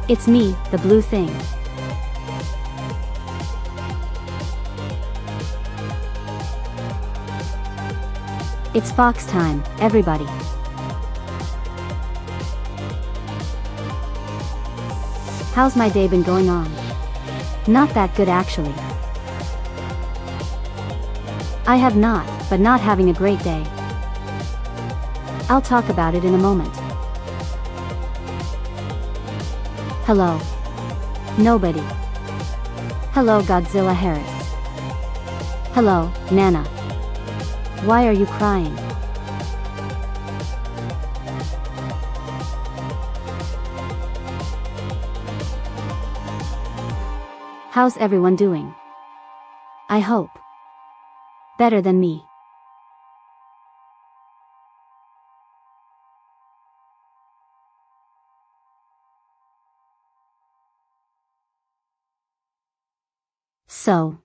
It's me, the blue thing. It's fox time, everybody. How's my day been going on? Not that good actually. I have not, but not having a great day. I'll talk about it in a moment. Hello. Nobody. Hello Godzilla Harris. Hello, Nana. Why are you crying? How's everyone doing? I hope. Better than me. So.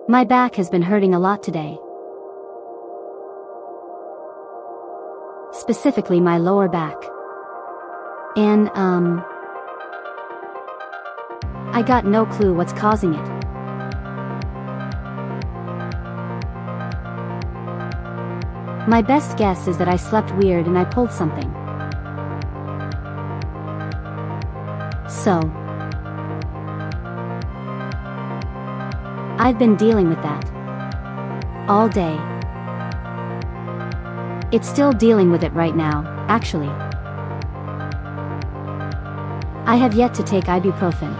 My back has been hurting a lot today. Specifically my lower back. And, I got no clue what's causing it. My best guess is that I slept weird and I pulled something. So. I've been dealing with that. All day. It's still dealing with it right now, actually. I have yet to take ibuprofen.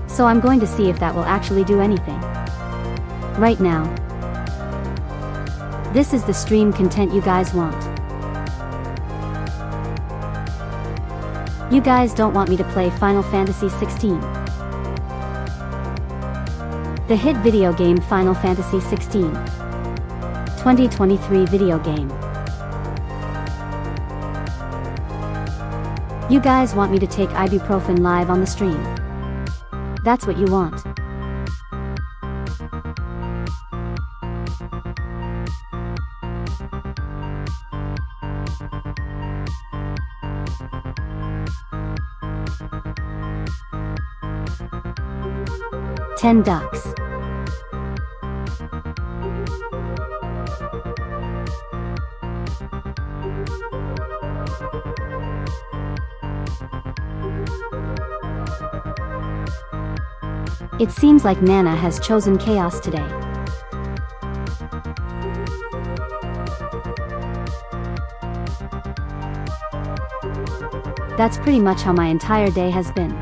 So I'm going to see if that will actually do anything. Right now. This is the stream content you guys want. You guys don't want me to play Final Fantasy 16. The hit video game Final Fantasy 16. 2023 video game. You guys want me to take ibuprofen live on the stream. That's what you want. Ten ducks. It seems like Nana has chosen chaos today. That's pretty much how my entire day has been.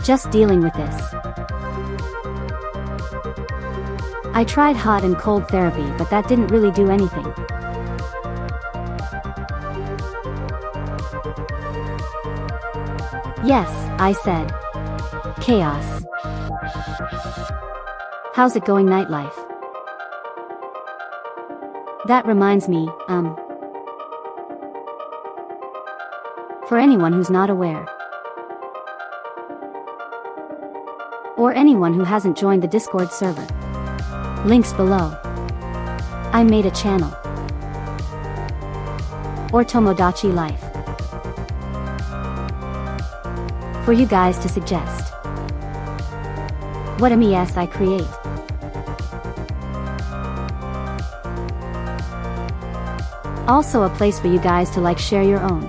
Just dealing with this. I tried hot and cold therapy, but that didn't really do anything. Yes, I said. Chaos. How's it going nightlife? That reminds me, for anyone who's not aware, or anyone who hasn't joined the Discord server, links below. I made a channel. Or Tomodachi Life. For you guys to suggest what MES I create. Also a place for you guys to like share your own.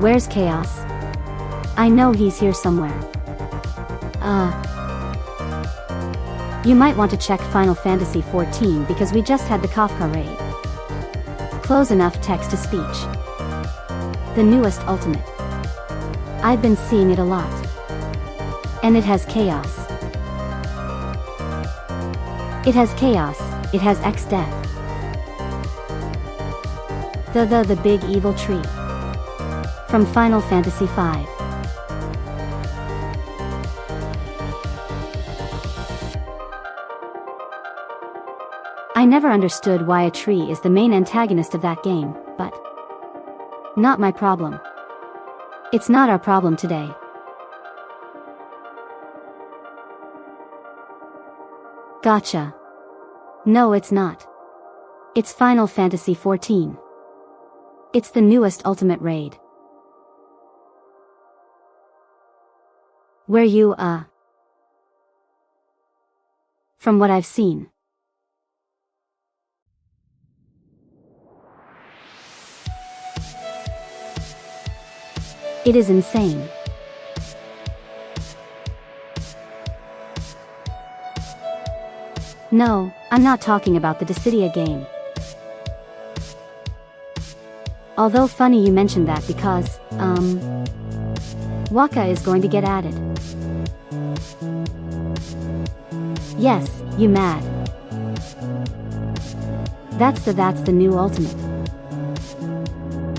Where's Chaos? I know he's here somewhere. You might want to check Final Fantasy 14 because we just had the Kafka raid. Close enough text to speech. The newest ultimate. I've been seeing it a lot. And it has chaos. It has chaos, it has X-Death. The big evil tree. From Final Fantasy V. I never understood why a tree is the main antagonist of that game, but not my problem. It's not our problem today. Gotcha. No, it's not. It's Final Fantasy XIV. It's the newest Ultimate Raid. Where you, from what I've seen. It is insane. No, I'm not talking about the Dissidia game. Although funny you mentioned that because, Waka is going to get added. Yes, you mad. That's the new Ultimate.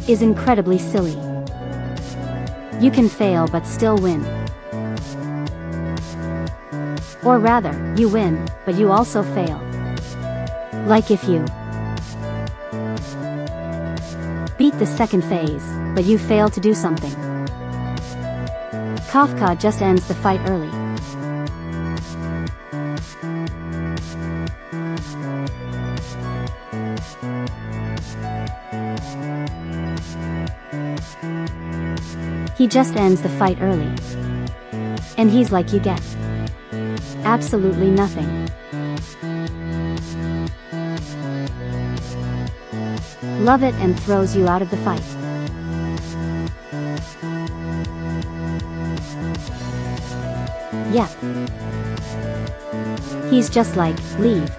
Is incredibly silly. You can fail but still win. Or rather, you win, but you also fail. Like if you beat the second phase, but you fail to do something. Kafka just ends the fight early. He just ends the fight early. And he's like, you get absolutely nothing. Love it, and throws you out of the fight. Yep. He's just like, leave.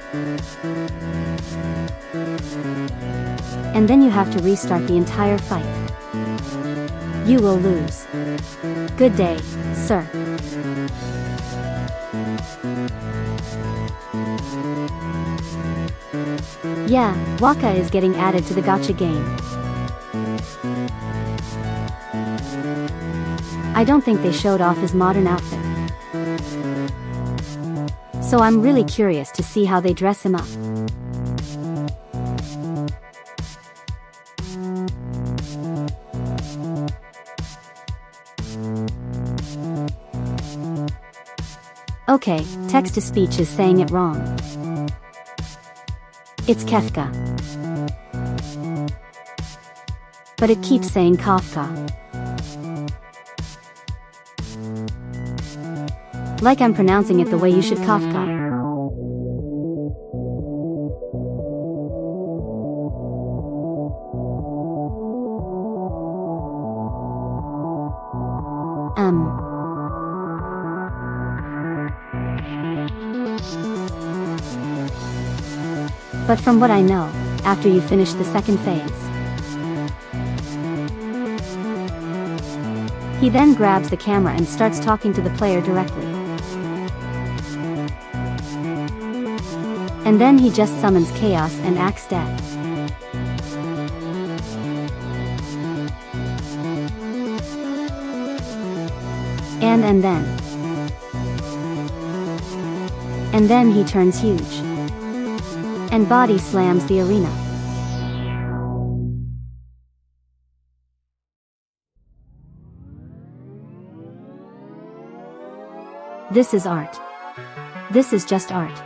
And then you have to restart the entire fight. You will lose. Good day, sir. Yeah, Waka is getting added to the gacha game. I don't think they showed off his modern outfit. So I'm really curious to see how they dress him up. Okay, text-to-speech is saying it wrong. It's Kefka. But it keeps saying Kafka. Like I'm pronouncing it the way you should, Kafka. But from what I know, after you finish the second phase, he then grabs the camera and starts talking to the player directly. And then he just summons chaos and acts death. And then he turns huge. And body slams the arena. This is art. This is just art.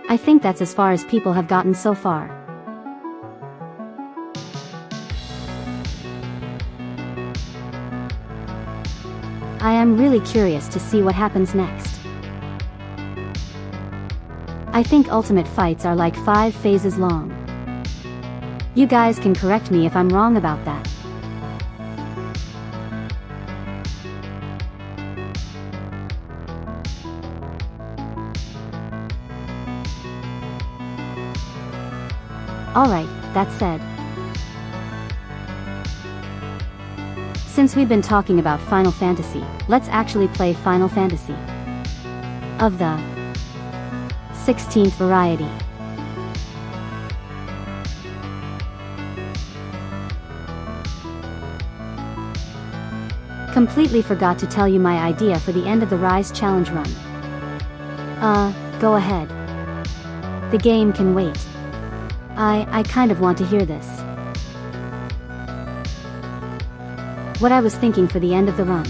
I think that's as far as people have gotten so far. I am really curious to see what happens next. I think Ultimate fights are like 5 phases long. You guys can correct me if I'm wrong about that. Alright, that said, since we've been talking about Final Fantasy, let's actually play Final Fantasy of the 16th variety. Completely forgot to tell you my idea for the end of the Rise Challenge run. Go ahead. The game can wait. I kind of want to hear this. What I was thinking for the end of the run.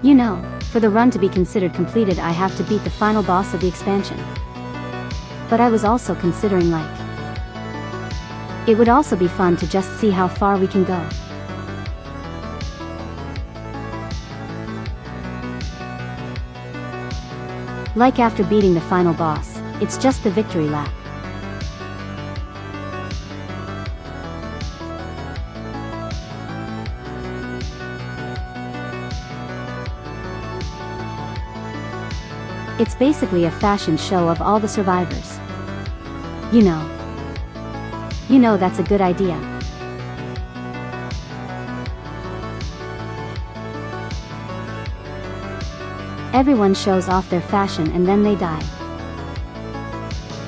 You know, for the run to be considered completed I have to beat the final boss of the expansion. But I was also considering like, it would also be fun to just see how far we can go. Like after beating the final boss, it's just the victory lap. It's basically a fashion show of all the survivors. You know that's a good idea. Everyone shows off their fashion and then they die.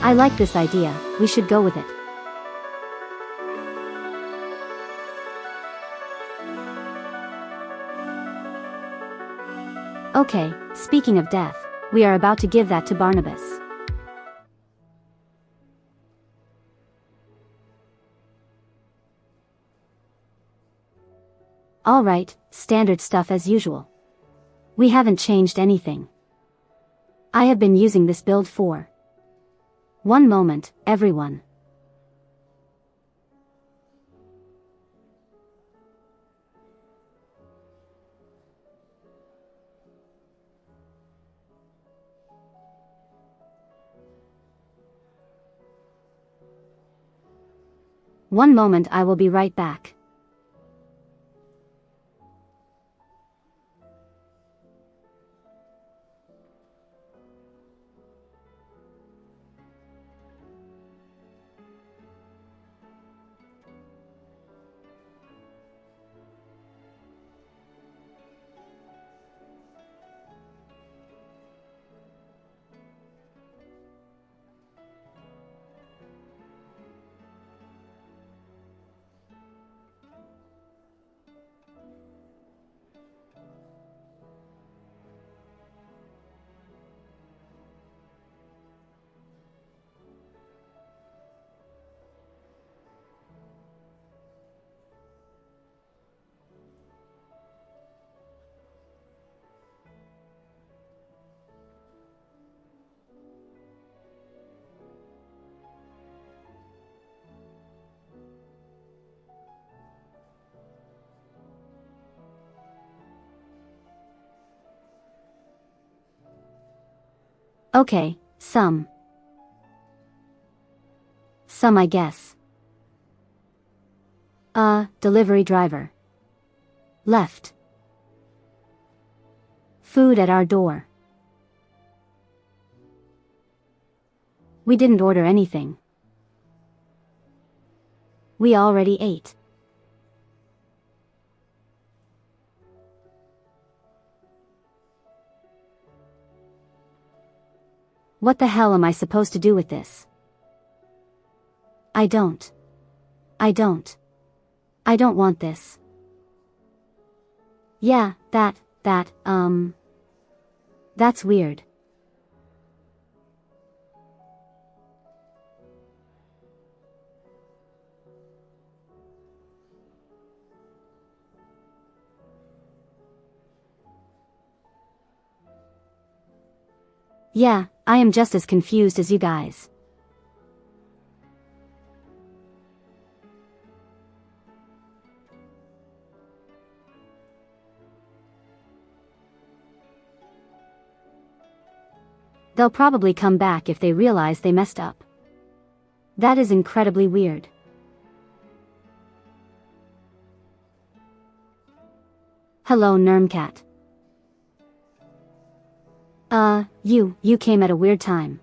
I like this idea, we should go with it. Okay, speaking of death, we are about to give that to Barnabas. Alright, standard stuff as usual. We haven't changed anything. I have been using this build for. One moment, everyone. One moment, I will be right back. Okay, some I guess. Delivery driver. Left. Food at our door. We didn't order anything. We already ate. What the hell am I supposed to do with this? I don't want this. Yeah, that's weird. Yeah, I am just as confused as you guys. They'll probably come back if they realize they messed up. That is incredibly weird. Hello, Nermcat. You came at a weird time.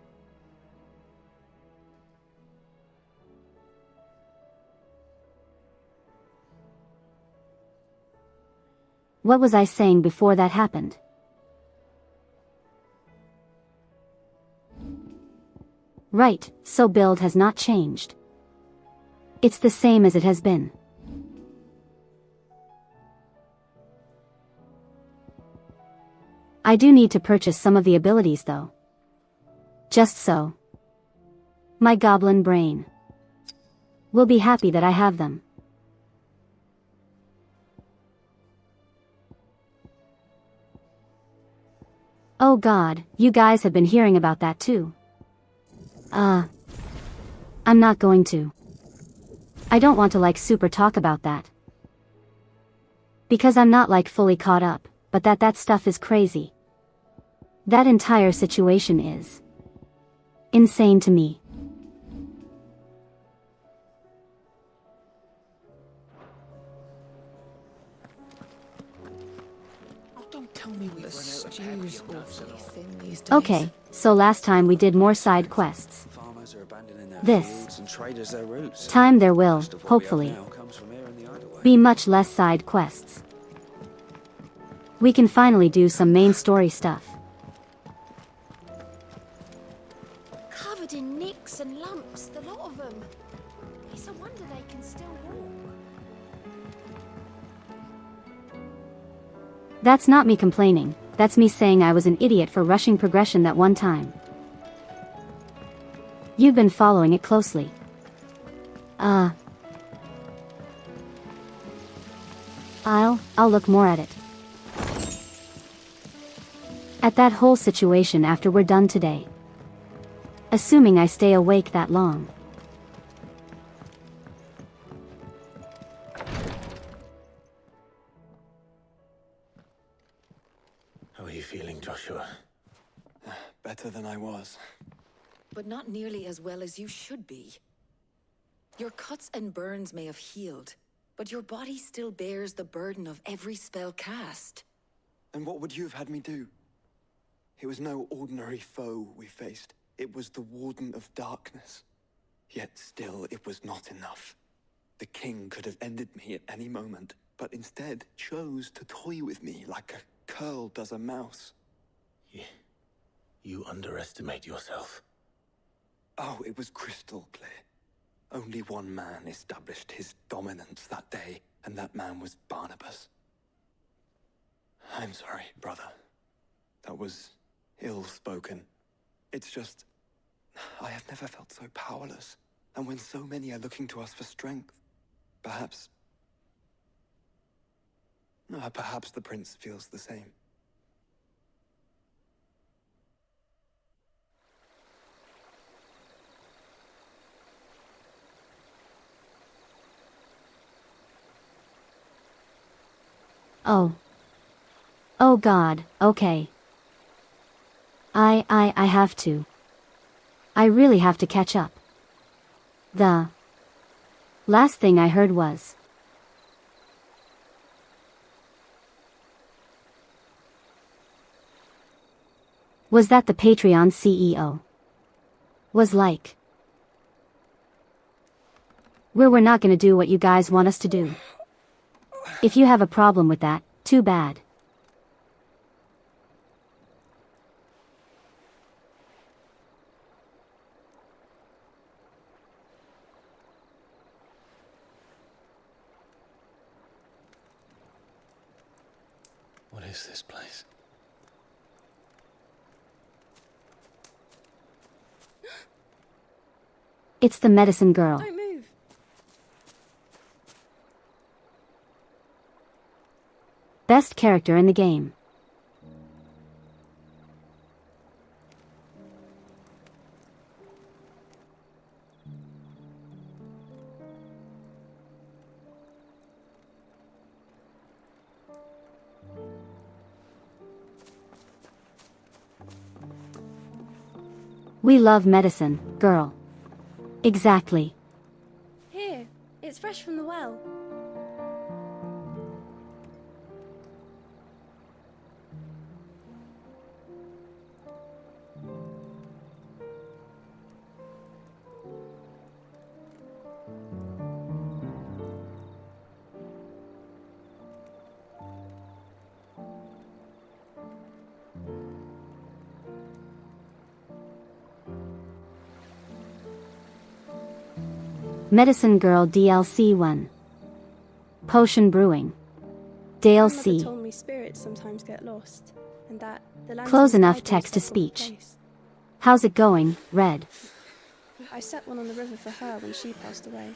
What was I saying before that happened? Right, so build has not changed. It's the same as it has been. I do need to purchase some of the abilities though. Just so. My goblin brain will be happy that I have them. Oh god, you guys have been hearing about that too. I'm not going to. I don't want to like super talk about that. Because I'm not like fully caught up, but that stuff is crazy. That entire situation is insane to me. Don't tell me we've run out of Jews awfully thin these days. Okay, so last time we did more side quests. Farmers are abandoning their This fields and traders their roots. time there will, Most of what we have hopefully, now comes from here in the hideaway. be much less side quests. We can finally do some main story stuff. Covered in nicks and lumps, the lot of them. It's a wonder they can still walk. That's not me complaining, that's me saying I was an idiot for rushing progression that one time. You've been following it closely. I'll look more at it. At that whole situation after we're done today. Assuming I stay awake that long. How are you feeling, Joshua? Better than I was. But not nearly as well as you should be. Your cuts and burns may have healed, but your body still bears the burden of every spell cast. And what would you have had me do? It was no ordinary foe we faced. It was the Warden of Darkness. Yet still, it was not enough. The king could have ended me at any moment, but instead chose to toy with me like a curl does a mouse. You underestimate yourself. Oh, it was crystal clear. Only one man established his dominance that day, and that man was Barnabas. I'm sorry, brother. That was ill-spoken. It's just, I have never felt so powerless. And when so many are looking to us for strength, perhaps the prince feels the same. Oh god, okay. I have to. I really have to catch up. The last thing I heard was that the Patreon CEO was like, we're not gonna do what you guys want us to do. If you have a problem with that, too bad. What is this place? It's the medicine girl. Don't move. Best character in the game. We love medicine, girl. Exactly. Here, it's fresh from the well. Medicine Girl DLC 1. Potion Brewing. Grandmother DLC. told me spirits sometimes get lost, and that the lanterns Close enough guide them text to their proper speech. place. How's it going, Red? I set one on the river for her when she passed away.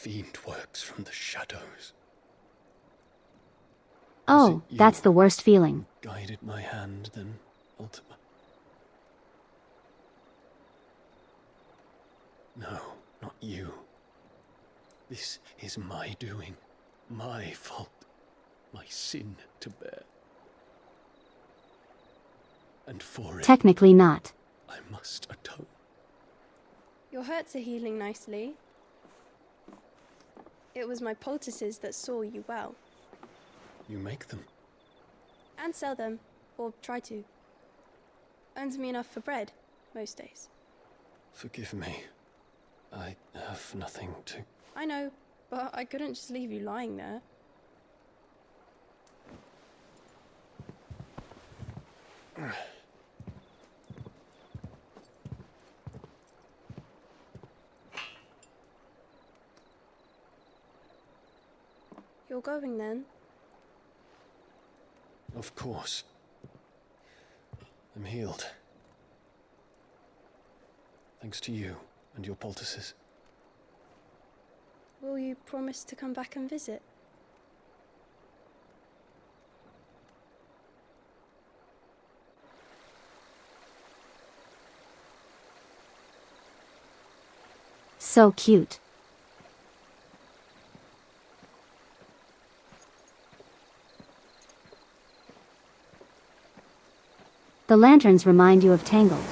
fiend works from the shadows. Oh, you? that's the worst feeling. Guided my hand, then Ultima. No, not you. This is my doing, my fault, my sin to bear. And for it, Technically not. I must atone. Your hurts are healing nicely. It was my poultices that saw you well. You make them. And sell them, or try to. Earns me enough for bread, most days. Forgive me. I have nothing to... I know, but I couldn't just leave you lying there. You're going then? Of course. I'm healed. Thanks to you and your poultices. Will you promise to come back and visit? So cute. The lanterns remind you of Tangled.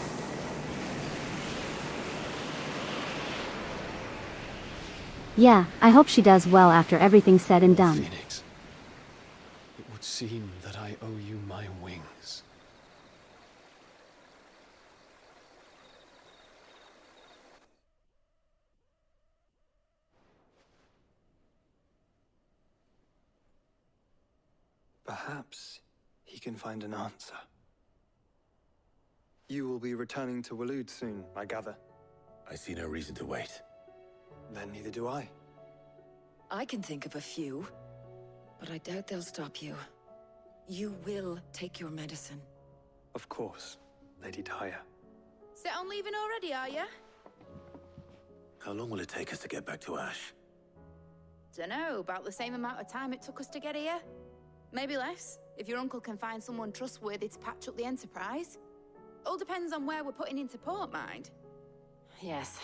Yeah, I hope she does well after everything's said and done. Phoenix, it would seem that I owe you my wings. Perhaps he can find an answer. You will be returning to Waloed soon, I gather. I see no reason to wait. Then neither do I. I can think of a few, but I doubt they'll stop you. You will take your medicine. Of course, Lady Daya. Set on leaving already, are you? How long will it take us to get back to Ash? Dunno, about the same amount of time it took us to get here. Maybe less, if your uncle can find someone trustworthy to patch up the Enterprise. All depends on where we're putting into port, mind. Yes.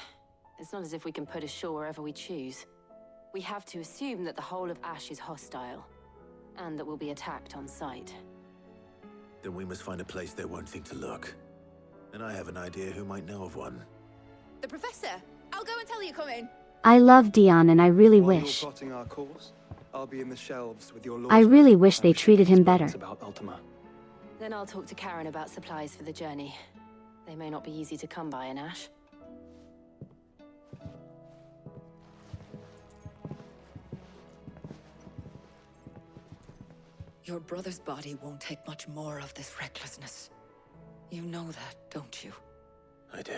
It's not as if we can put ashore wherever we choose. We have to assume that the whole of Ash is hostile, and that we'll be attacked on sight. Then we must find a place they won't think to look. And I have an idea who might know of one. The Professor! I'll go and tell you coming! I love Dion and I really While wish. you're plotting our course, I'll be in the shelves with your lord. I really wish they treated him better. About Ultima. Then I'll talk to Karen about supplies for the journey. They may not be easy to come by in Ash. Your brother's body won't take much more of this recklessness. You know that, don't you? I do.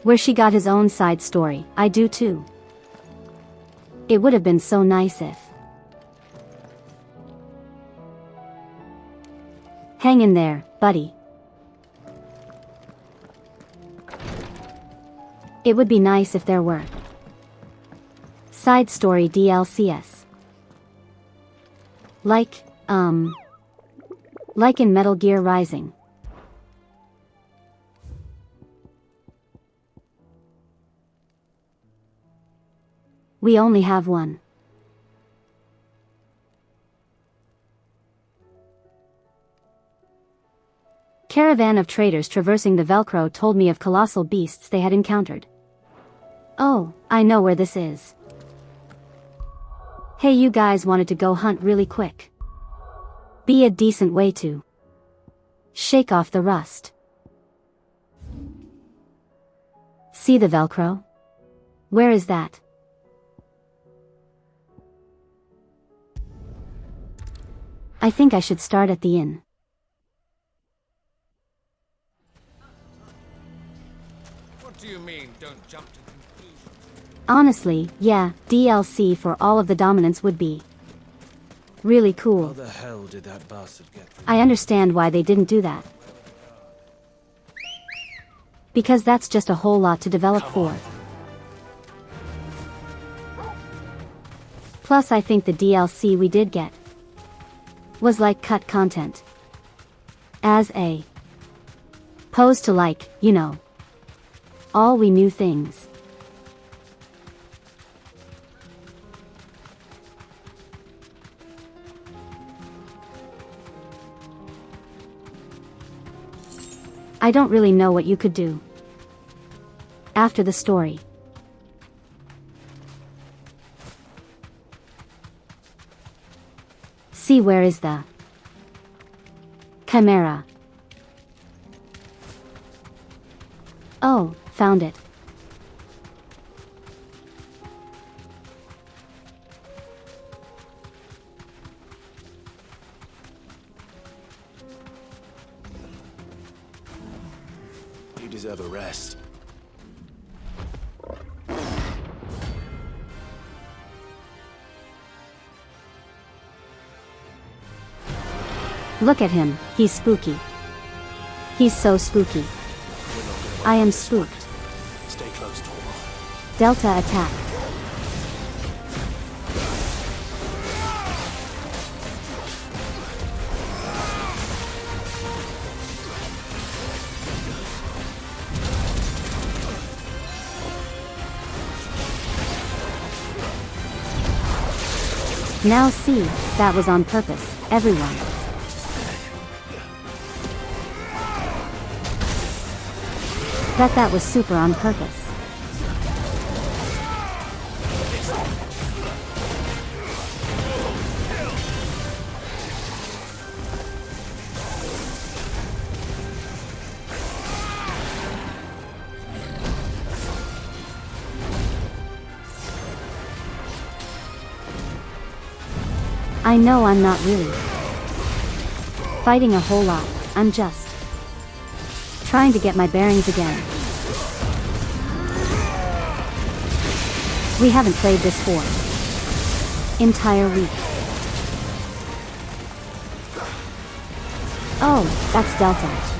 Where she got his own side story, I do too. It would have been so nice if... Hang in there, buddy. It would be nice if there were. Side story DLCS. Like in Metal Gear Rising. We only have one. Caravan of traders traversing the Velcro told me of colossal beasts they had encountered. Oh, I know where this is. Hey, you guys wanted to go hunt really quick. Be a decent way to shake off the rust. See the Velcro? Where is that? I think I should start at the inn. What do you mean, don't jump to conclusions? Honestly, yeah, DLC for all of the dominance would be really How cool. the hell did that bastard get through? I understand why they didn't do that. Because that's just a whole lot to develop for. Plus I think the DLC we did get was like cut content. As a opposed to like, you know, all we knew things. I don't really know what you could do after the story. See, where is the Chimera? Oh, found it. You deserve a rest. Look at him, he's spooky. He's so spooky. I am spooked. Stay close, Torvald. Delta attack. Now see, that was on purpose, everyone. That was super on purpose. I know I'm not really fighting a whole lot, I'm just trying to get my bearings again. We haven't played this for entire week. Oh, that's Delta.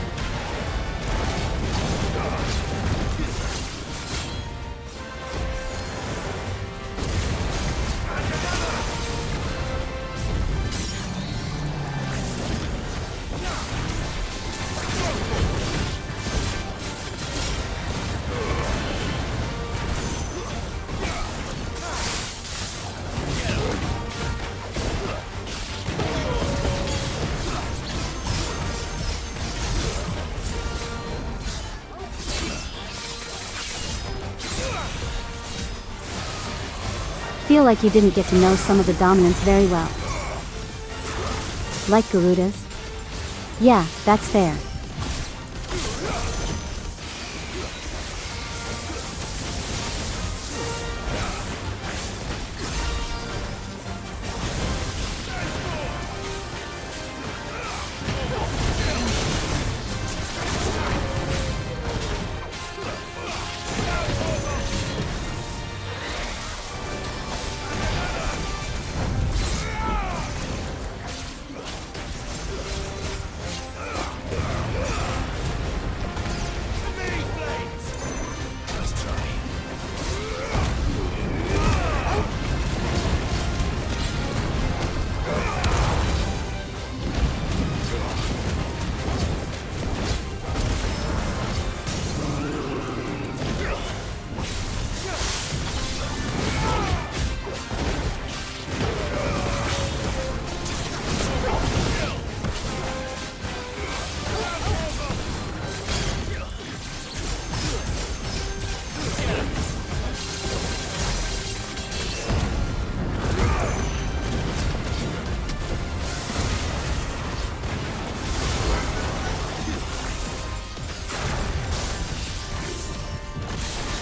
Feel like you didn't get to know some of the dominants very well. Like Garuda's? Yeah, that's fair.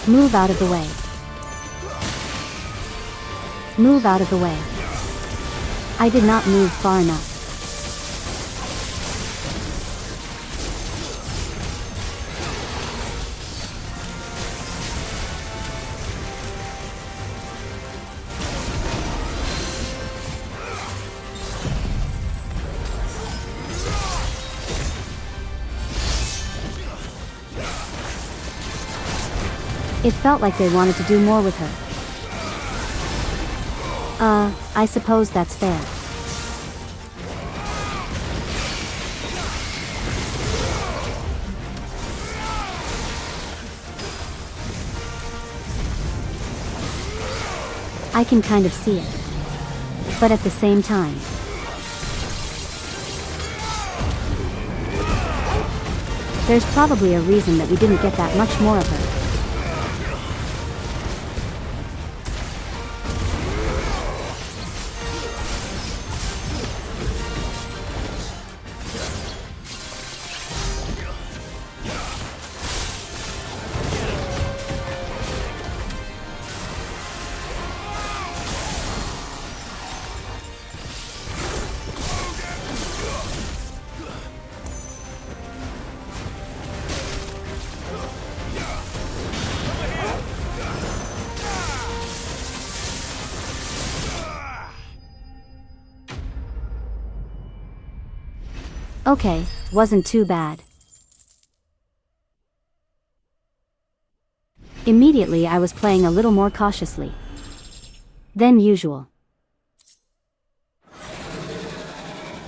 Move out of the way. Move out of the way. I did not move far enough. It felt like they wanted to do more with her. I suppose that's fair. I can kind of see it. But at the same time, there's probably a reason that we didn't get that much more of her. Okay, wasn't too bad. Immediately I was playing a little more cautiously than usual.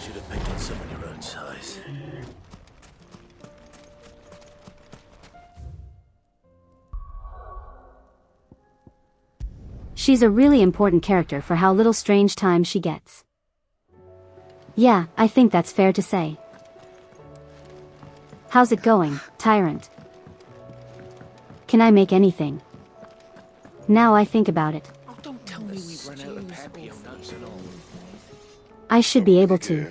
Should have picked on someone your own size. She's a really important character for how little strange time she gets. Yeah, I think that's fair to say. How's it going, Tyrant? Can I make anything? Now I think about it. Oh, don't tell me we've run out of Papio nuts and all. I should be able to.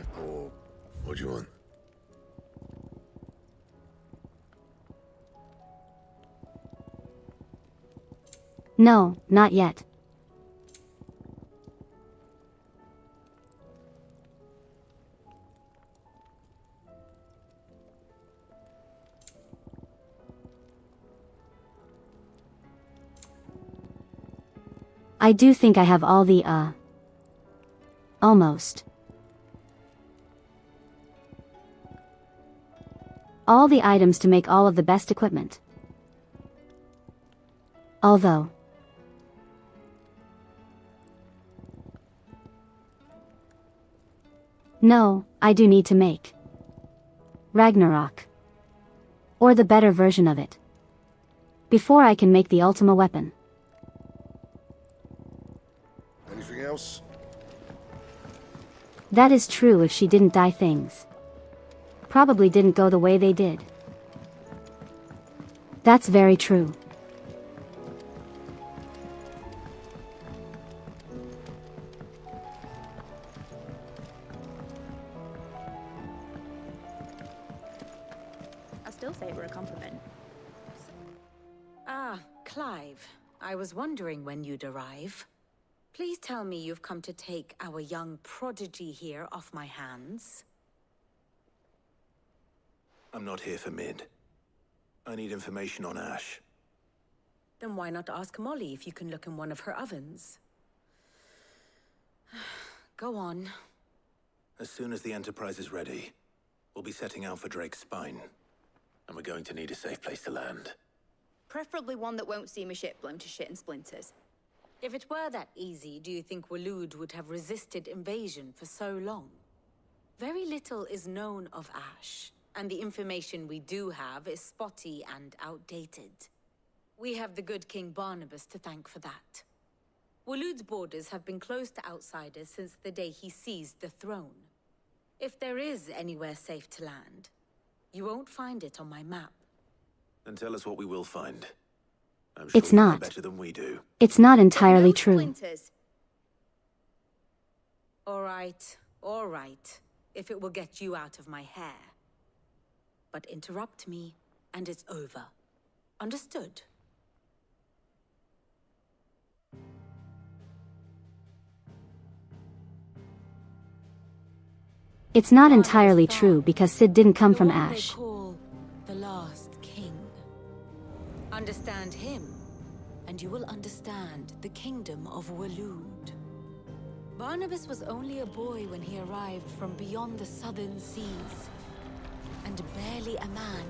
What do you want? No, not yet. I do think I have all the, almost. All the items to make all of the best equipment. Although. No, I do need to make Ragnarok. Or the better version of it. Before I can make the Ultima weapon. Anything else? That is true if she didn't die things. Probably didn't go the way they did. That's very true. I still say we're a compliment. Ah, Clive. I was wondering when you'd arrive. Please tell me you've come to take our young prodigy here off my hands. I'm not here for Mid. I need information on Ash. Then why not ask Molly if you can look in one of her ovens? Go on. As soon as the Enterprise is ready, we'll be setting out for Drake's Spine. And we're going to need a safe place to land. Preferably one that won't see my ship blown to shit and splinters. If it were that easy, do you think Waloed would have resisted invasion for so long? Very little is known of Ash, and the information we do have is spotty and outdated. We have the good King Barnabas to thank for that. Waloed's borders have been closed to outsiders since the day he seized the throne. If there is anywhere safe to land, you won't find it on my map. Then tell us what we will find. I'm sure It's you know not. better than we do. It's not entirely No true. splinters. All right, if it will get you out of my hair. But interrupt me, and it's over. Understood? It's not entirely true because Sid didn't come The from one Ash. They call the last king. Understand him, and you will understand the kingdom of Waloed. Barnabas was only a boy when he arrived from beyond the southern seas, and barely a man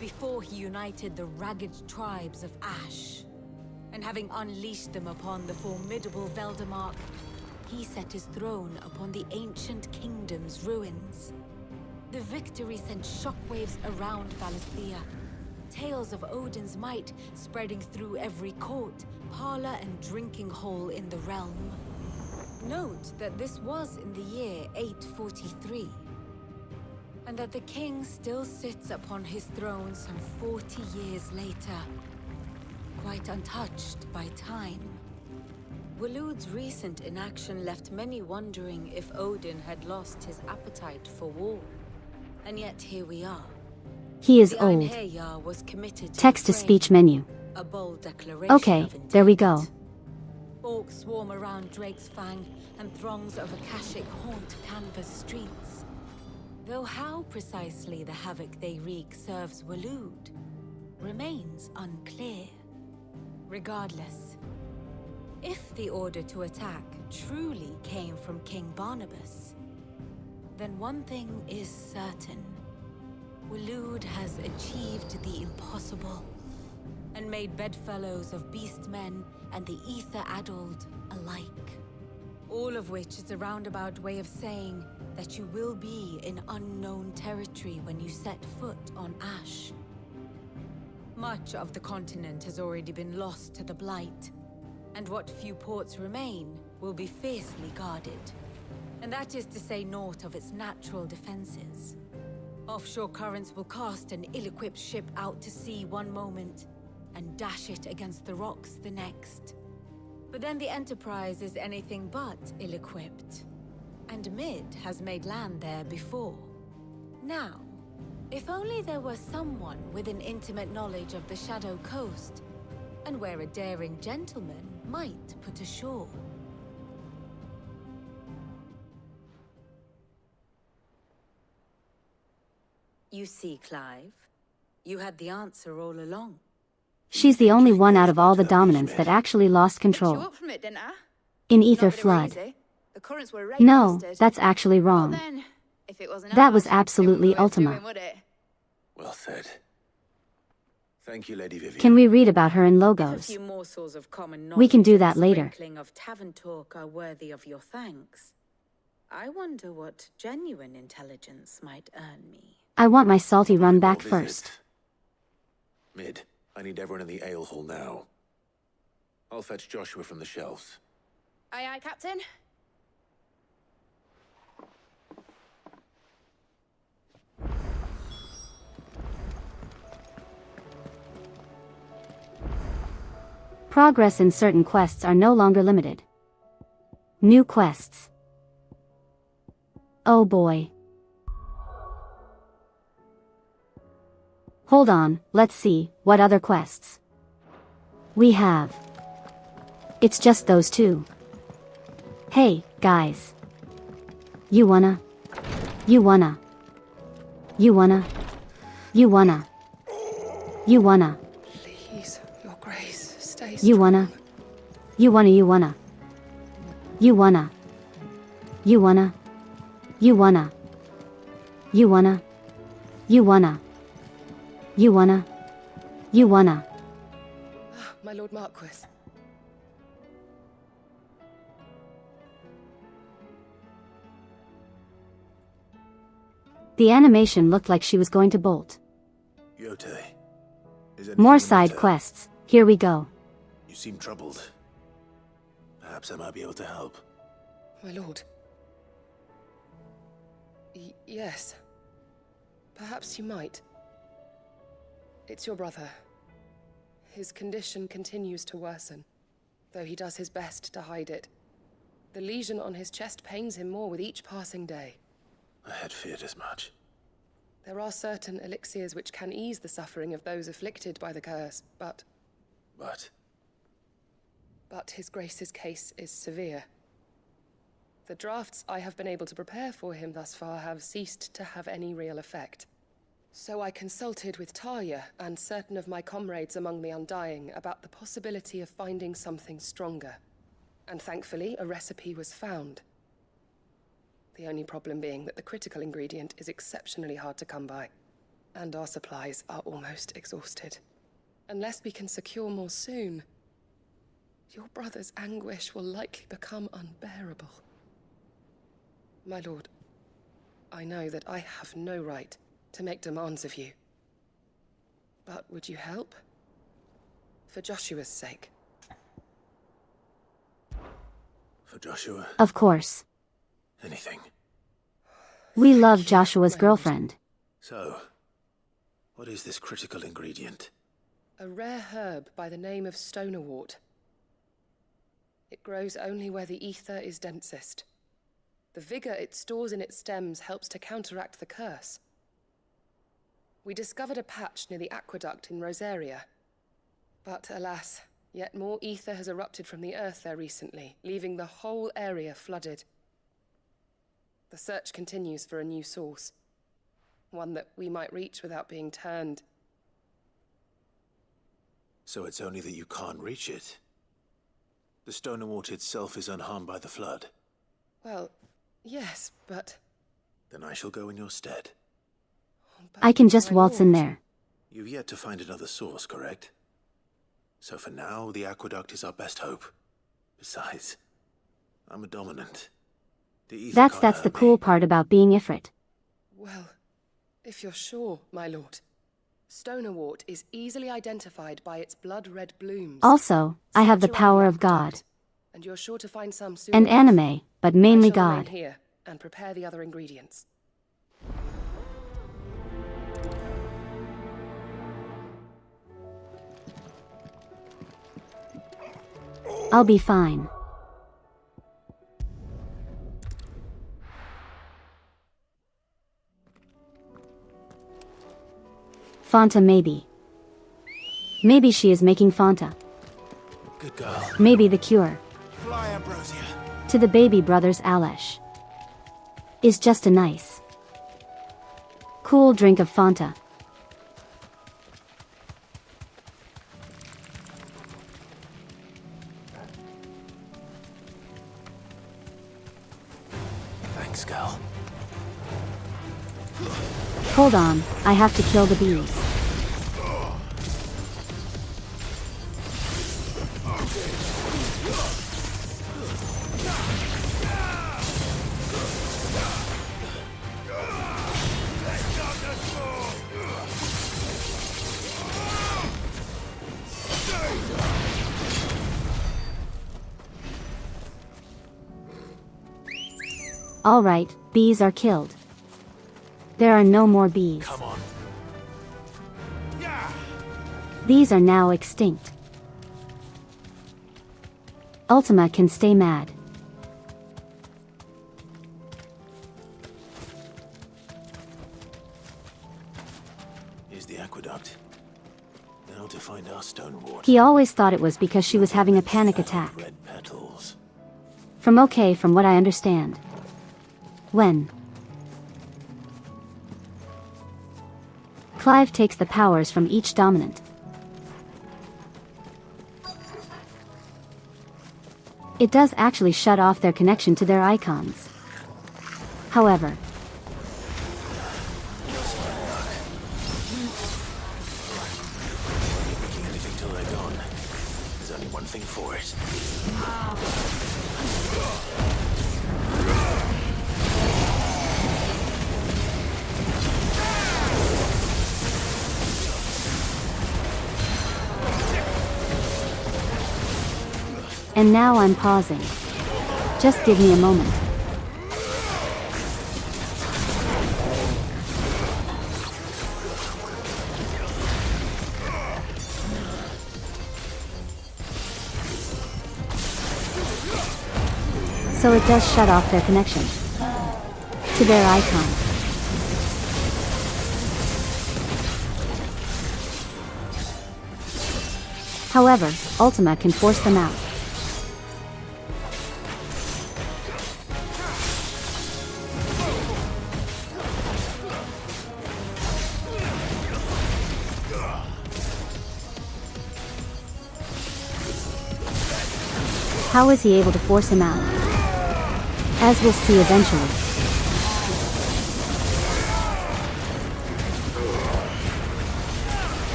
before he united the ragged tribes of Ash And having unleashed them upon the formidable Veldemark, he set his throne upon the ancient kingdom's ruins. The victory sent shockwaves around Valisthea. Tales of Odin's might spreading through every court, parlor, and drinking hole in the realm. Note that this was in the year 843, and that the king still sits upon his throne some 40 years later, quite untouched by time. Waloed's recent inaction left many wondering if Odin had lost his appetite for war. And yet here we are. He is The old. Einherjar was committed to Text-to-speech the fray, menu. a bold declaration Okay, of intent. there we go. Orcs swarm around Drake's Fang, and throngs of Akashic haunt Canvas streets. Though how precisely the havoc they wreak serves Waloed remains unclear. Regardless, if the order to attack truly came from King Barnabas, then one thing is certain. Waloed has achieved the impossible, and made bedfellows of beastmen and the ether-addled alike. All of which is a roundabout way of saying that you will be in unknown territory when you set foot on Ash. Much of the continent has already been lost to the Blight, and what few ports remain will be fiercely guarded. And that is to say naught of its natural defenses. Offshore currents will cast an ill-equipped ship out to sea one moment, and dash it against the rocks the next. But then the Enterprise is anything but ill-equipped, and Mid has made land there before. Now, if only there were someone with an intimate knowledge of the Shadow Coast, and where a daring gentleman might put ashore. You see, Clive, you had the answer all along. She's the only one out of all the dominants that actually lost Picked you control. up from it, didn't I? In Not Ether that it were Flood. easy. The currents were No, busted. that's actually Well wrong. then, if it wasn't That was ours, it wouldn't absolutely be worth Ultima. doing, would it? Well said. Thank you, Lady Vivian. Can we read about her in If a logos? few morsels of common knowledge We can do and a that later. sprinkling of tavern talk are worthy of your thanks, I wonder what genuine intelligence might earn me. I want my salty run back Visit. first. Mid, I need everyone in the ale hall now. I'll fetch Joshua from the shelves. Aye, aye, Captain. Progress in certain quests are no longer limited. New quests. Oh boy. Hold on, let's see, what other quests we have. It's just those two. Hey, guys. You wanna? You wanna? You wanna? You wanna? You wanna? Please, Your Grace, stay You wanna? You wanna? You wanna? You wanna? You wanna? You wanna? You wanna? You wanna? You wanna? You wanna? My Lord Marquis. The animation looked like she was going to bolt. Yote. Is More anything the side matter? quests. Here we go. You seem troubled. Perhaps I might be able to help. My lord. Yes. Perhaps you might. It's your brother. His condition continues to worsen, though he does his best to hide it. The lesion on his chest pains him more with each passing day. I had feared as much. There are certain elixirs which can ease the suffering of those afflicted by the curse, but his Grace's case is severe. The drafts I have been able to prepare for him thus far have ceased to have any real effect. So I consulted with Talia and certain of my comrades among the Undying about the possibility of finding something stronger. And thankfully, a recipe was found. The only problem being that the critical ingredient is exceptionally hard to come by, and our supplies are almost exhausted. Unless we can secure more soon, your brother's anguish will likely become unbearable. My lord, I know that I have no right to make demands of you. But would you help? For Joshua's sake. For Joshua, Of course. anything. We love Joshua's girlfriend. So, what is this critical ingredient? A rare herb by the name of stonerwort. It grows only where the ether is densest. The vigor it stores in its stems helps to counteract the curse. We discovered a patch near the aqueduct in Rosaria. But alas, yet more ether has erupted from the earth there recently, leaving the whole area flooded. The search continues for a new source. One that we might reach without being turned. So it's only that you can't reach it. The stonerwort itself is unharmed by the flood. Well, yes, but... Then I shall go in your stead. I can just My waltz in lord. there. You've yet to find another source, correct? So for now, the aqueduct is our best hope. Besides, I'm a dominant. The ether That's can't the hurt cool me. part about being Ifrit. Well, if you're sure, my lord. Stonerwort is easily identified by its blood-red blooms. Also, I have the Search around power of God. aqueduct, and you're sure to find some soon And enough. anime, but mainly I shall remain God. here and prepare the other ingredients. I'll be fine. Fanta maybe. Maybe she is making Fanta. Good girl. Maybe the cure. Fly, Ambrosia. To the baby brothers Alesh. Is just a nice, cool drink of Fanta. Thanks, gal. Hold on, I have to kill the bees. All right, bees are killed. There are no more bees. Come on. These are now extinct. Ultima can stay mad. Here's the aqueduct. Now to find our stonewater. He always thought it was because she was having a panic attack. Red petals. From what I understand. When Clive takes the powers from each dominant. It does actually shut off their connection to their icons. However, Anything till they're gone. There's only one thing for it. and now I'm pausing. Just give me a moment. So it does shut off their connection to their icon. However, Ultima can force them out. How is he able to force him out? As we'll see eventually.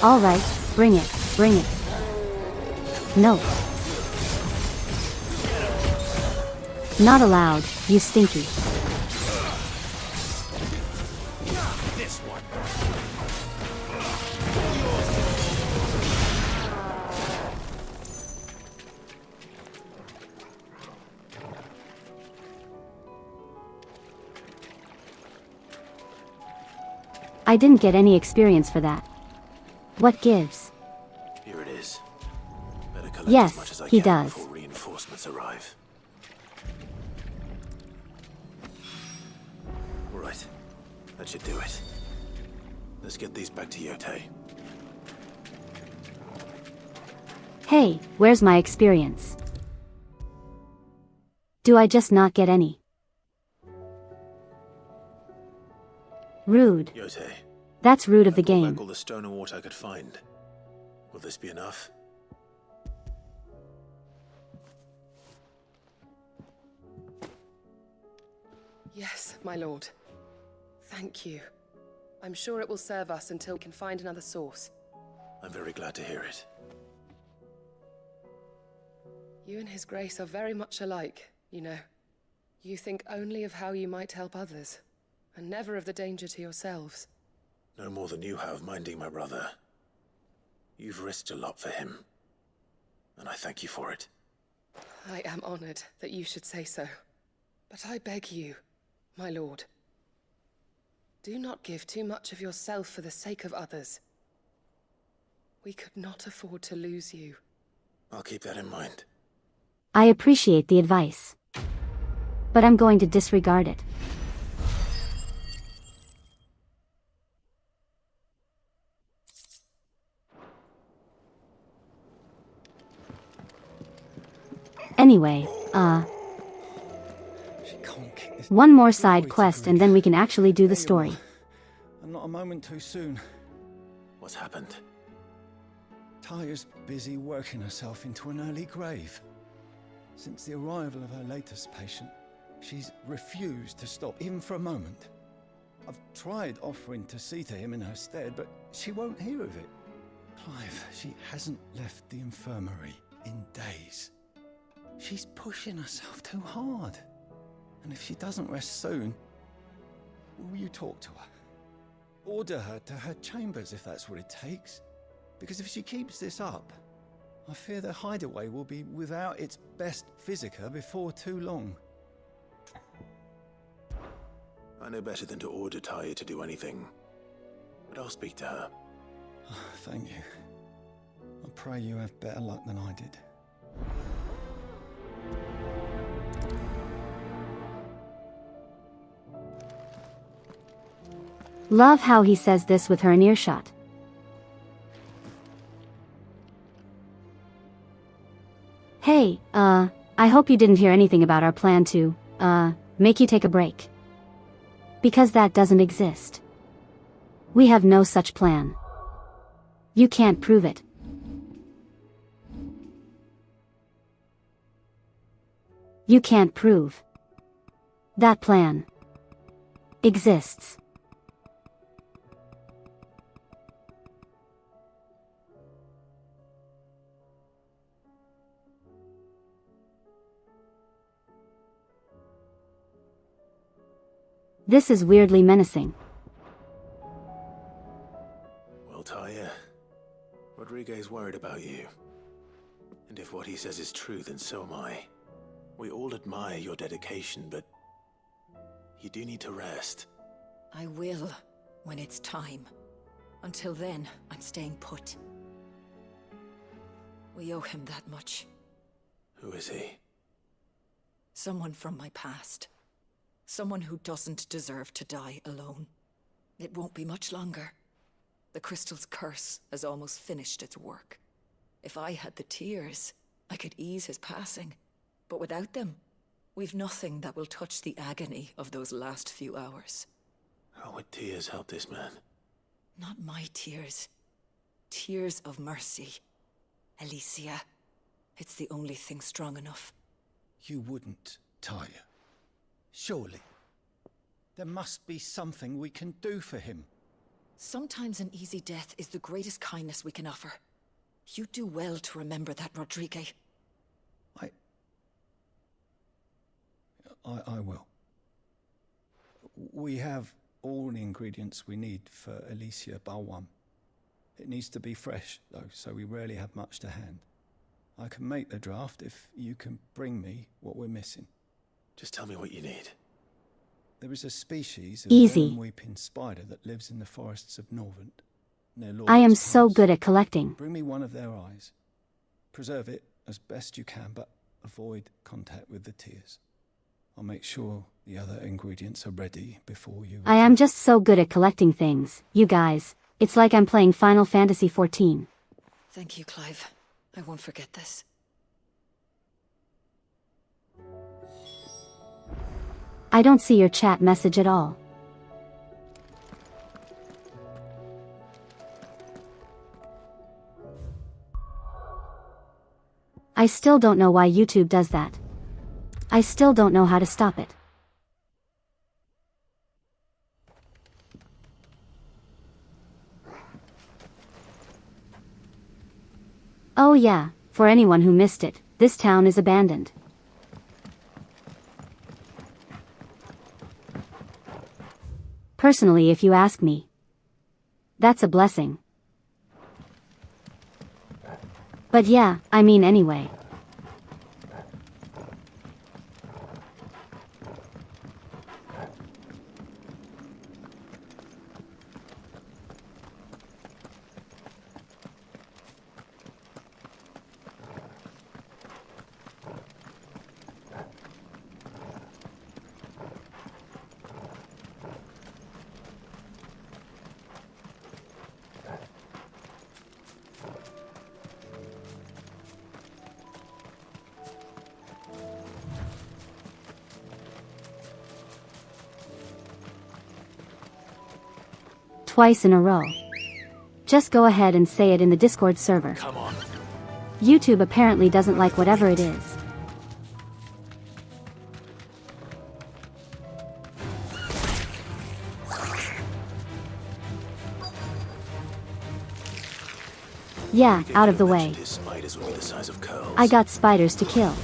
Alright, bring it, bring it. No. Not allowed, you stinky. This one. I didn't get any experience for that. What gives? Here it is. Better collect Yes, as much as I he can does. before reinforcements arrive. All right, that should do it. Let's get these back to Yote. Hey, where's my experience? Do I just not get any? Rude. Yote. That's rude of the I brought game. back all the stone and water I could find. Will this be enough? Yes, my lord. Thank you. I'm sure it will serve us until we can find another source. I'm very glad to hear it. You and His Grace are very much alike, you know. You think only of how you might help others, and never of the danger to yourselves. No more than you have minding my brother. You've risked a lot for him, and I thank you for it. I am honored that you should say so. But I beg you, my lord, do not give too much of yourself for the sake of others. We could not afford to lose you. I'll keep that in mind. I appreciate the advice. But I'm going to disregard it. Anyway, She can't kick this one more side glory to quest grief. and then we can actually do the There you story. are. And not a moment too soon. What's happened? Taya's busy working herself into an early grave. Since the arrival of her latest patient, she's refused to stop, even for a moment. I've tried offering to see to him in her stead, but she won't hear of it. Clive, she hasn't left the infirmary in days. She's pushing herself too hard. And if she doesn't rest soon, will you talk to her? Order her to her chambers if that's what it takes. Because if she keeps this up, I fear the hideaway will be without its best physica before too long. I know better than to order Taya to do anything, but I'll speak to her. Thank you. I pray you have better luck than I did. Love how he says this with her in earshot. Hey, I hope you didn't hear anything about our plan to, make you take a break. Because that doesn't exist. We have no such plan. You can't prove it. You can't prove that plan exists. This is weirdly menacing. Well, Taya, Rodriguez worried about you. And if what he says is true, then so am I. We all admire your dedication, but you do need to rest. I will, when it's time. Until then, I'm staying put. We owe him that much. Who is he? Someone from my past. Someone who doesn't deserve to die alone. It won't be much longer. The crystal's curse has almost finished its work. If I had the tears, I could ease his passing. But without them, we've nothing that will touch the agony of those last few hours. How would tears help this man? Not my tears. Tears of mercy. Alicia, it's the only thing strong enough. You wouldn't, Taya. Surely. There must be something we can do for him. Sometimes an easy death is the greatest kindness we can offer. You do well to remember that, Rodrigue. I will. We have all the ingredients we need for Alicia Balwam. It needs to be fresh, though, so we rarely have much to hand. I can make the draft if you can bring me what we're missing. Just tell me what you need. There is a species of Easy. venom-weeping spider that lives in the forests of Norvent, near I am Lord's so Pass. good at collecting. Bring me one of their eyes. Preserve it as best you can, but avoid contact with the tears. I'll make sure the other ingredients are ready before you... I am just so good at collecting things, you guys. It's like I'm playing Final Fantasy XIV. Thank you, Clive. I won't forget this. I don't see your chat message at all. I still don't know why YouTube does that. I still don't know how to stop it. Oh yeah, for anyone who missed it, this town is abandoned. Personally, if you ask me, that's a blessing. But yeah, I mean anyway. Twice in a row. Just go ahead and say it in the Discord server. Come on. YouTube apparently doesn't like whatever it is. Yeah, out of the way. His spiders would be the size of curls. I got spiders to kill.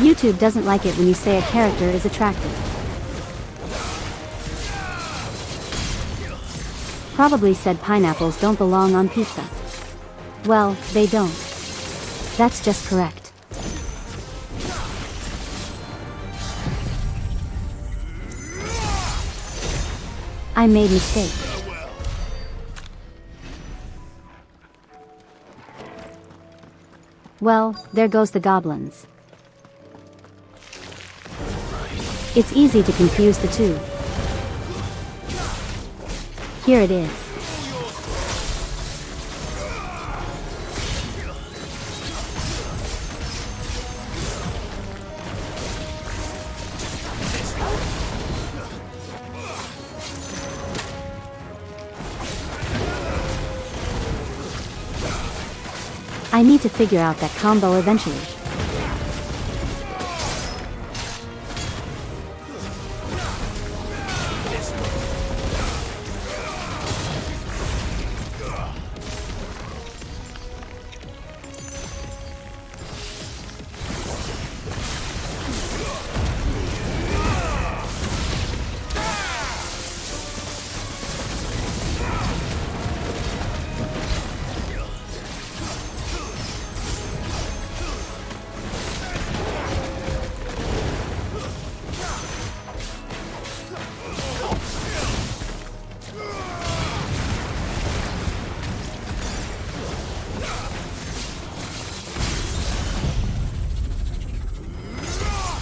YouTube doesn't like it when you say a character is attractive. Probably said pineapples don't belong on pizza. Well, they don't. That's just correct. I made mistake. Well, there goes the goblins. It's easy to confuse the two. Here it is. I need to figure out that combo eventually.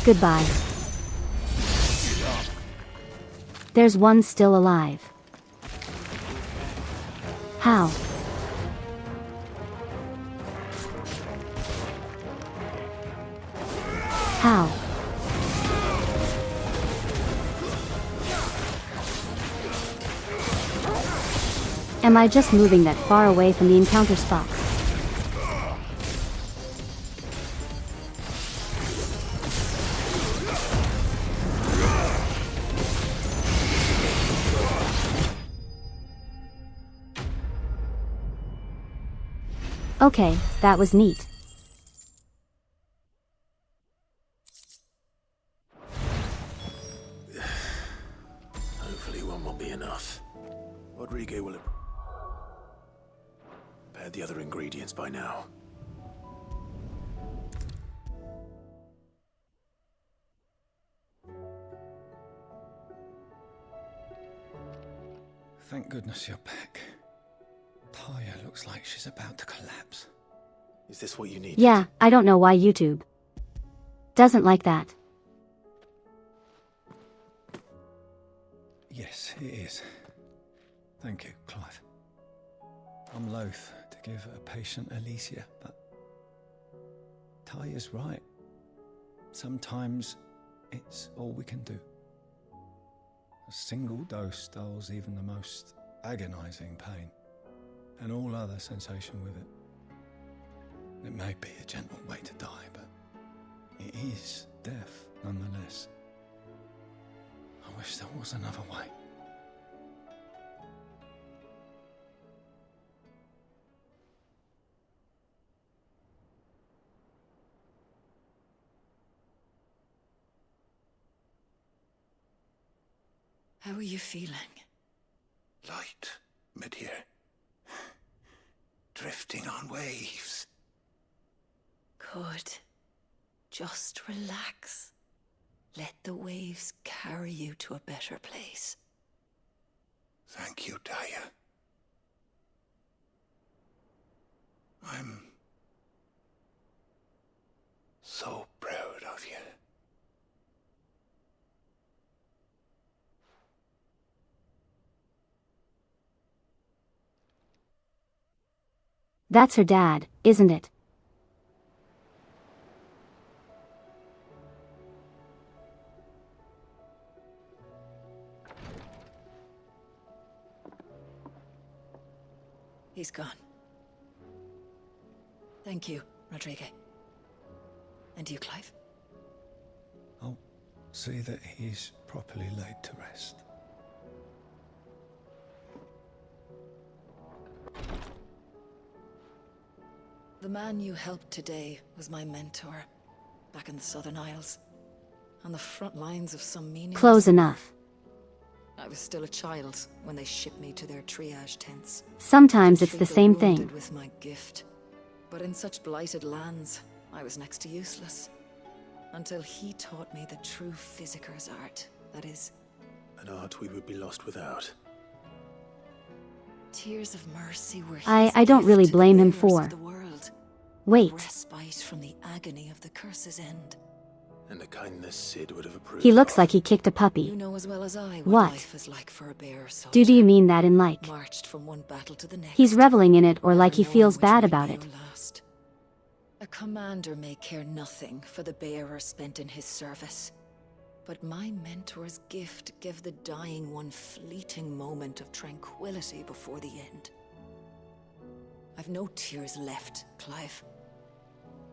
Goodbye. There's one still alive. How? How? Am I just moving that far away from the encounter spot? Okay, that was neat. Hopefully one will be enough. Rodrigo will have prepared the other ingredients by now. Thank goodness you're back. Taya looks like she's about to collapse. Is this what you need? Yeah, I don't know why YouTube doesn't like that. Yes, it is. Thank you, Clive. I'm loath to give a patient Alicia, but Taya's right. Sometimes it's all we can do. A single dose dulls even the most agonizing pain, and all other sensation with it. It may be a gentle way to die, but it is death nonetheless. I wish there was another way. How are you feeling? Light, mid-here. Drifting on waves. Good. Just relax. Let the waves carry you to a better place. Thank you, Taya. I'm so proud of you. That's her dad, isn't it? He's gone. Thank you, Rodrigo. And you, Clive? I'll see that he's properly laid to rest. The man you helped today was my mentor, back in the Southern Isles, on the front lines of some meaningless... Close enough. I was still a child when they shipped me to their triage tents. Sometimes it's the same thing. Wounded with my gift. But in such blighted lands, I was next to useless. Until he taught me the true physicker's art, that is... An art we would be lost without. Tears of mercy were his I don't really gift to blame the him bearers for. of the world. Wait. Respite from the agony of the curse's end. And a kindness Sid would have approved. He looks of. like he kicked a You puppy. know as well as I What? life is like for a bearer soldier. Do you mean that in like... Marched from one battle to the next. He's reveling in it or like he never feels knowing which bad might about be it? your last. A commander may care nothing for the bearer spent in his service. But my mentor's gift gave the dying one fleeting moment of tranquility before the end. I've no tears left, Clive.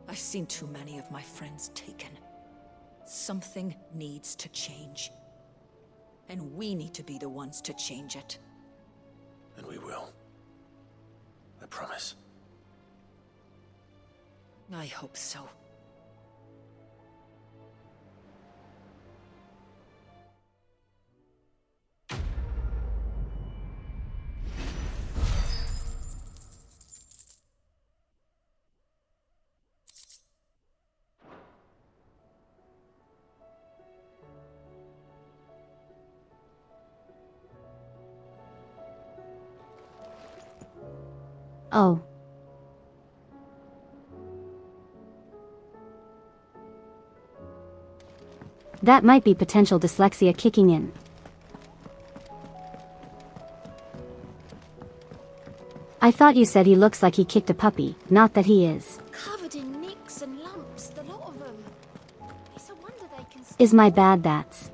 I've seen too many of my friends taken. Something needs to change. And we need to be the ones to change it. And we will. I promise. I hope so. Oh. That might be potential dyslexia kicking in. I thought you said he looks like he kicked a puppy, not that he is. Covered in nicks and lumps, the lot of them. It's a wonder they can... Is my bad that's...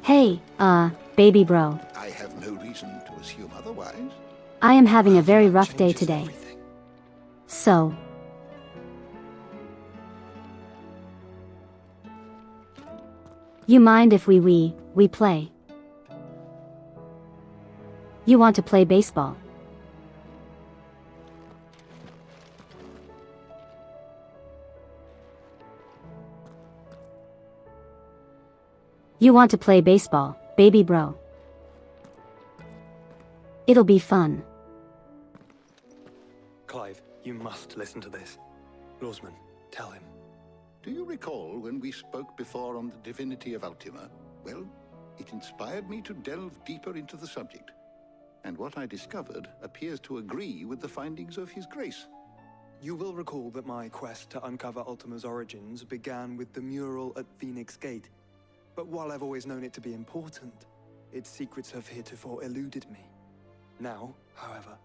Hey, baby bro. I have no reason to assume otherwise. I am having a very rough day today. So. You mind if we play? You want to play baseball? You want to play baseball, baby bro? It'll be fun. Clive, you must listen to this. Lawsman, tell him. Do you recall when we spoke before on the divinity of Ultima? Well, it inspired me to delve deeper into the subject. And what I discovered appears to agree with the findings of His Grace. You will recall that my quest to uncover Ultima's origins began with the mural at Phoenix Gate. But while I've always known it to be important, its secrets have heretofore eluded me. Now, however,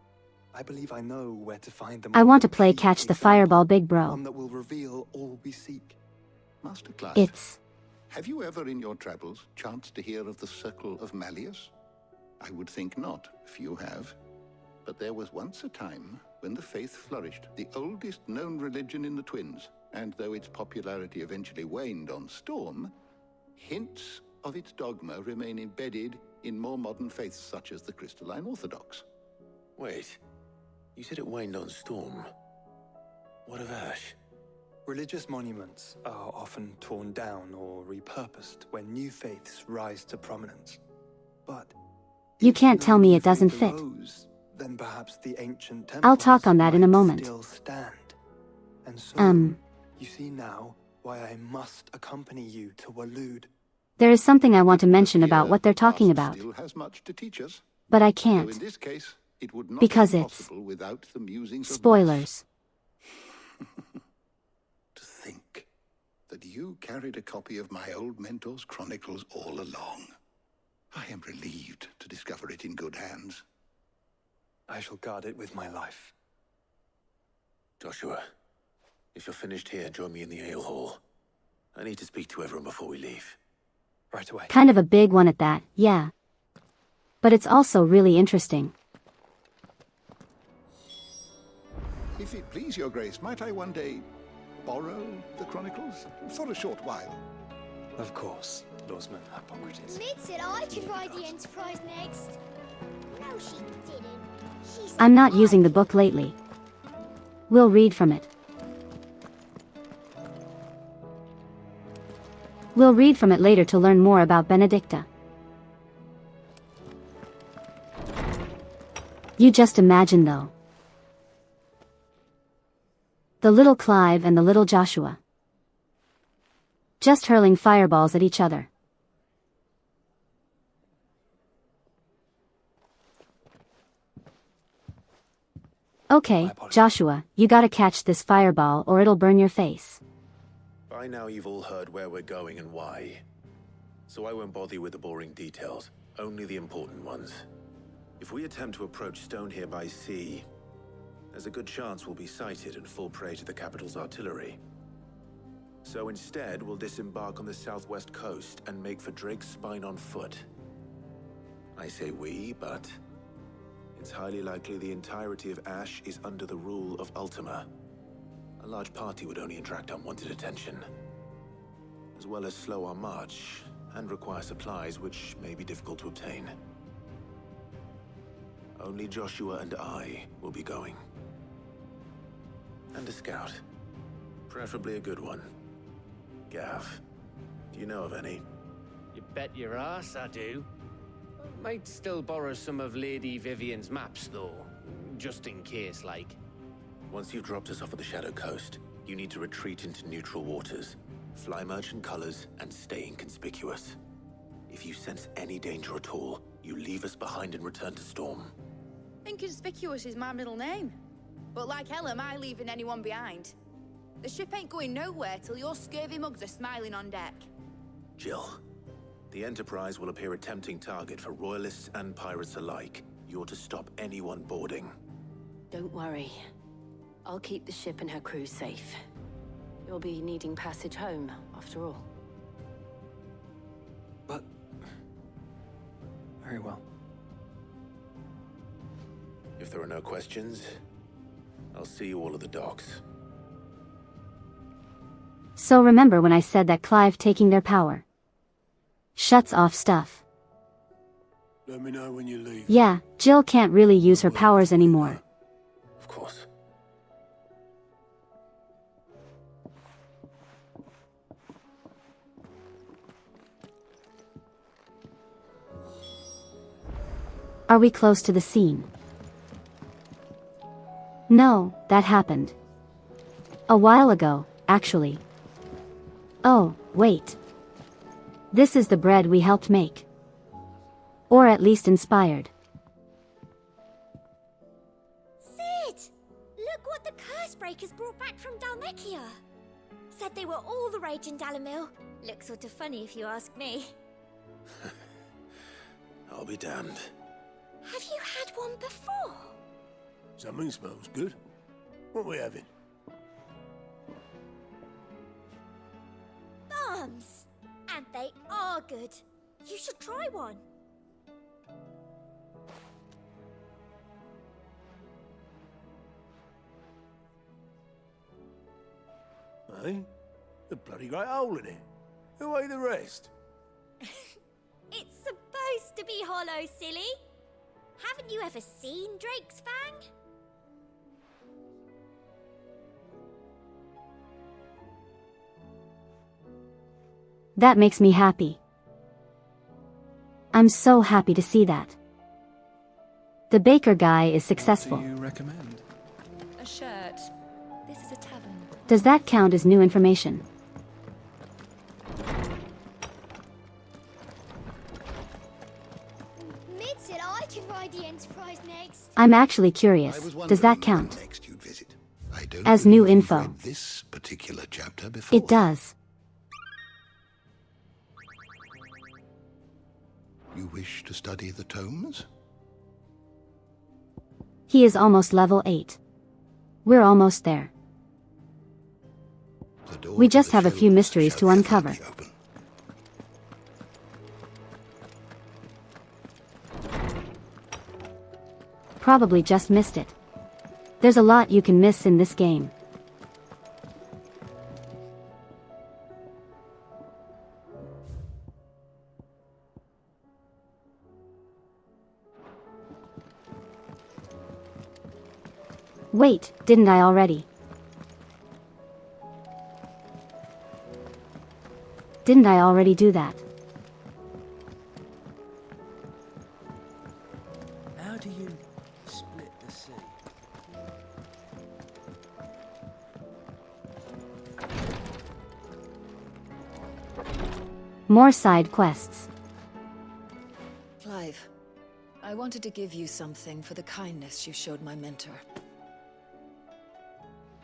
I believe I know where to find them. I want to play catch the fireball, big bro. One that will reveal all we seek. Master Clive, It's... have you ever in your travels chanced to hear of the Circle of Malleus? I would think not, if you have. But there was once a time when the faith flourished, the oldest known religion in the Twins, and though its popularity eventually waned on Storm, hints of its dogma remain embedded in more modern faiths such as the Crystalline Orthodox. Wait, you said it waned on Storm. What of Ash? Religious monuments are often torn down or repurposed when new faiths rise to prominence. But You can't tell me it doesn't fit. Then perhaps the ancient I'll talk on that in a might moment. still stand. And so, you see now why I must accompany you to Waloed. There is something I want to mention about what they're talking about. Still has much to teach us. But I So can't. in this case, it would not Because be it's... possible without the musings of spoilers. To think that you carried a copy of my old mentor's chronicles all along. I am relieved to discover it in good hands. I shall guard it with my life. Joshua, if you're finished here, join me in the ale hall. I need to speak to everyone before we leave. Right away. Kind of a big one at that, yeah. But it's also really interesting. If it please your grace, might I one day borrow the chronicles? For a short while. Of course, Lawsman Hippocrates. Mid said I could ride the Enterprise next. No, she didn't. She said I'm not I using the book lately. We'll read from it. We'll read from it later to learn more about Benedicta. You just imagine, though. The little Clive and the little Joshua. Just hurling fireballs at each other. Okay, Joshua, you gotta catch this fireball or it'll burn your face. By now you've all heard where we're going and why. So I won't bother you with the boring details, only the important ones. If we attempt to approach Stone here by sea, there's a good chance we'll be sighted and fall prey to the capital's artillery. So instead, we'll disembark on the southwest coast and make for Drake's Spine on foot. I say we, but it's highly likely the entirety of Ash is under the rule of Ultima. A large party would only attract unwanted attention, as well as slow our march and require supplies which may be difficult to obtain. Only Joshua and I will be going. And a scout. Preferably a good one. Gav, do you know of any? You bet your ass I do. Might still borrow some of Lady Vivian's maps, though. Just in case, like. Once you've dropped us off at the Shadow Coast, you need to retreat into neutral waters, fly merchant colors, and stay inconspicuous. If you sense any danger at all, you leave us behind and return to Storm. Inconspicuous is my middle name. But like hell am I leaving anyone behind. The ship ain't going nowhere till your scurvy mugs are smiling on deck. Jill, the Enterprise will appear a tempting target for royalists and pirates alike. You're to stop anyone boarding. Don't worry. I'll keep the ship and her crew safe. You'll be needing passage home, after all. But Very well. If there are no questions, I'll see you all at the docks. So remember when I said that Clive taking their power shuts off stuff? Let me know when you leave. Yeah, Jill can't really use her powers anymore. Of course. Are we close to the scene? No, that happened a while ago, actually. Oh, wait. This is the bread we helped make. Or at least inspired. Sid! Look what the Cursebreakers brought back from Dalmekia. Said they were all the rage in Dalamil. Looks sort of funny if you ask me. I'll be damned. Have you had one before? Something smells good. What are we having? Bombs! And they are good. You should try one. Hey? The bloody great hole in it. Who ate the rest? It's supposed to be hollow, silly. Haven't you ever seen Drake's Fang? That makes me happy. I'm so happy to see that. The baker guy is successful. What do you recommend? A shirt. This is a tavern. Does that count as new information? Mid said I can ride the Enterprise next. I'm actually curious. Does that count as new info? This particular chapter before. It does. You wish to study the tomes? He is almost level 8. We're almost there. We just have a few mysteries to uncover. Probably just missed it. There's a lot you can miss in this game. Wait, didn't I already? Didn't I already do that? How do you split the sea? More side quests. Clive, I wanted to give you something for the kindness you showed my mentor.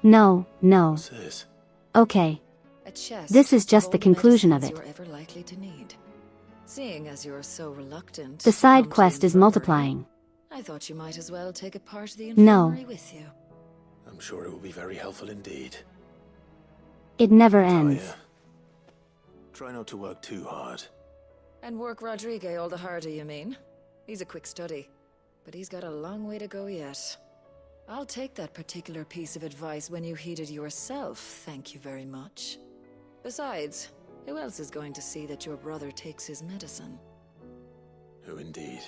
No, no. What's this? Okay. A chest. This is just the all conclusion of medicines it. You're ever likely to need. Seeing as you're so reluctant. The side come to quest the is infirmary, multiplying. I thought you might as well take a part of the No. infirmary with you. I'm sure it will be very helpful indeed. It never ends. Talia, try not to work too hard. And work Rodrigue all the harder, you mean? He's a quick study, but he's got a long way to go yet. I'll take that particular piece of advice when you heed it yourself, thank you very much. Besides, who else is going to see that your brother takes his medicine? Who indeed?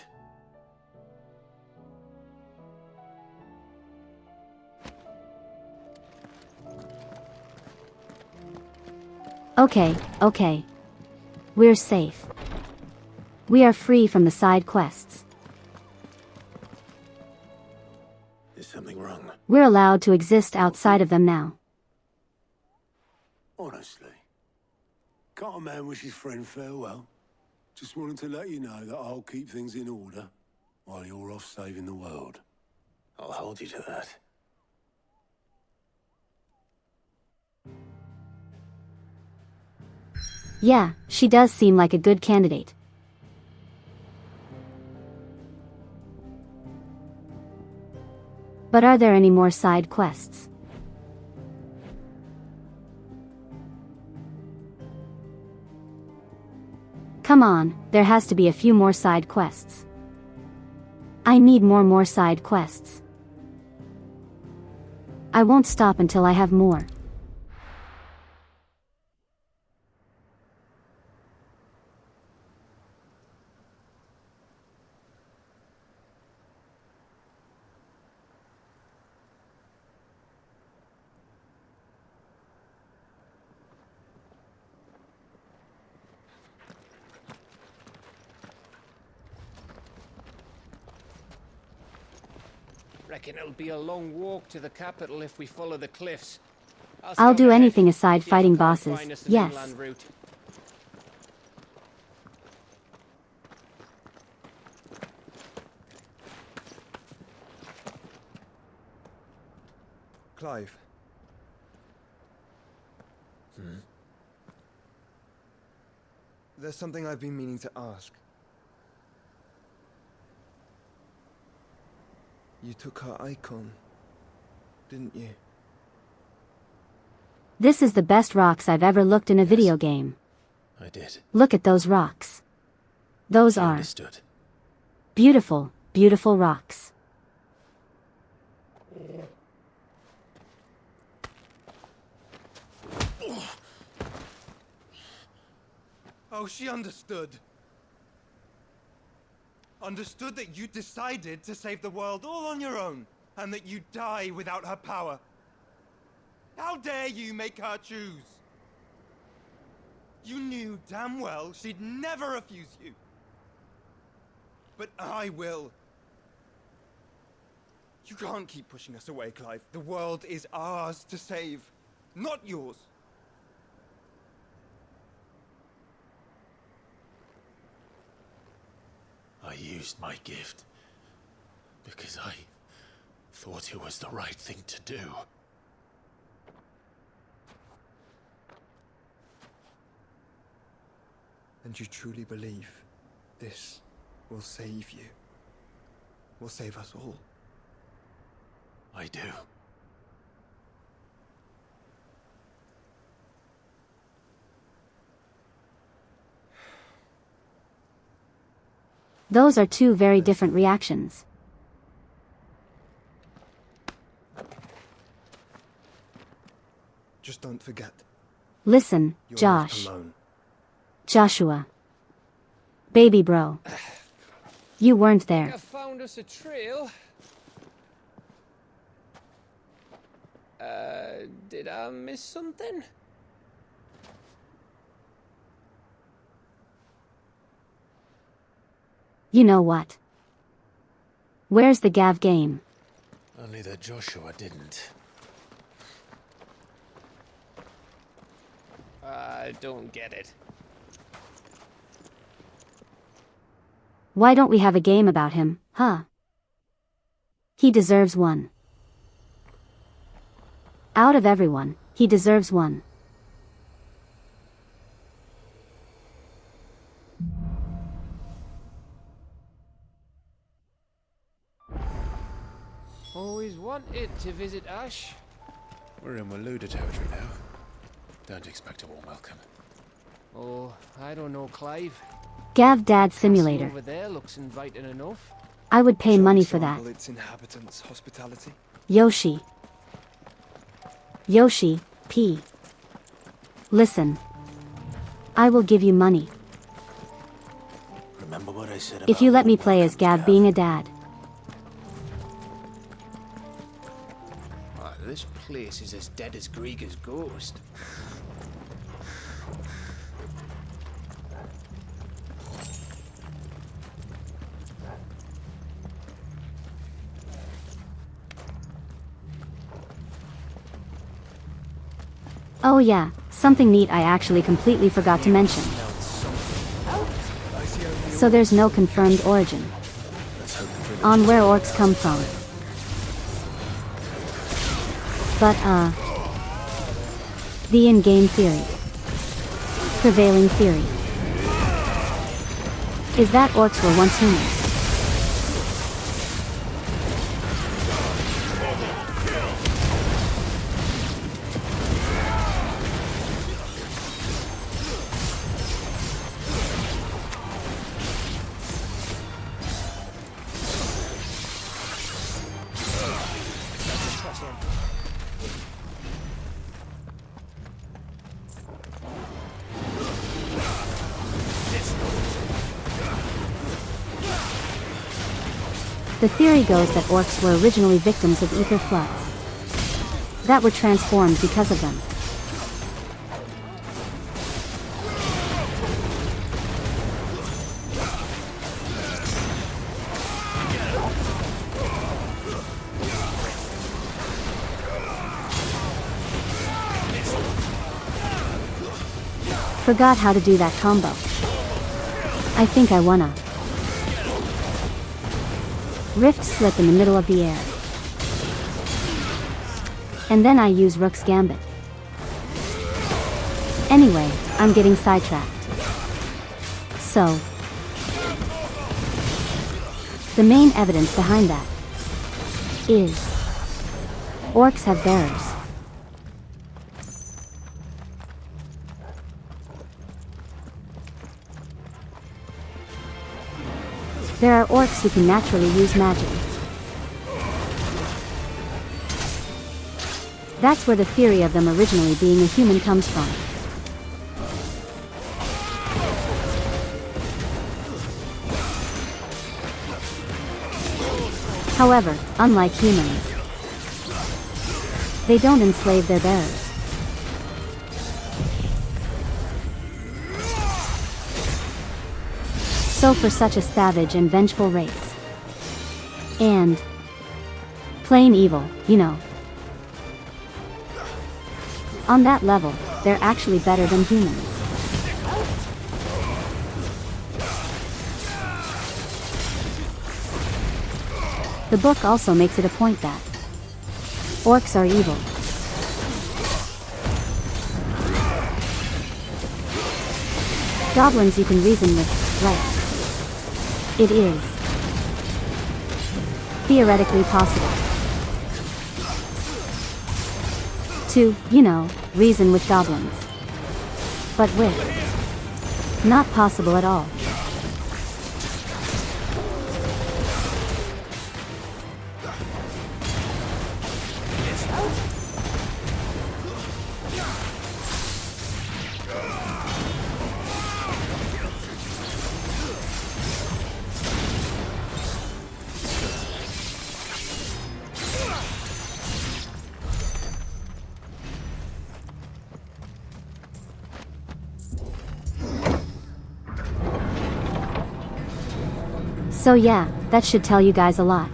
Okay, okay. We're safe. We are free from the side quests. Is something wrong? We're allowed to exist outside of them now. Honestly. Can't a man wish his friend farewell? Just wanted to let you know that I'll keep things in order while you're off saving the world. I'll hold you to that. Yeah, she does seem like a good candidate. But are there any more side quests? Come on, there has to be a few more side quests. I need more side quests. I won't stop until I have more. Reckon it'll be a long walk to the capital if we follow the cliffs. I'll do scout ahead, anything aside see if fighting I can't bosses, find us an yes. inland route. Clive. There's something I've been meaning to ask. You took her icon, didn't you? This is the best rocks I've ever looked in a video game. I did. Look at those rocks. Those I are understood. beautiful, beautiful rocks. Oh, she understood. Understood that you decided to save the world all on your own, and that you'd die without her power. How dare you make her choose? You knew damn well she'd never refuse you. But I will. You can't keep pushing us away, Clive. The world is ours to save, not yours. I used my gift because I thought it was the right thing to do. And you truly believe this will save you? Will save us all? I do. Those are two very different reactions. Just don't forget. Listen, You're Josh. left alone. Joshua. Baby bro. You weren't I there. found us a trail. Did I miss something? You know what? Where's the Gav game? Only that Joshua didn't. I don't get it. Why don't we have a game about him, huh? He deserves one. Out of everyone, he deserves one. Always wanted to visit Ash. We're in Waluda territory now. Don't expect a warm welcome. Oh, I don't know, Clive. Gav Dad Castle Simulator. over there looks inviting enough. I would pay Show money the for that. sample its inhabitants' hospitality. Yoshi. Yoshi, P. Listen. I will give you money. Remember what I said about If you let me warm play as welcomes, Gav being a dad. Oh, this place is as dead as Grieger's ghost. Oh yeah, something neat I actually completely forgot to mention. So there's no confirmed origin on where orcs come from. But the in-game theory, prevailing theory, is that orcs were once humans. The theory goes that orcs were originally victims of ether floods that were transformed because of them. Forgot how to do that combo. I think I wanna. Rift Slip in the middle of the air. And then I use Rook's Gambit. Anyway, I'm getting sidetracked. So, the main evidence behind that is orcs have bearers. There are orcs who can naturally use magic. That's where the theory of them originally being a human comes from. However, unlike humans, they don't enslave their bearers. So for such a savage and vengeful race, and plain evil, you know, on that level, they're actually better than humans. The book also makes it a point that orcs are evil. Goblins you can reason with, right? It is theoretically possible to, you know, reason with goblins. But with not possible at all. So yeah, that should tell you guys a lot.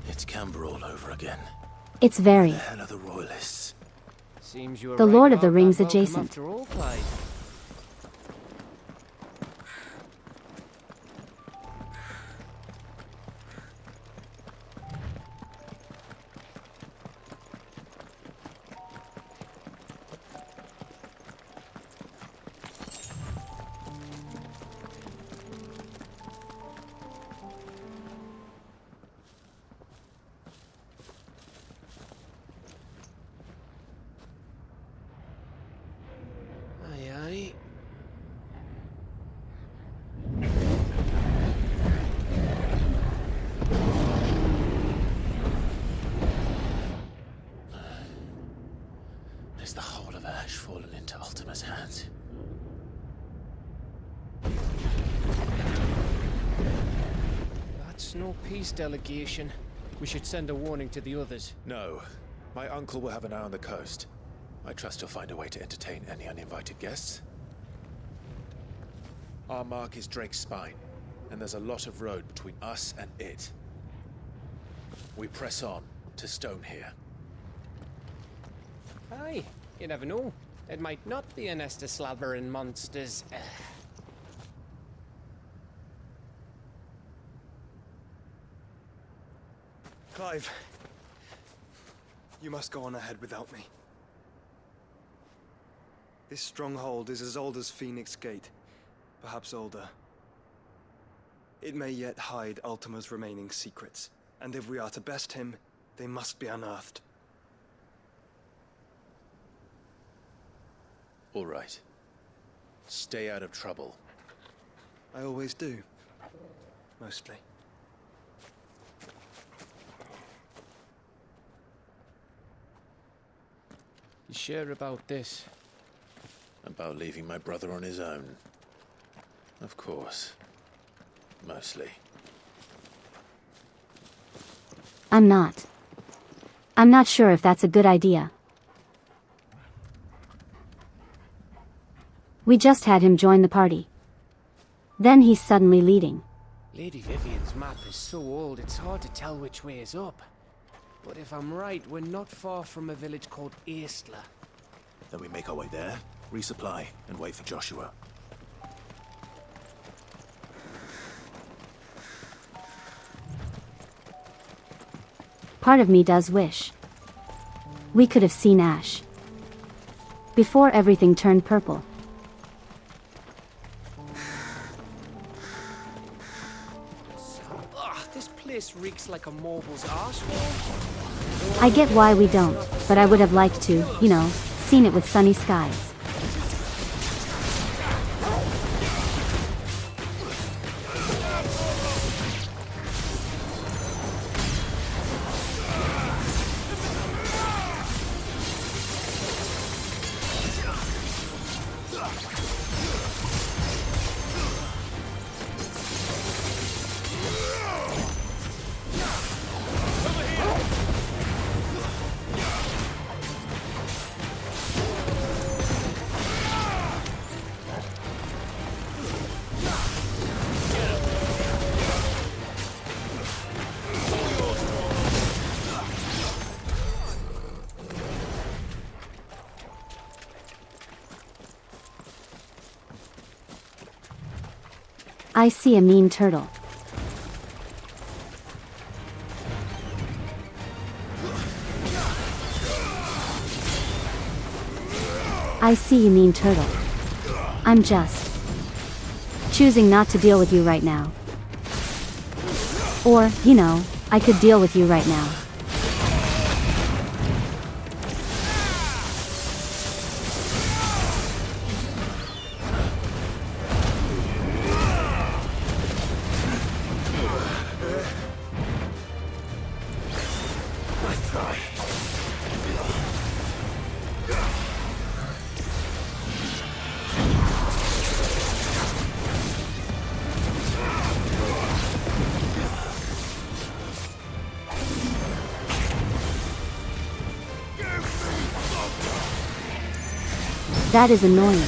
It's Camber all over again. It's very. Where the hell are the royalists? Seems you were The right Lord of the about Rings that welcome adjacent. after all, Clyde. Aye, aye. Is the whole of Ash fallen into Ultima's hands? That's no peace delegation. We should send a warning to the others. No. My uncle will have an eye on the coast. I trust he'll find a way to entertain any uninvited guests. Our mark is Drake's Spine, and there's a lot of road between us and it. We press on to Stone here. Aye, you never know. It might not be a nest of slathering monsters. Clive, you must go on ahead without me. This stronghold is as old as Phoenix Gate, perhaps older. It may yet hide Ultima's remaining secrets, and if we are to best him, they must be unearthed. All right. Stay out of trouble. I always do. Mostly. You sure about this? About leaving my brother on his own. Of course. mostly. I'm not. I'm not sure if that's a good idea. We just had him join the party. Then he's suddenly leading. Lady Vivian's map is so old, it's hard to tell which way is up. But if I'm right, we're not far from a village called Eastla. Then we make our way there, resupply, and wait for Joshua. Part of me does wish we could have seen Ash before everything turned purple. Ugh, this place reeks like a mobile's arsehole. I get why we don't, but I would have liked to, you know, seen it with sunny skies. I see a mean turtle. I see you, mean turtle. I'm just choosing not to deal with you right now. Or, you know, I could deal with you right now. That is annoying.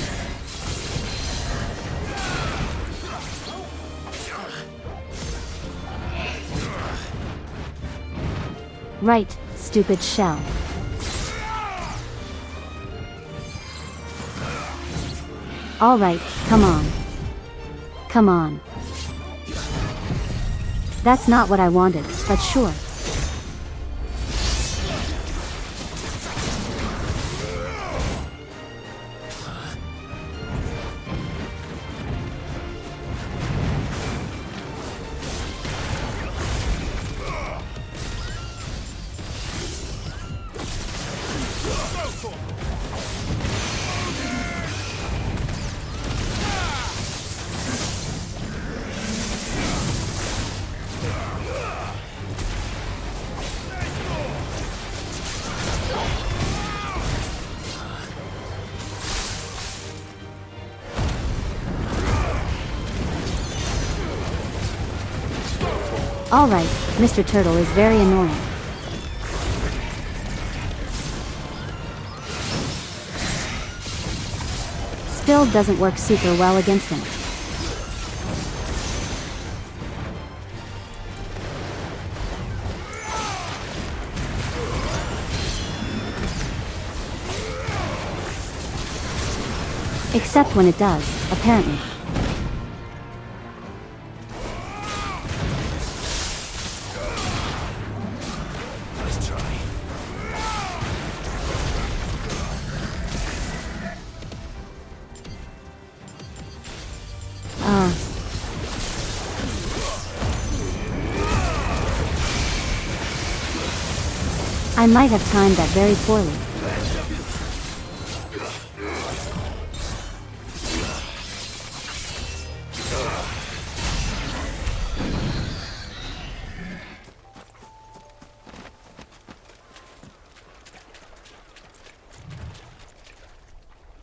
Right, stupid shell. All right, come on. Come on. That's not what I wanted, but sure. Alright, Mr. Turtle is very annoying. Still doesn't work super well against him. Except when it does, apparently. I might have timed that very poorly.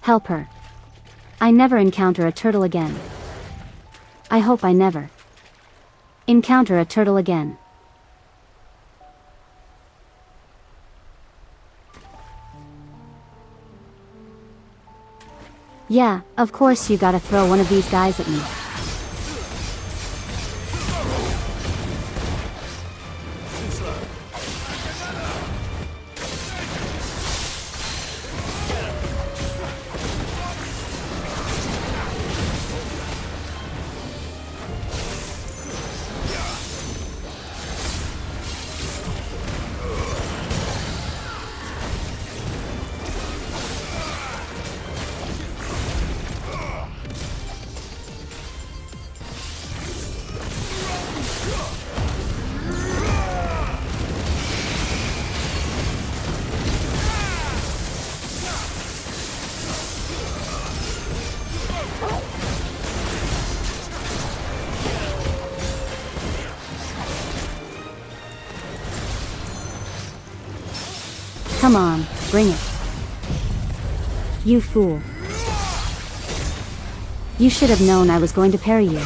Help her. I never encounter a turtle again. I hope I never. Encounter a turtle again. Yeah, of course you gotta throw one of these guys at me. Come on, bring it. You fool. You should have known I was going to parry you.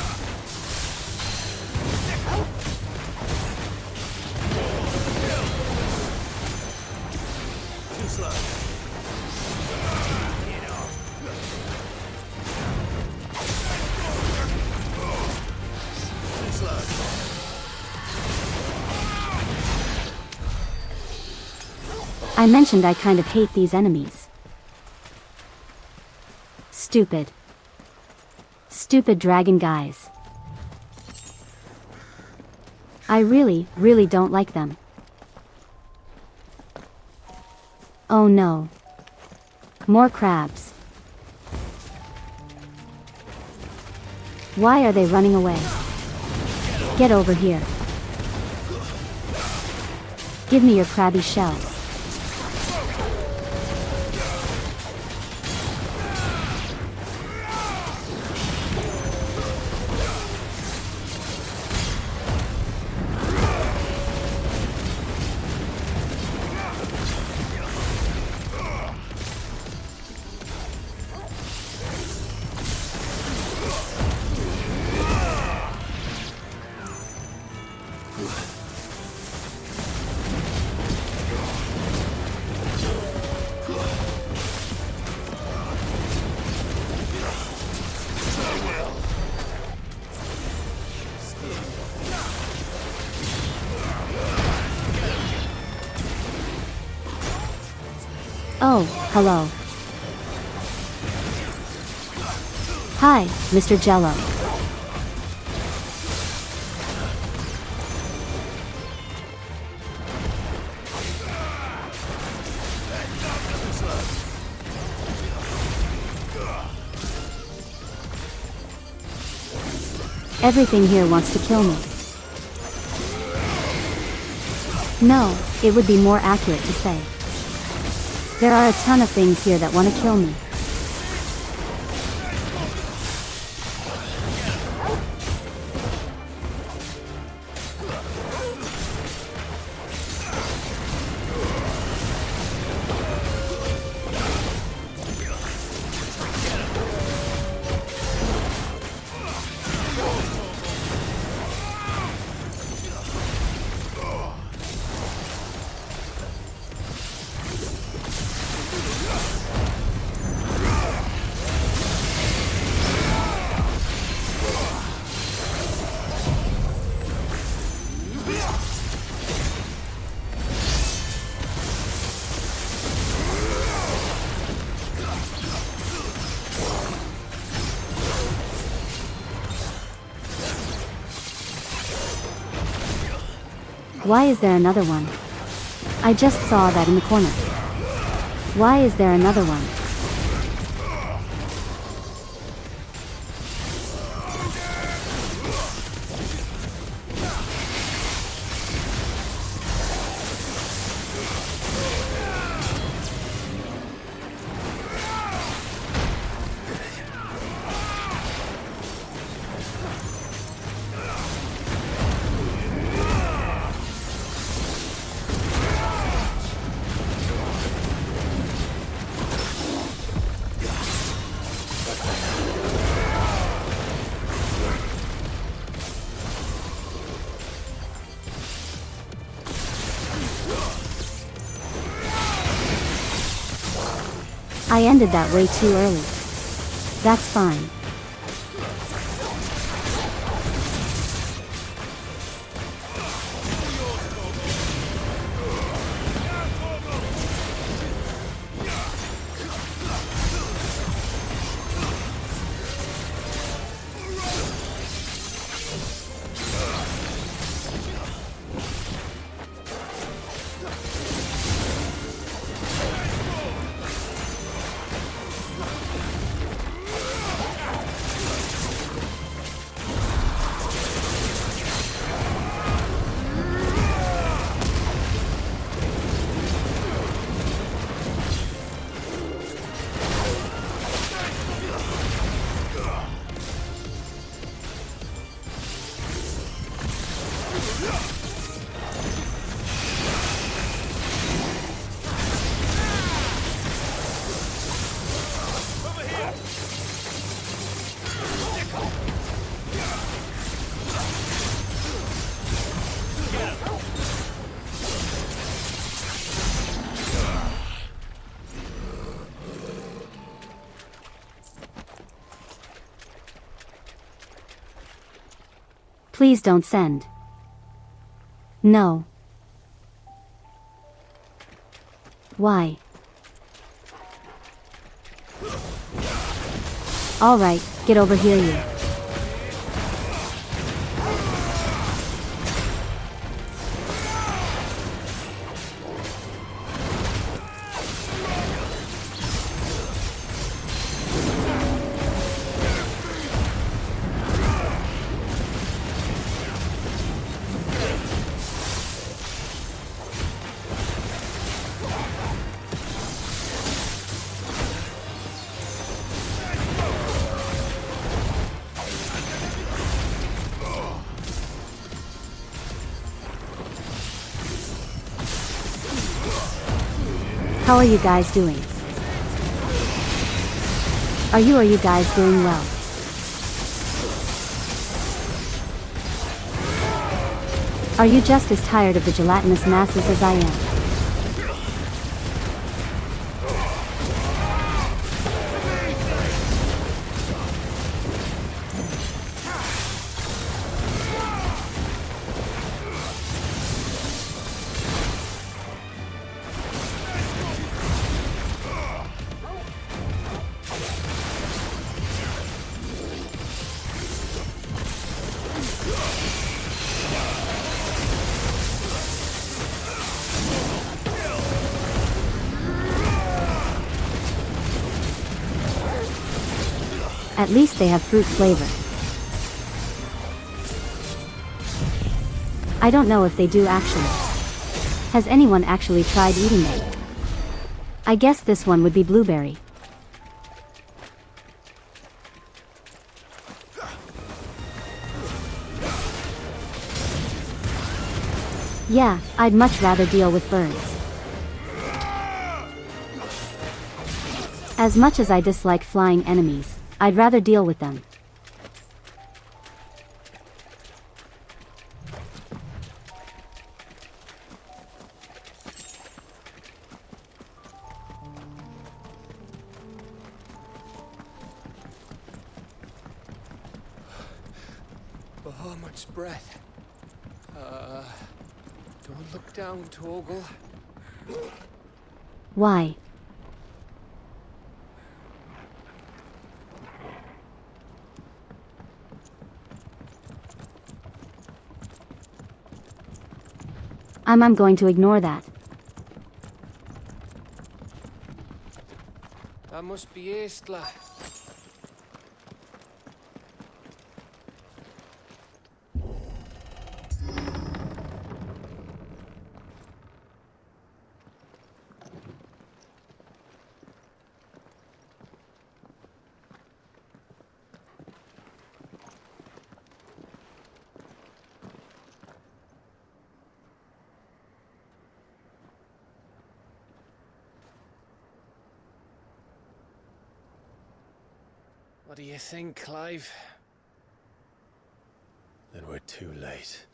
I mentioned I kind of hate these enemies. Stupid. Stupid dragon guys. I really don't like them. Oh no. More crabs. Why are they running away? Get over here. Give me your crabby shells. Oh, hello. Hi, Mr. Jello. Everything here wants to kill me. No, it would be more accurate to say. There are a ton of things here that want to kill me. Why is there another one? I just saw that in the corner. Why is there another one? I ended that way too early. That's fine. Please don't send. No. Why? Alright, get over here you. How are you guys doing? Are you guys doing well? Are you just as tired of the gelatinous masses as I am? At least they have fruit flavor. I don't know if they do actually. Has anyone actually tried eating it? I guess this one would be blueberry. Yeah, I'd much rather deal with birds. As much as I dislike flying enemies, I'd rather deal with them. Bahamut's breath. Don't look down, Torgal. Why? I'm going to ignore that. That must be Estla. What do you think, Clive? Then we're too late.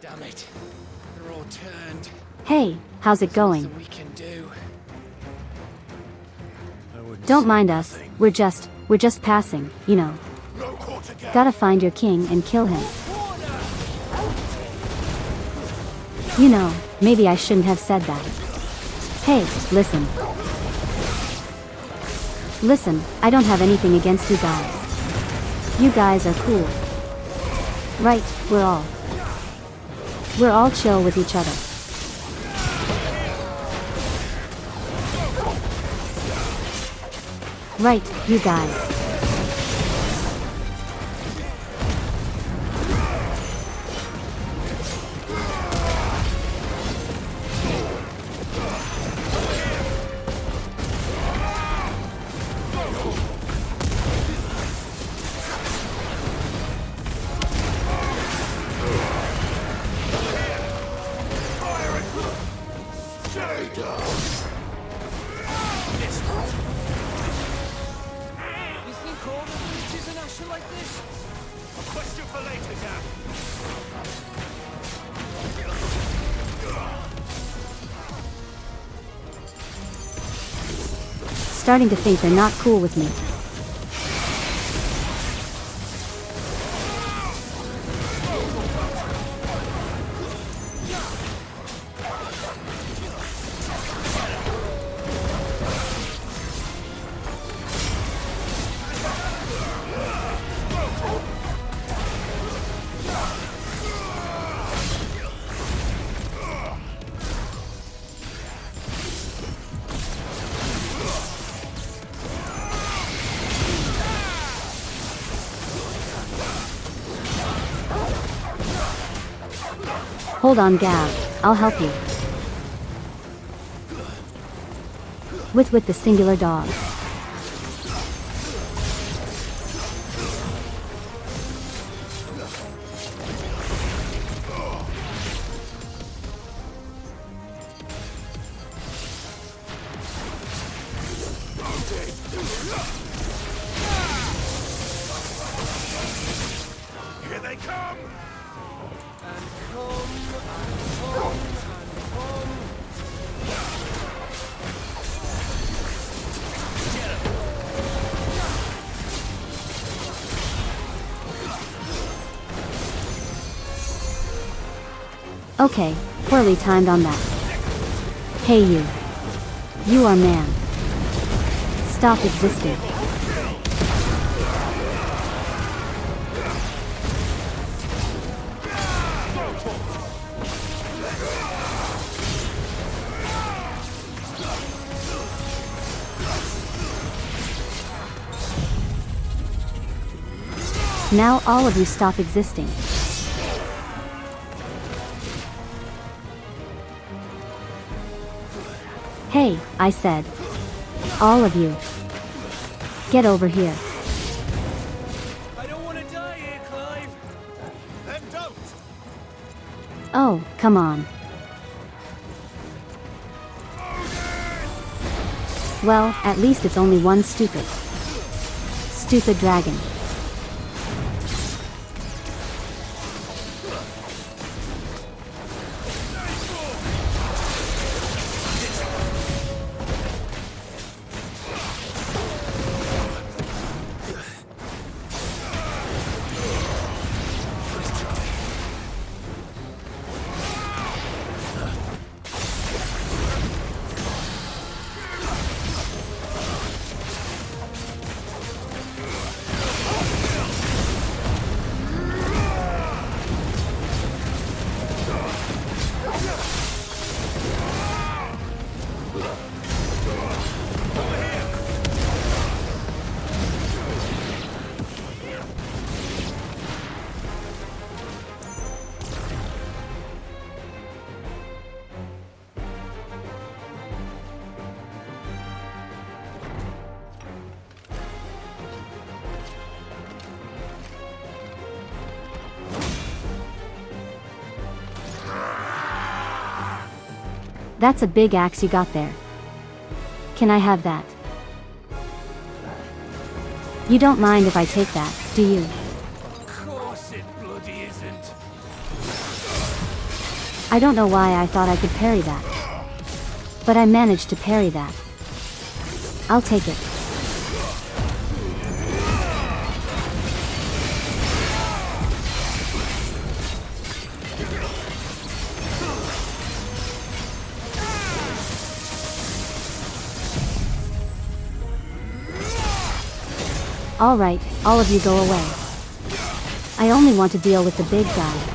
Damn it. They're all turned. Hey, how's it going? Nothing we can do. Don't mind us, we're just passing, you know. Gotta find your king and kill him. You know, maybe I shouldn't have said that. Hey, listen. Listen, I don't have anything against you guys. You guys are cool. Right, we're all chill with each other. Right, you guys. Starting to think they're not cool with me. Hold on, Gav. I'll help you. With the singular dog. Here they come! Okay, poorly timed on that. Hey you. You are man. Stop existing. Now all of you stop existing. Hey, I said. All of you. Get over here. I don't want to die here, Clive. Then don't. Oh, come on. Well, at least it's only one stupid dragon. That's a big axe you got there. Can I have that? You don't mind if I take that, do you? Of course it bloody isn't. I don't know why I thought I could parry that. But I managed to parry that. I'll take it. Alright, all of you go away. I only want to deal with the big guy.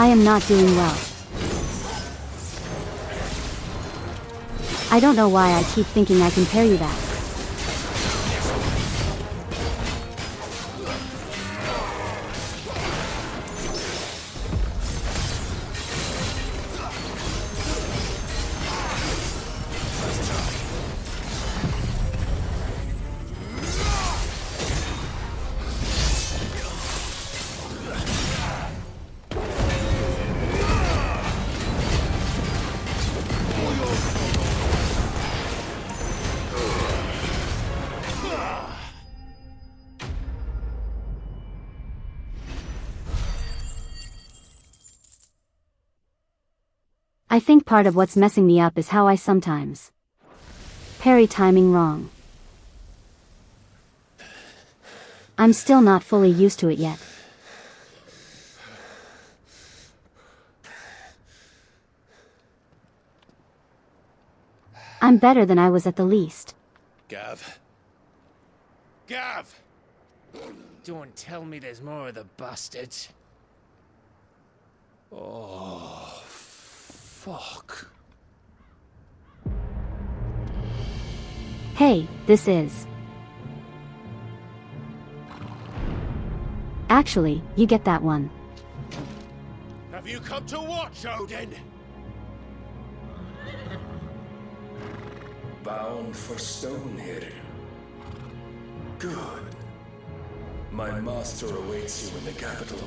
I am not doing well. I don't know why I keep thinking I can parry that. I think part of what's messing me up is how I sometimes parry timing wrong. I'm still not fully used to it yet. I'm better than I was at the least. Gav. Gav! Don't tell me there's more of the bastards. Oh, fuck. Hey, this is... Actually, you get that one. Have you come to watch, Odin? Bound for Stonehill. Good. My master awaits you in the capital,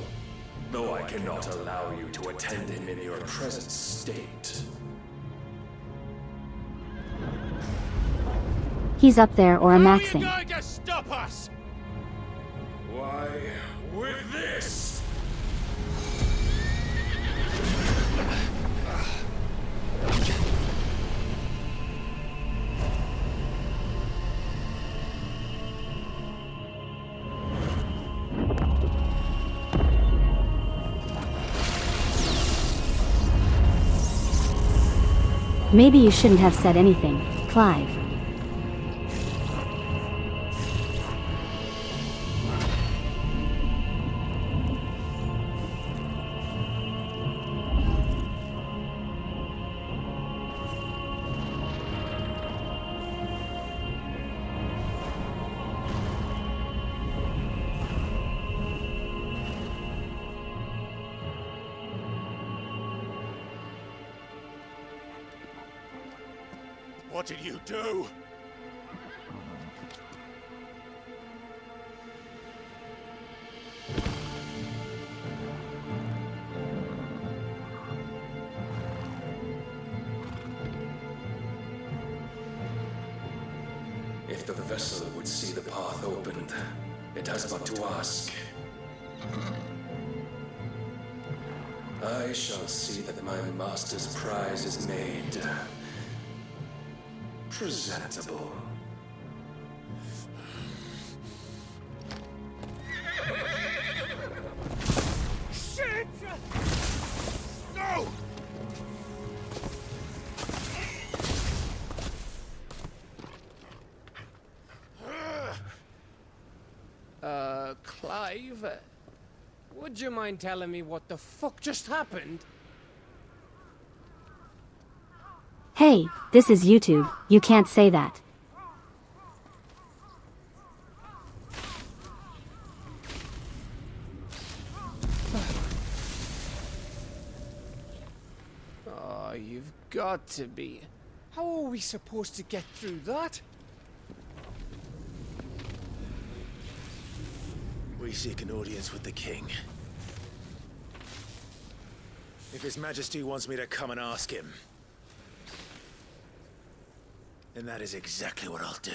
though I cannot allow you to attend him in your present state. He's up there or I'm How maxing. are you going to stop us? Why, with this! Maybe you shouldn't have said anything, Clive. What did you do? If the vessel would see the path opened, it has but to ask. I shall see that my master's prize is made presentable. Shit! No! Clive? Would you mind telling me what the fuck just happened? Hey, this is YouTube, you can't say that. you've got to be. How are we supposed to get through that? We seek an audience with the king. If His Majesty wants me to come and ask him, then that is exactly what I'll do.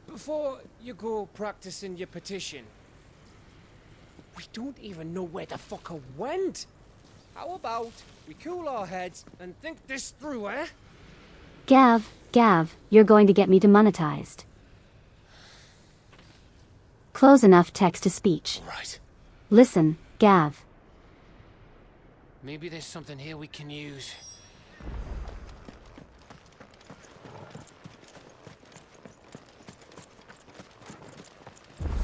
Before you go practicing your petition, we don't even know where the fucker went. How about we cool our heads and think this through, eh? Gav, you're going to get me demonetized. Close enough text-to-speech. Right. Listen, Gav. Maybe there's something here we can use.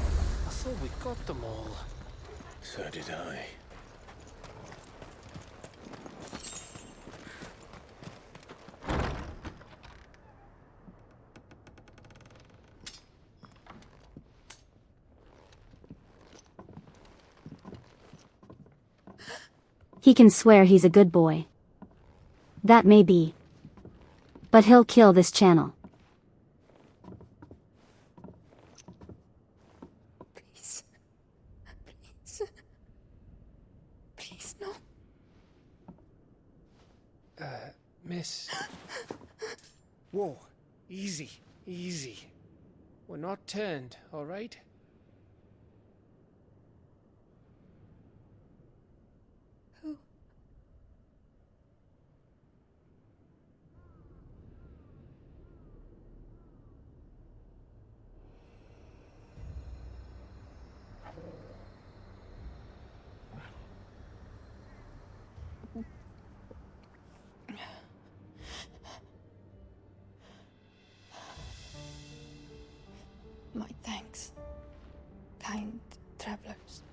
I thought we got them all. So did I. He can swear he's a good boy. That may be. But he'll kill this channel. Please. Please, no. Miss. Whoa. Easy. We're not turned, all right? Who? My thanks, kind travelers.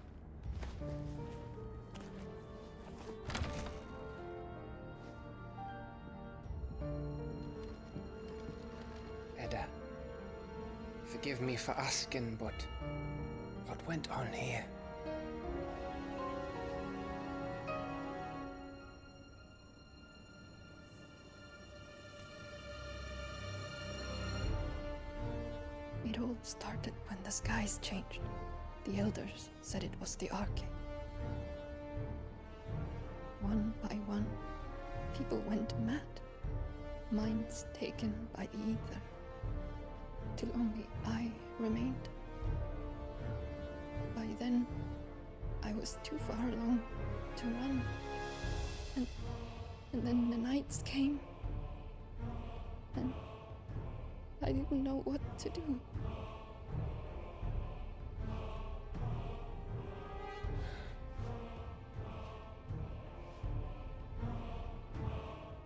Edda, forgive me for asking, but what went on here? It all started when the skies changed. The elders said it was the Arcade. One by one, people went mad. Minds taken by the ether. Till only I remained. By then, I was too far along to run. And then the nights came. And I didn't know what to do.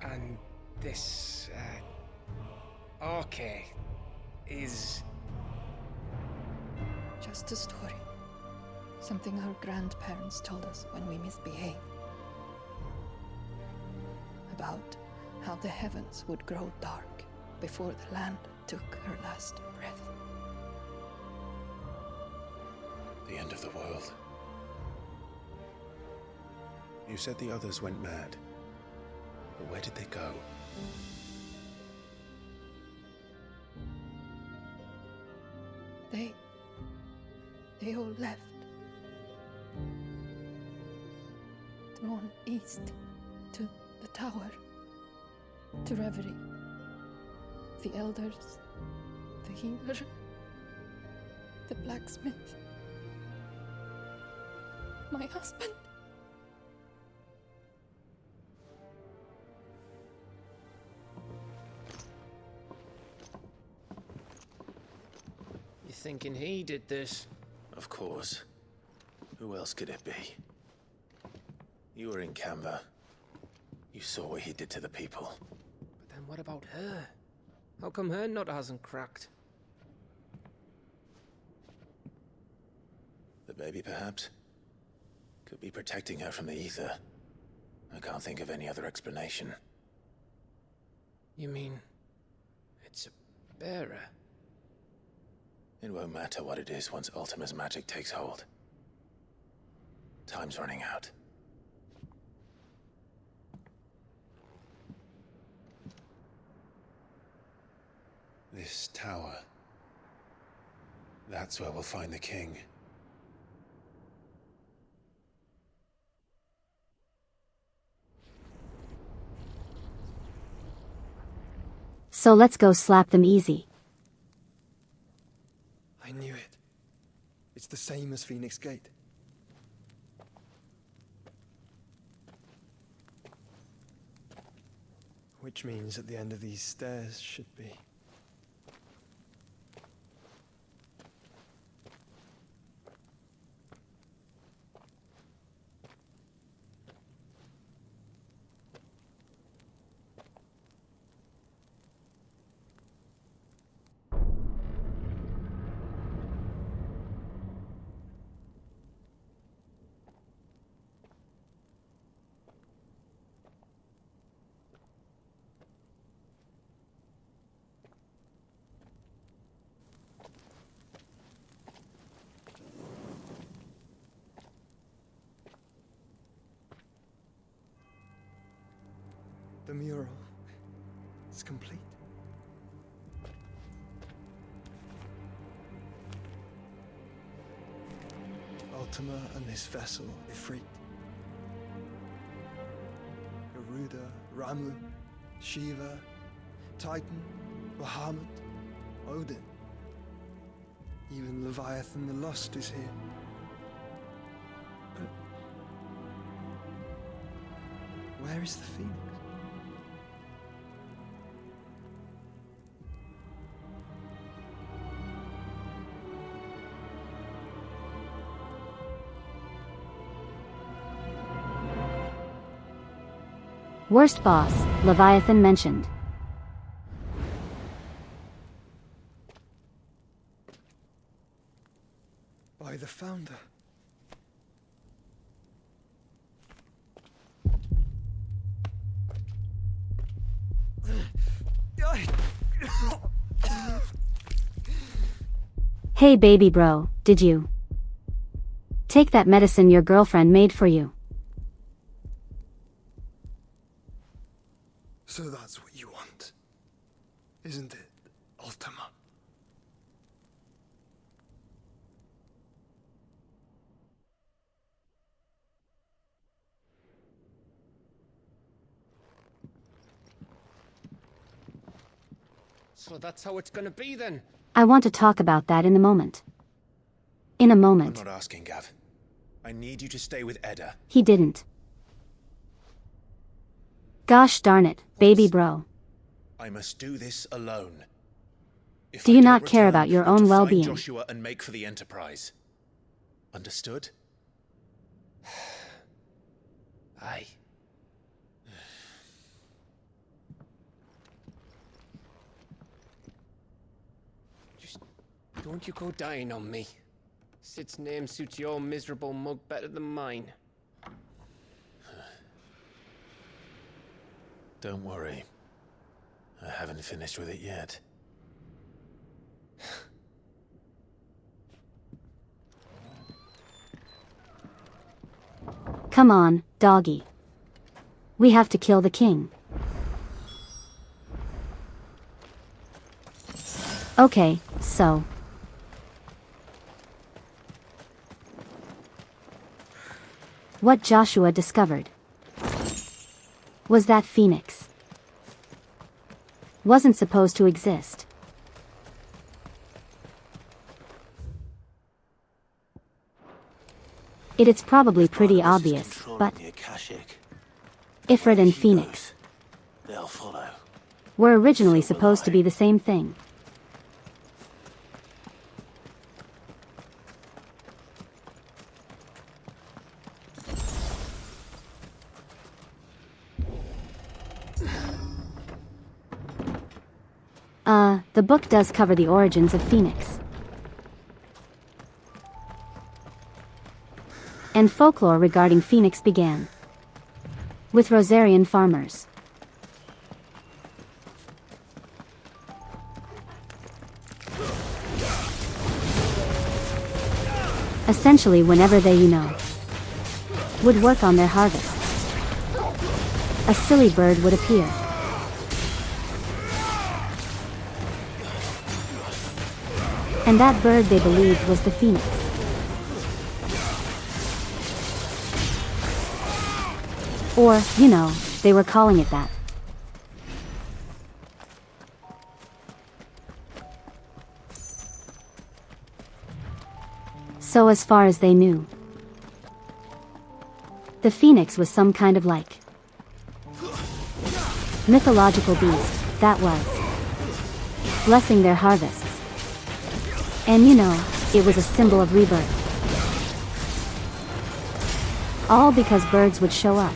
And this, Arcade is... Just a story. Something our grandparents told us when we misbehaved. About how the heavens would grow dark before the land took her last breath. The end of the world. You said the others went mad. But where did they go? They all left. Drawn east to the tower, to reverie. The elders, the healer, the blacksmith, my husband. You thinking he did this? Of course. Who else could it be? You were in Canva. You saw what he did to the people. But then what about her? How come her nut hasn't cracked? The baby, perhaps? Could be protecting her from the ether. I can't think of any other explanation. You mean... it's a bearer? It won't matter what it is once Ultima's magic takes hold. Time's running out. This tower. That's where we'll find the king. So let's go slap them easy. I knew it. It's the same as Phoenix Gate. Which means at the end of these stairs should be... The mural is complete. Ultima and this vessel, Ifrit. Garuda, Ramu, Shiva, Titan, Bahamut, Odin. Even Leviathan the Lost is here. But where is the Phoenix? Worst boss, Leviathan mentioned. By the Founder. Hey baby bro, did you take that medicine your girlfriend made for you? So that's what you want, isn't it, Ultima? So that's how it's gonna be then? I want to talk about that in a moment. In a moment. I'm not asking, Gav. I need you to stay with Edda. He didn't. Gosh darn it, baby bro. I must do this alone. If Do I you don't not care return, about your you're to own find well-being? Joshua and make for the Enterprise. Understood? Aye. Just don't you go dying on me. Sid's name suits your miserable mug better than mine. Don't worry. I haven't finished with it yet. Come on, doggy. We have to kill the king. Okay, so. What Joshua discovered was that Phoenix wasn't supposed to exist. It's probably pretty obvious, but Ifrit and Phoenix were originally supposed to be the same thing. The book does cover the origins of Phoenix. And folklore regarding Phoenix began with Rosarian farmers. Essentially whenever they, would work on their harvests, a silly bird would appear. And that bird they believed was the phoenix. Or, you know, they were calling it that. So as far as they knew, the phoenix was some kind of like mythological beast, that was blessing their harvests. And you know, it was a symbol of rebirth. All because birds would show up.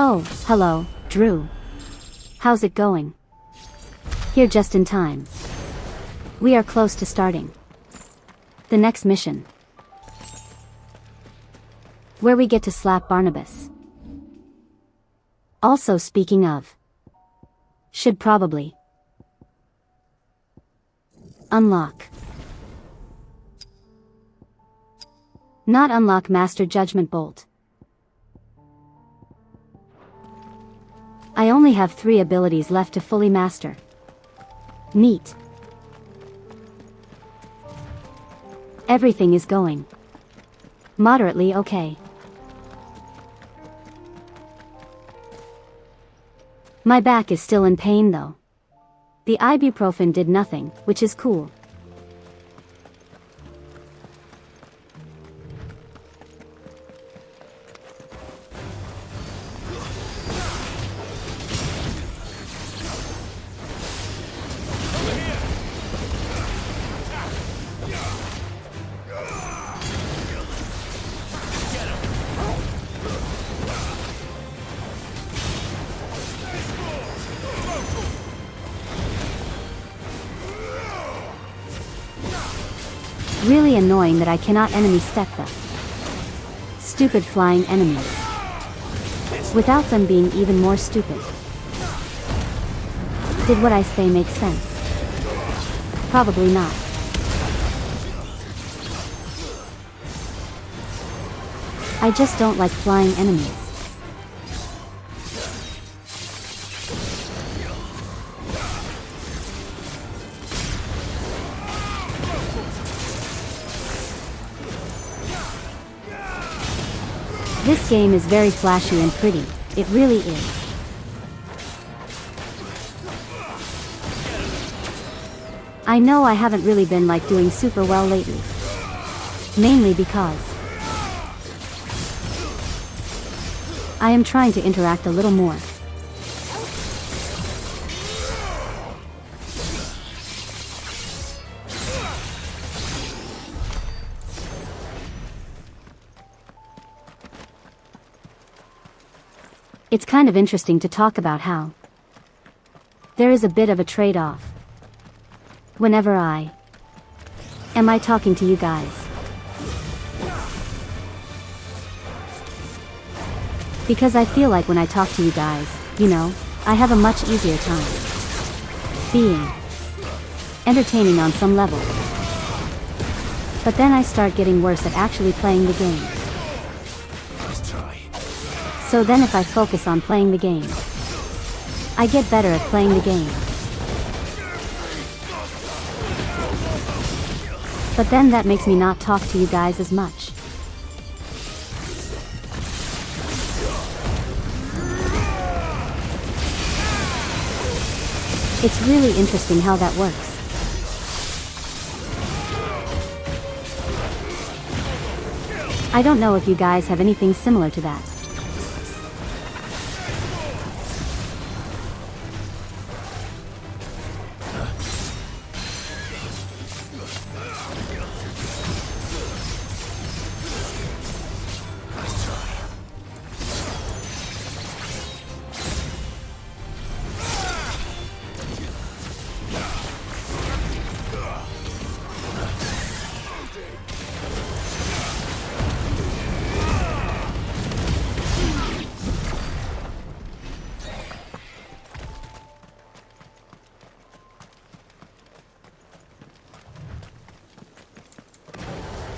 Oh, hello, Drew. How's it going? Here just in time. We are close to starting the next mission, where we get to slap Barnabas. Also, speaking of, should probably unlock. Not unlock Master Judgment Bolt. I only have 3 abilities left to fully master. Neat. Everything is going moderately okay. My back is still in pain though. The ibuprofen did nothing, which is cool. Really annoying that I cannot enemy step the stupid flying enemies without them being even more stupid. Did what I say make sense? Probably not. I just don't like flying enemies. This game is very flashy and pretty, it really is. I know I haven't really been like doing super well lately. Mainly because I am trying to interact a little more. It's kind of interesting to talk about how there is a bit of a trade-off whenever am I talking to you guys. Because I feel like when I talk to you guys, you know, I have a much easier time being entertaining on some level. But then I start getting worse at actually playing the game. So then if I focus on playing the game, I get better at playing the game. But then that makes me not talk to you guys as much. It's really interesting how that works. I don't know if you guys have anything similar to that.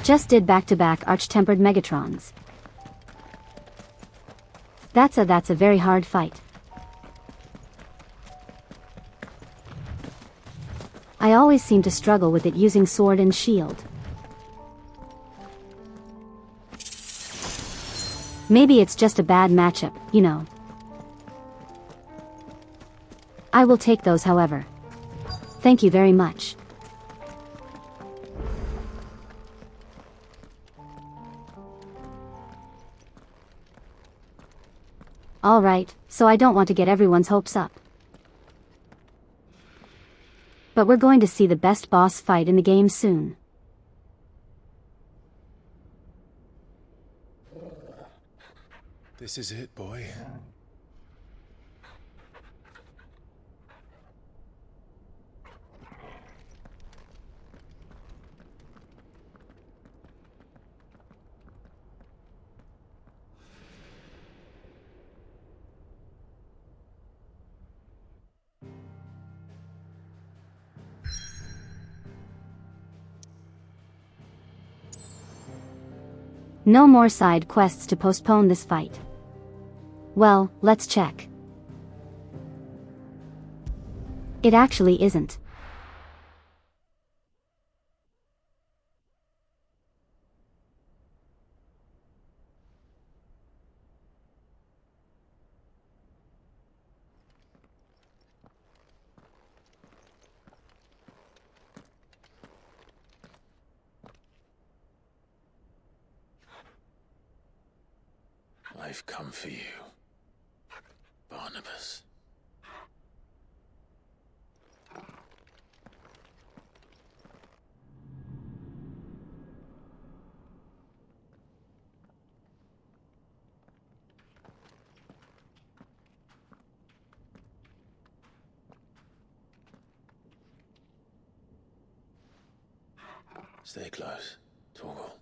Just did back-to-back arch-tempered Megatrons. That's a very hard fight. I always seem to struggle with it using sword and shield. Maybe it's just a bad matchup, you know. I will take those, however. Thank you very much. Alright, so I don't want to get everyone's hopes up. But we're going to see the best boss fight in the game soon. This is it, boy. No more side quests to postpone this fight. Well, let's check. It actually isn't. I've come for you, Barnabas. Stay close, Torgal.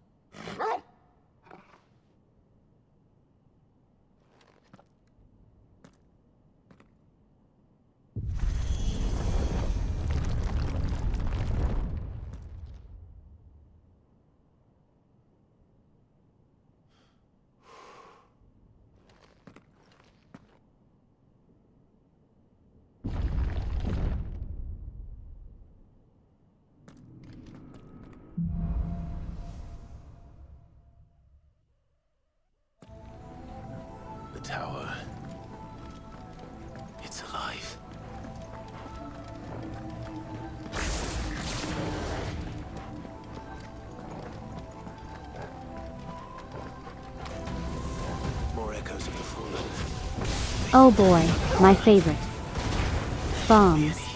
The tower. It's alive. More echoes of the fallen. Oh boy, my favorite. Bombs.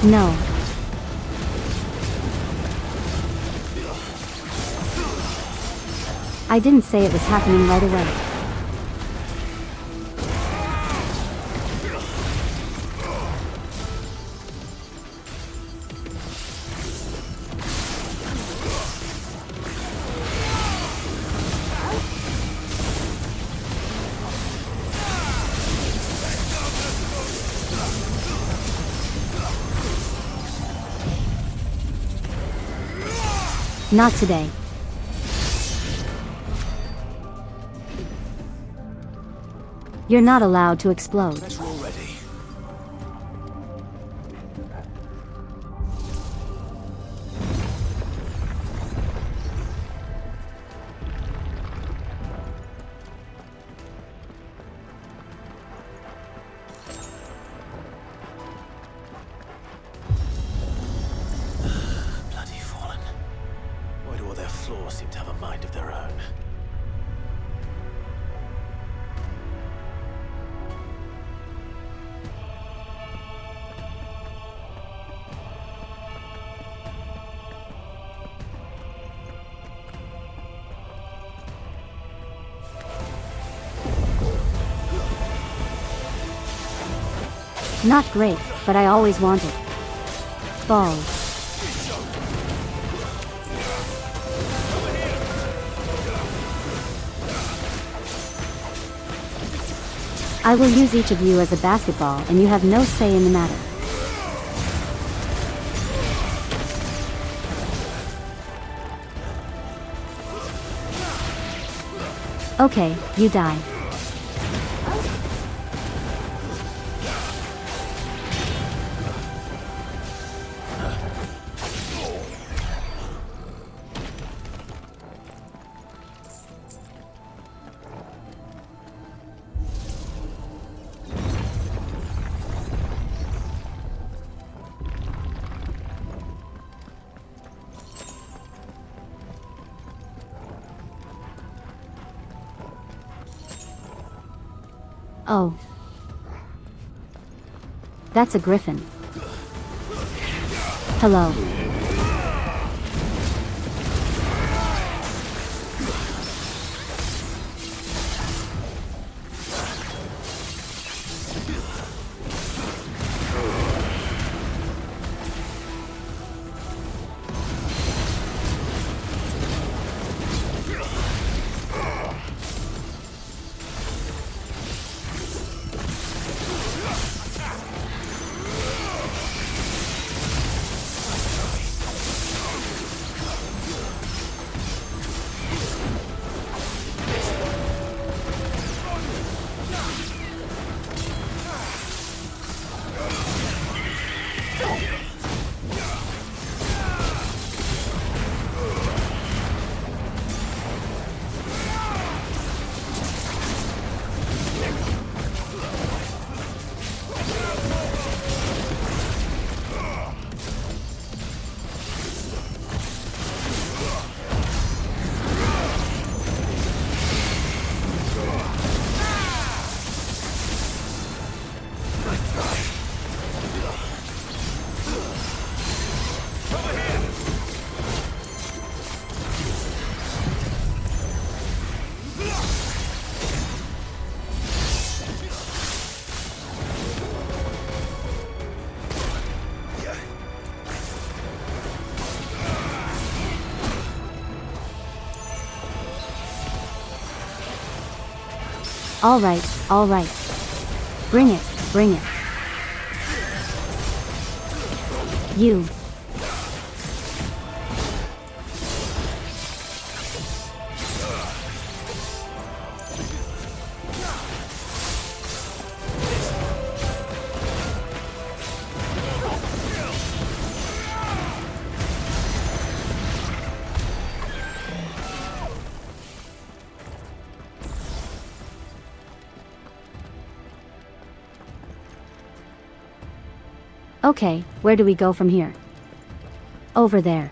No. I didn't say it was happening right away. Not today. You're not allowed to explode. We're all ready. Bloody fallen. Why do all their flaws seem to have a mind of their own? Not great, but I always wanted. Balls. I will use each of you as a basketball and you have no say in the matter. Okay, you die. Oh. That's a griffin. Hello. All right. Bring it. You. Okay, where do we go from here? Over there.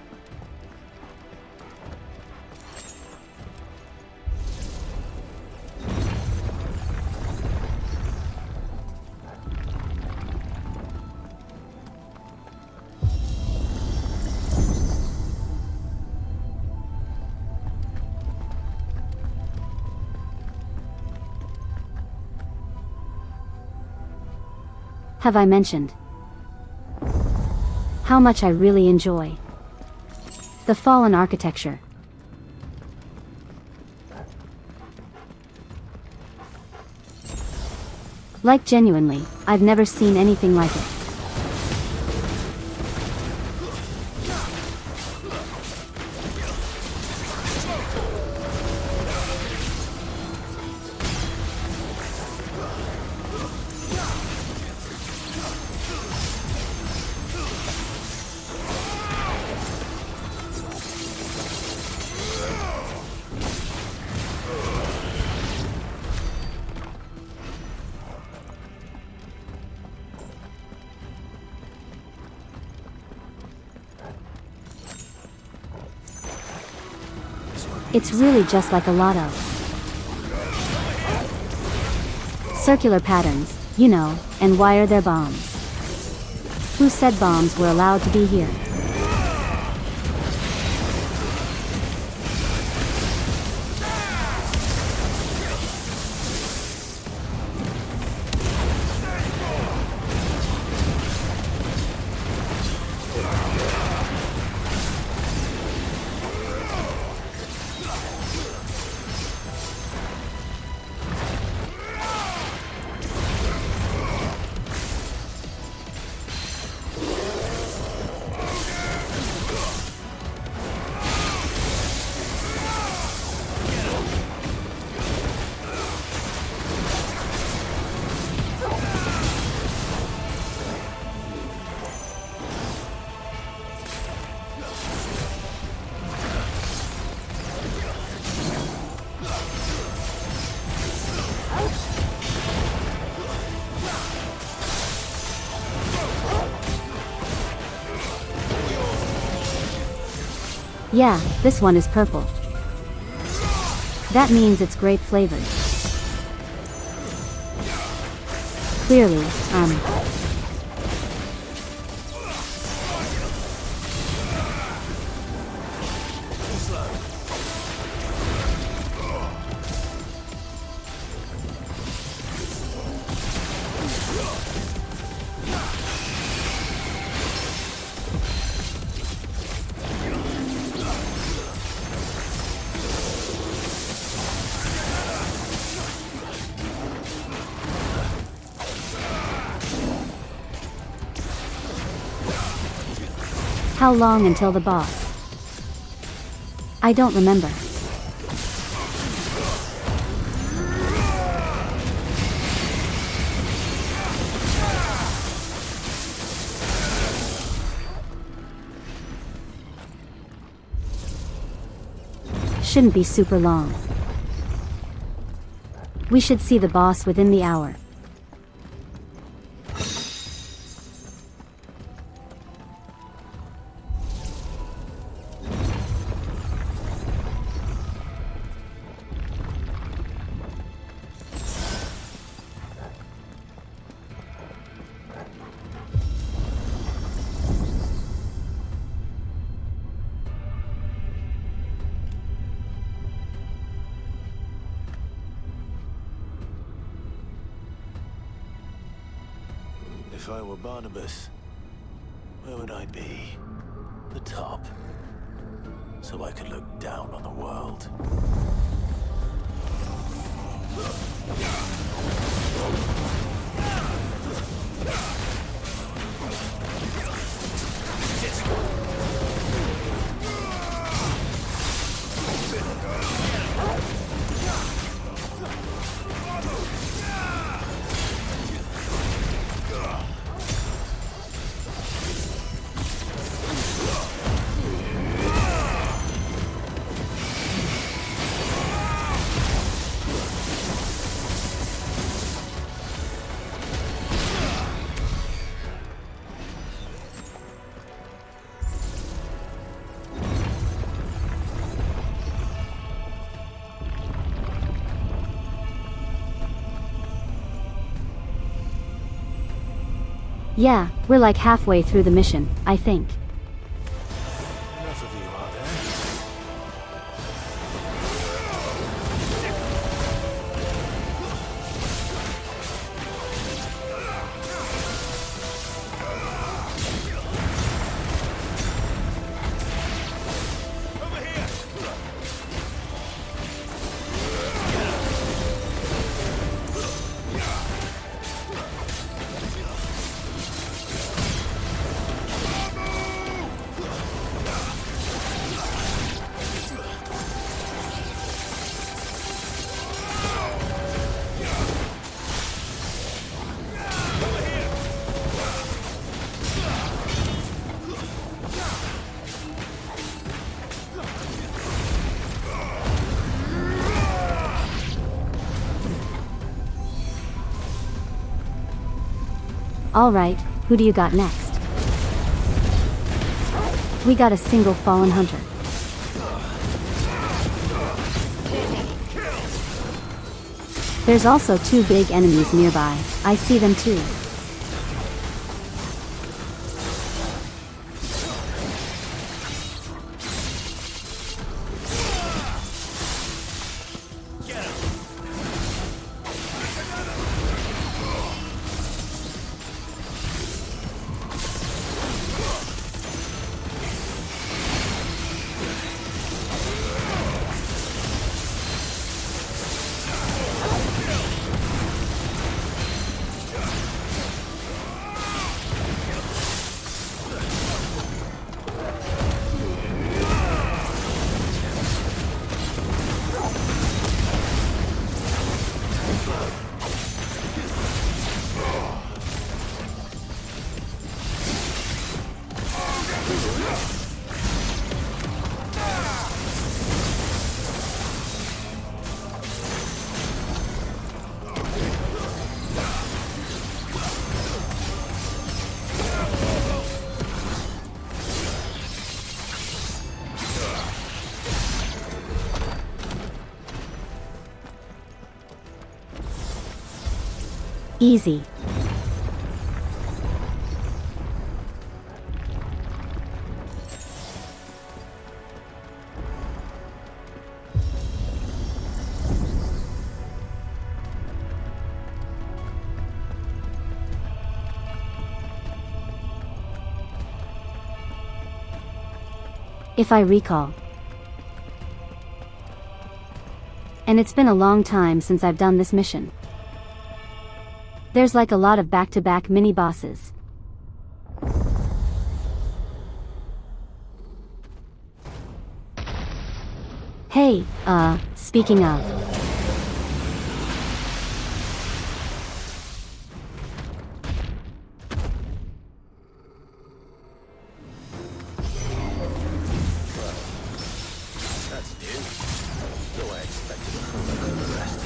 Have I mentioned how much I really enjoy the fallen architecture? Like genuinely, I've never seen anything like it. It's really just like a lot of circular patterns, you know, and why are there bombs? Who said bombs were allowed to be here? Yeah, this one is purple. That means it's grape flavored. Clearly, How long until the boss? I don't remember. Shouldn't be super long. We should see the boss within the hour. If I were Barnabas, where would I be? The top. So I could look down on the world. Yeah, we're like halfway through the mission, I think. Enough of you, are there? Alright, who do you got next? We got a single fallen hunter. There's also 2 big enemies nearby. I see them too. Easy. If I recall. And it's been a long time since I've done this mission. There's like a lot of back-to-back mini-bosses. Hey, speaking of. That's new. Though I expected a full like the rest.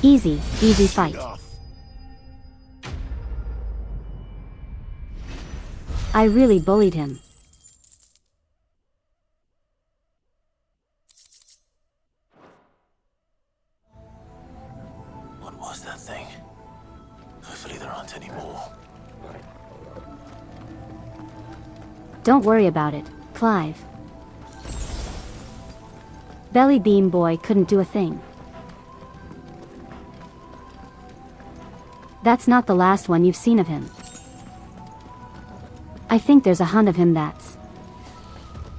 Easy, easy fight. I really bullied him. What was that thing? Hopefully there aren't any more. Don't worry about it, Clive. Belly Beam Boy couldn't do a thing. That's not the last one you've seen of him. I think there's a hunt of him that's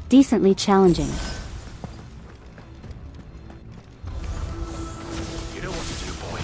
decently challenging. You know what to do, boy.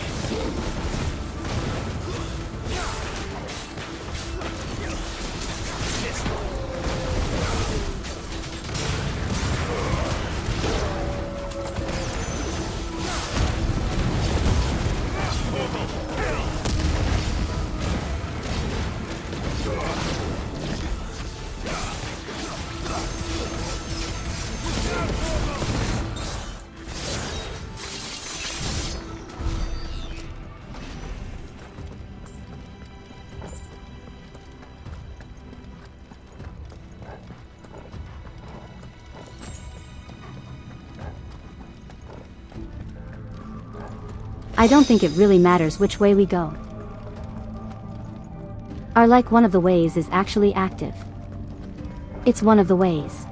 I don't think it really matters which way we go. Our like one of the ways is actually active. It's one of the ways.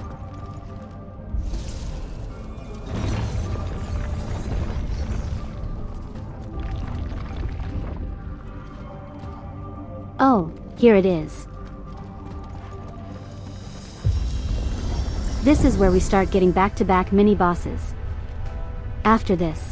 Oh, here it is. This is where we start getting back-to-back mini-bosses. After this.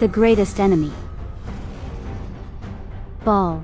The greatest enemy. Ball.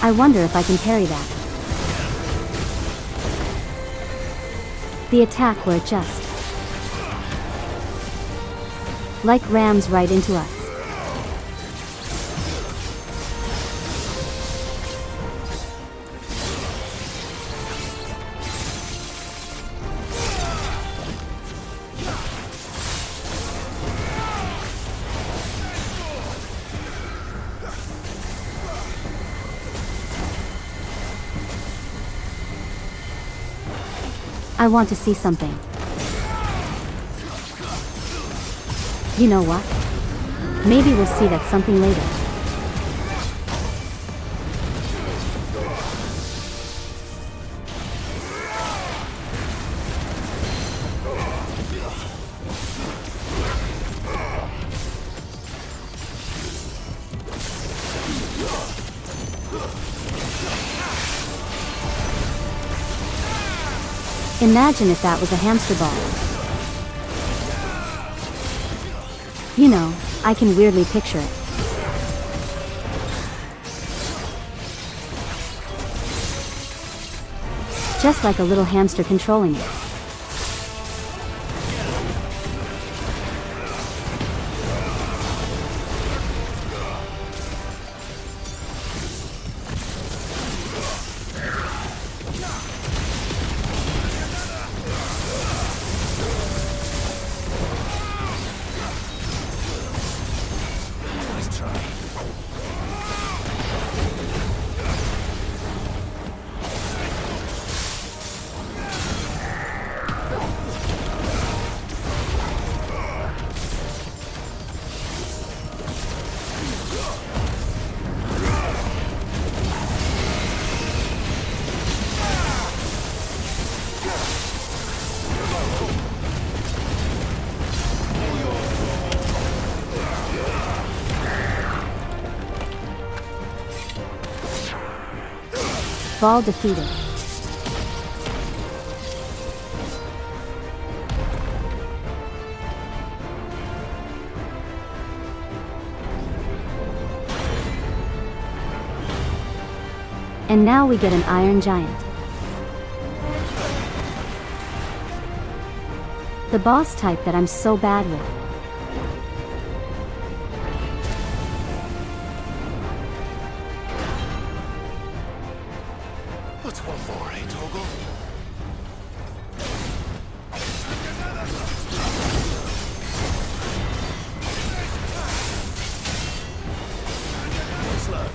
I wonder if I can parry that. The attack were just like rams right into us. I want to see something. You know what? Maybe we'll see that something later. Imagine if that was a hamster ball. You know, I can weirdly picture it. Just like a little hamster controlling it. Ball defeated. And now we get an Iron Giant. The boss type that I'm so bad with. What's one more, eh, Toggle? Slow.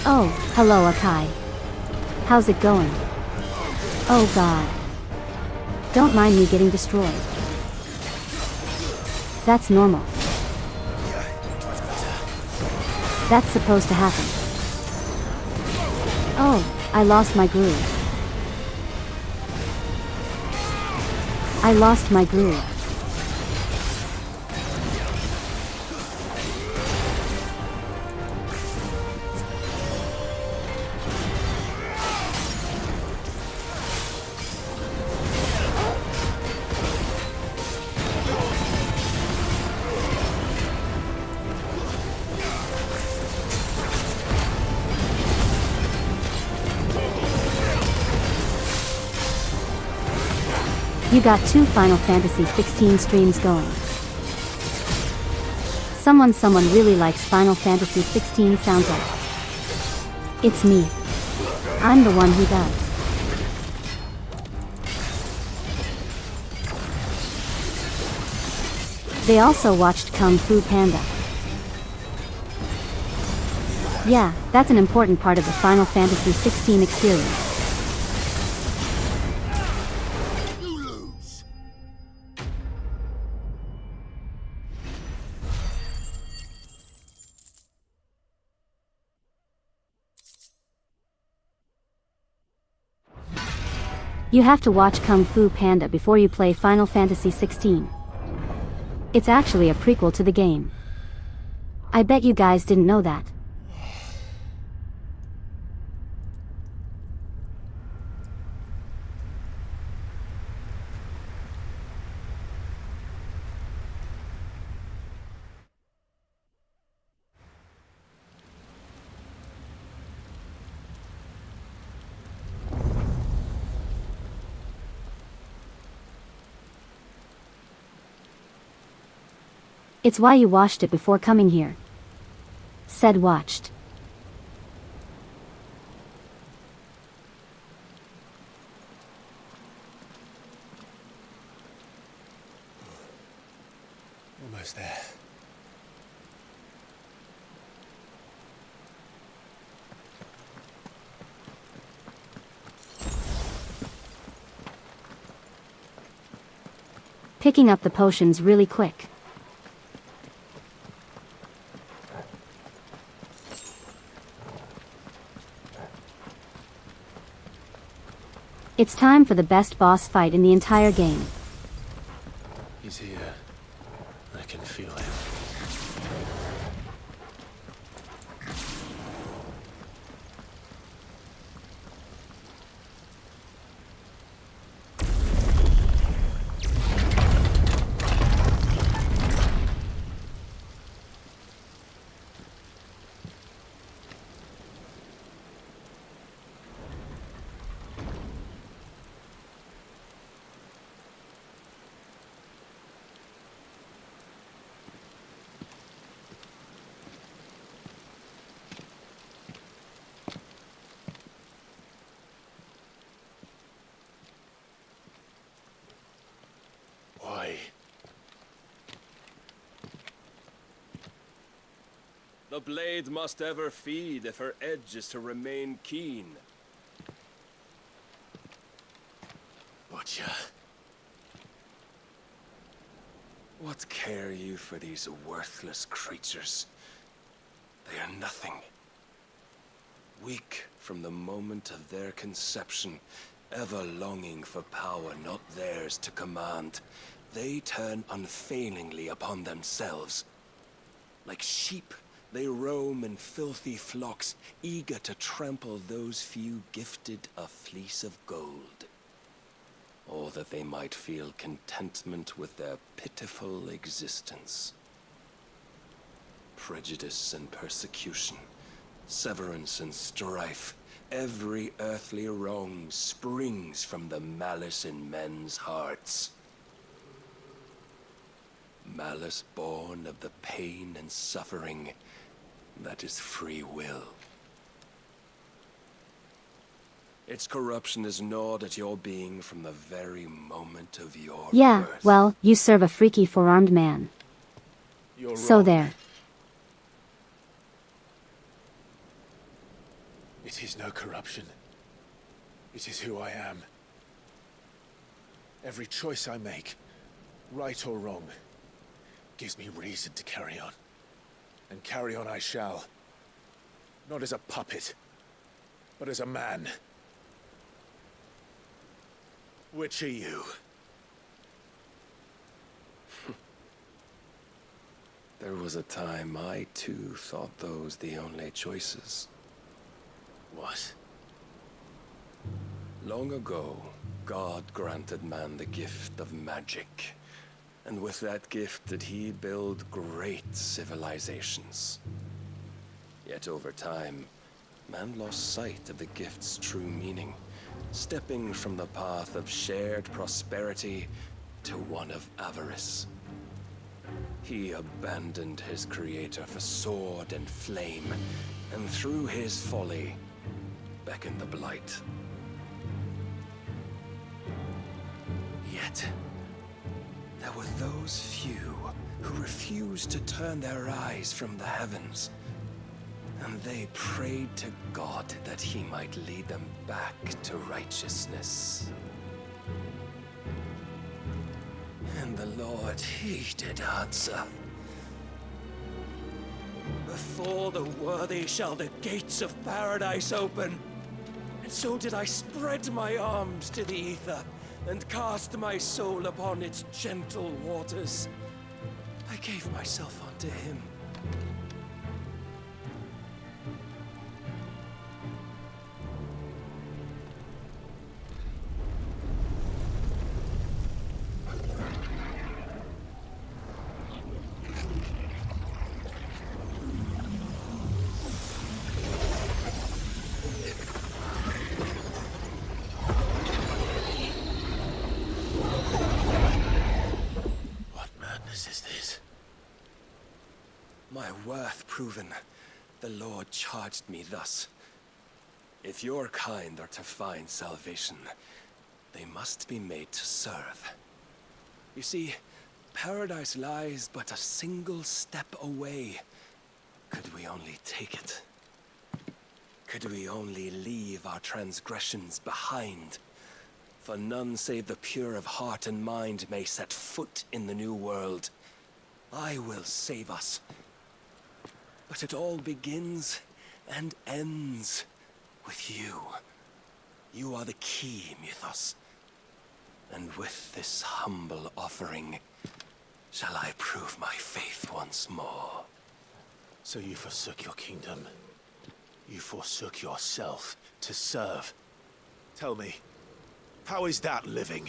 Oh, hello Akai. How's it going? Oh god. Don't mind me getting destroyed. That's normal. That's supposed to happen. Oh, I lost my groove. I lost my groove. You got 2 Final Fantasy 16 streams going. Someone really likes Final Fantasy 16 sounds like. It's me. I'm the one who does. They also watched Kung Fu Panda. Yeah, that's an important part of the Final Fantasy 16 experience. You have to watch Kung Fu Panda before you play Final Fantasy 16. It's actually a prequel to the game. I bet you guys didn't know that. It's why you watched it before coming here. Said watched. Almost there. Picking up the potions really quick. It's time for the best boss fight in the entire game. He's here. I can feel him. The blade must ever feed if her edge is to remain keen. Butcher. What care you for these worthless creatures? They are nothing. Weak from the moment of their conception, ever longing for power not theirs to command, they turn unfailingly upon themselves. Like sheep, they roam in filthy flocks, eager to trample those few gifted a fleece of gold. Or that they might feel contentment with their pitiful existence. Prejudice and persecution, severance and strife, every earthly wrong springs from the malice in men's hearts. Malice born of the pain and suffering that is free will. Its corruption is gnawed at your being from the very moment of your Yeah, birth. well, you serve a freaky four-armed man. You're So wrong. there. It is no corruption. It is who I am. Every choice I make, right or wrong, gives me reason to carry on. And carry on I shall. Not as a puppet, but as a man. Which are you? There was a time I too thought those the only choices. What? Long ago, God granted man the gift of magic. And with that gift did he build great civilizations. Yet over time, man lost sight of the gift's true meaning, stepping from the path of shared prosperity to one of avarice. He abandoned his creator for sword and flame, and through his folly, beckoned the blight. Yet, there were those few who refused to turn their eyes from the heavens, and they prayed to God that he might lead them back to righteousness. And the Lord, he did answer. Before the worthy shall the gates of paradise open. And so did I spread my arms to the ether, and cast my soul upon its gentle waters. I gave myself unto him. My worth proven, the Lord charged me thus. If your kind are to find salvation, they must be made to serve. You see, paradise lies but a single step away. Could we only take it? Could we only leave our transgressions behind? For none save the pure of heart and mind may set foot in the new world. I will save us. But it all begins and ends with you. You are the key, Mythos. And with this humble offering, shall I prove my faith once more. So you forsook your kingdom. You forsook yourself to serve. Tell me, how is that living?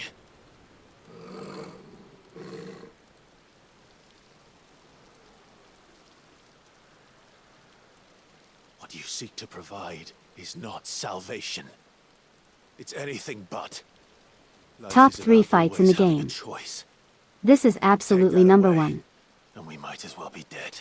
What you seek to provide is not salvation. It's anything but. Life Top is 3 about fights in the always having a game. choice, This is absolutely number 1. and we might as well be dead.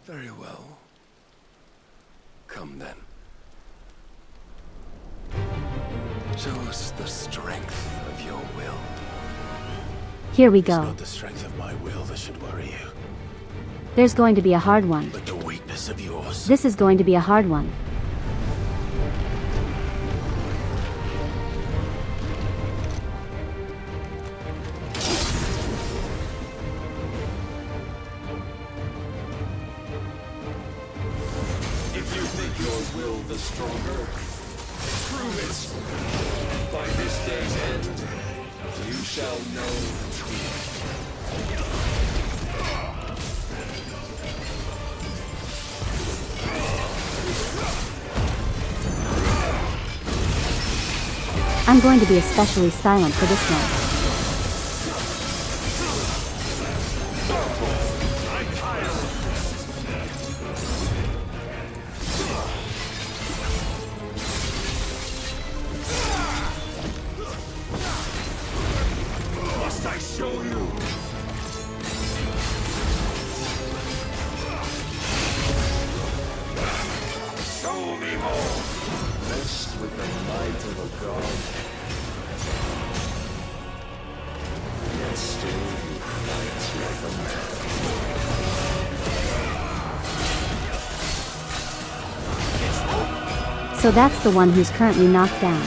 Very well. Come then. Show us the strength of your will. Here we It's go. not the strength of my will that should worry you, There's going to be a hard one. but the weakness of yours. This is going to be a hard one. If you think your will the stronger, prove it. By this day's end, you shall know the truth. I'm going to be especially silent for this one. Must I show you? gone. Yet still you fight like a man. So that's the one who's currently knocked down.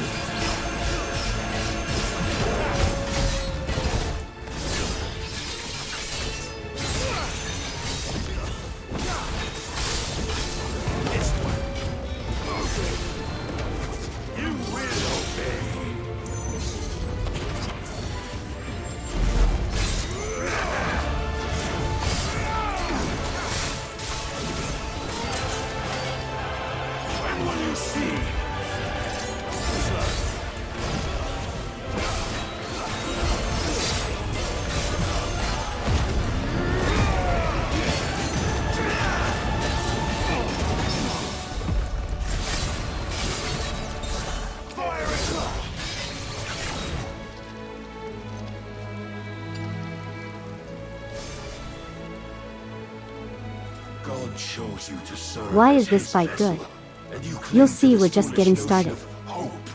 God chose you to serve. Why as is this his fight vessel, good? and you You'll cling see to this we're just foolish getting notion started. of hope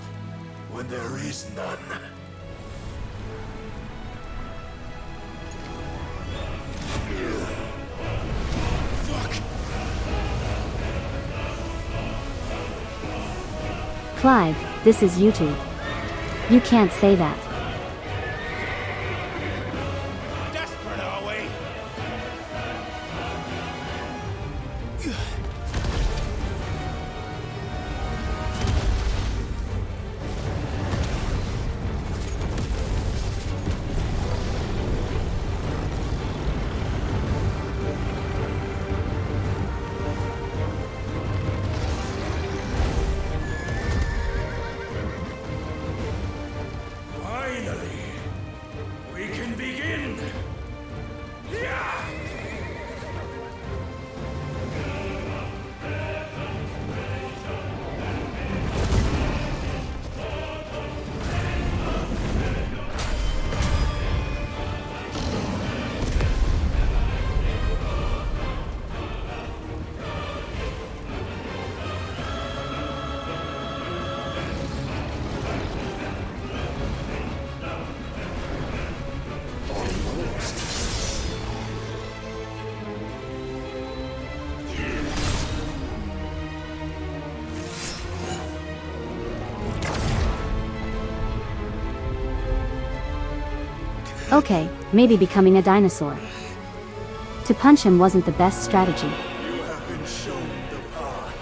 when there is none. Clive, this is YouTube. You can't say that. Desperate, are we? Finally, we can begin. Okay, maybe becoming a dinosaur. To punch him wasn't the best strategy. You have been shown the path.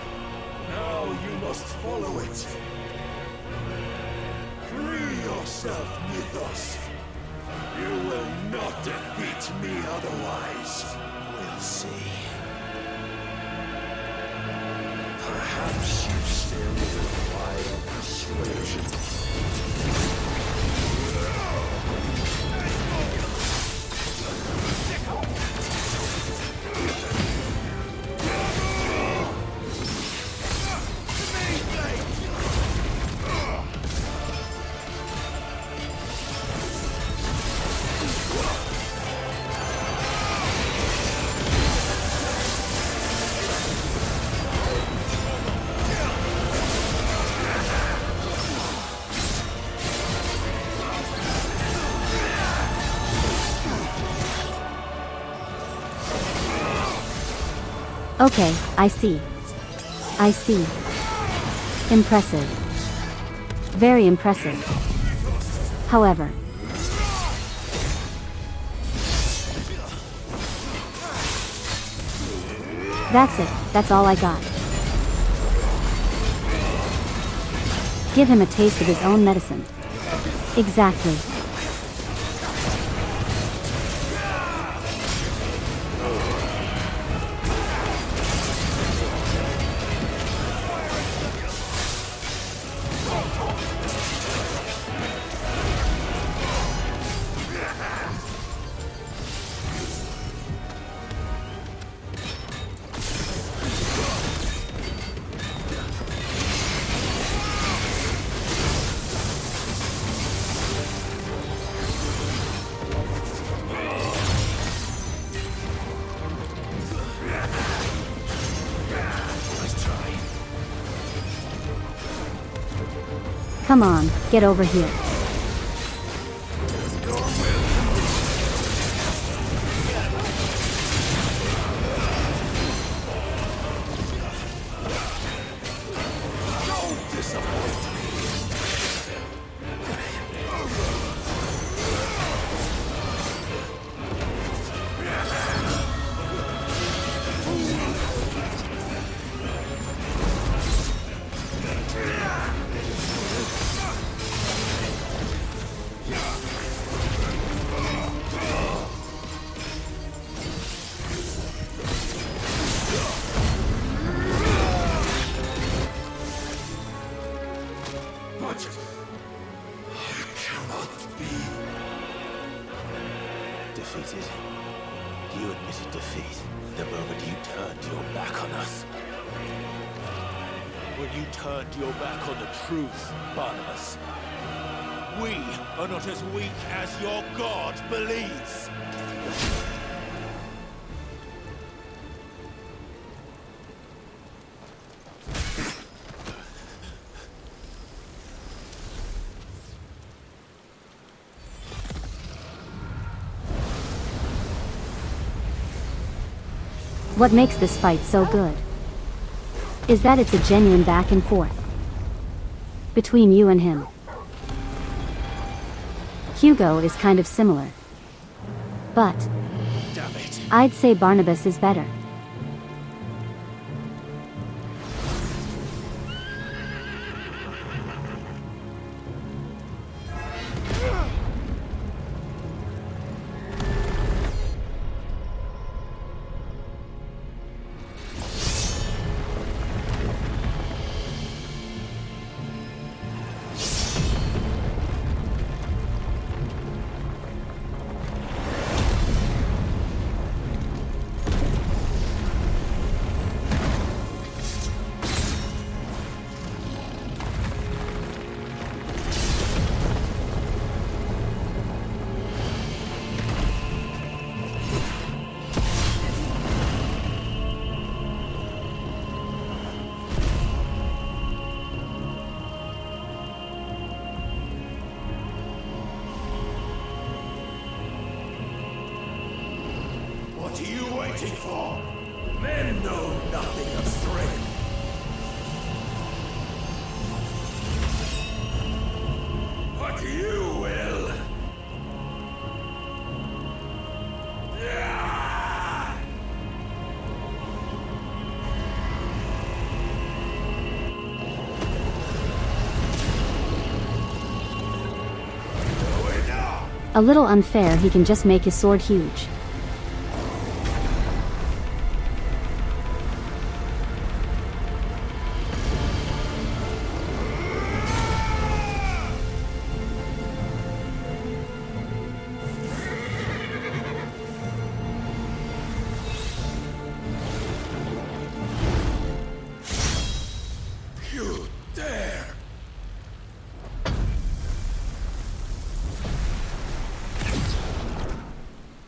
Now you must follow it. Free yourself, Mythos. You will not defeat me otherwise. We'll see. Perhaps you still require persuasion. Okay, I see. I see. Impressive. Very impressive. However, that's it, that's all I got. Give him a taste of his own medicine. Exactly. Come on, get over here. Defeated. You admitted defeat the moment you turned your back on us. When you turned your back on the truth, Barnabas. We are not as weak as your god believes. What makes this fight so good is that it's a genuine back and forth between you and him. Hugo is kind of similar, but I'd say Barnabas is better. What are you waiting for? Men know nothing of strength. But you will. A little unfair, he can just make his sword huge. You dare!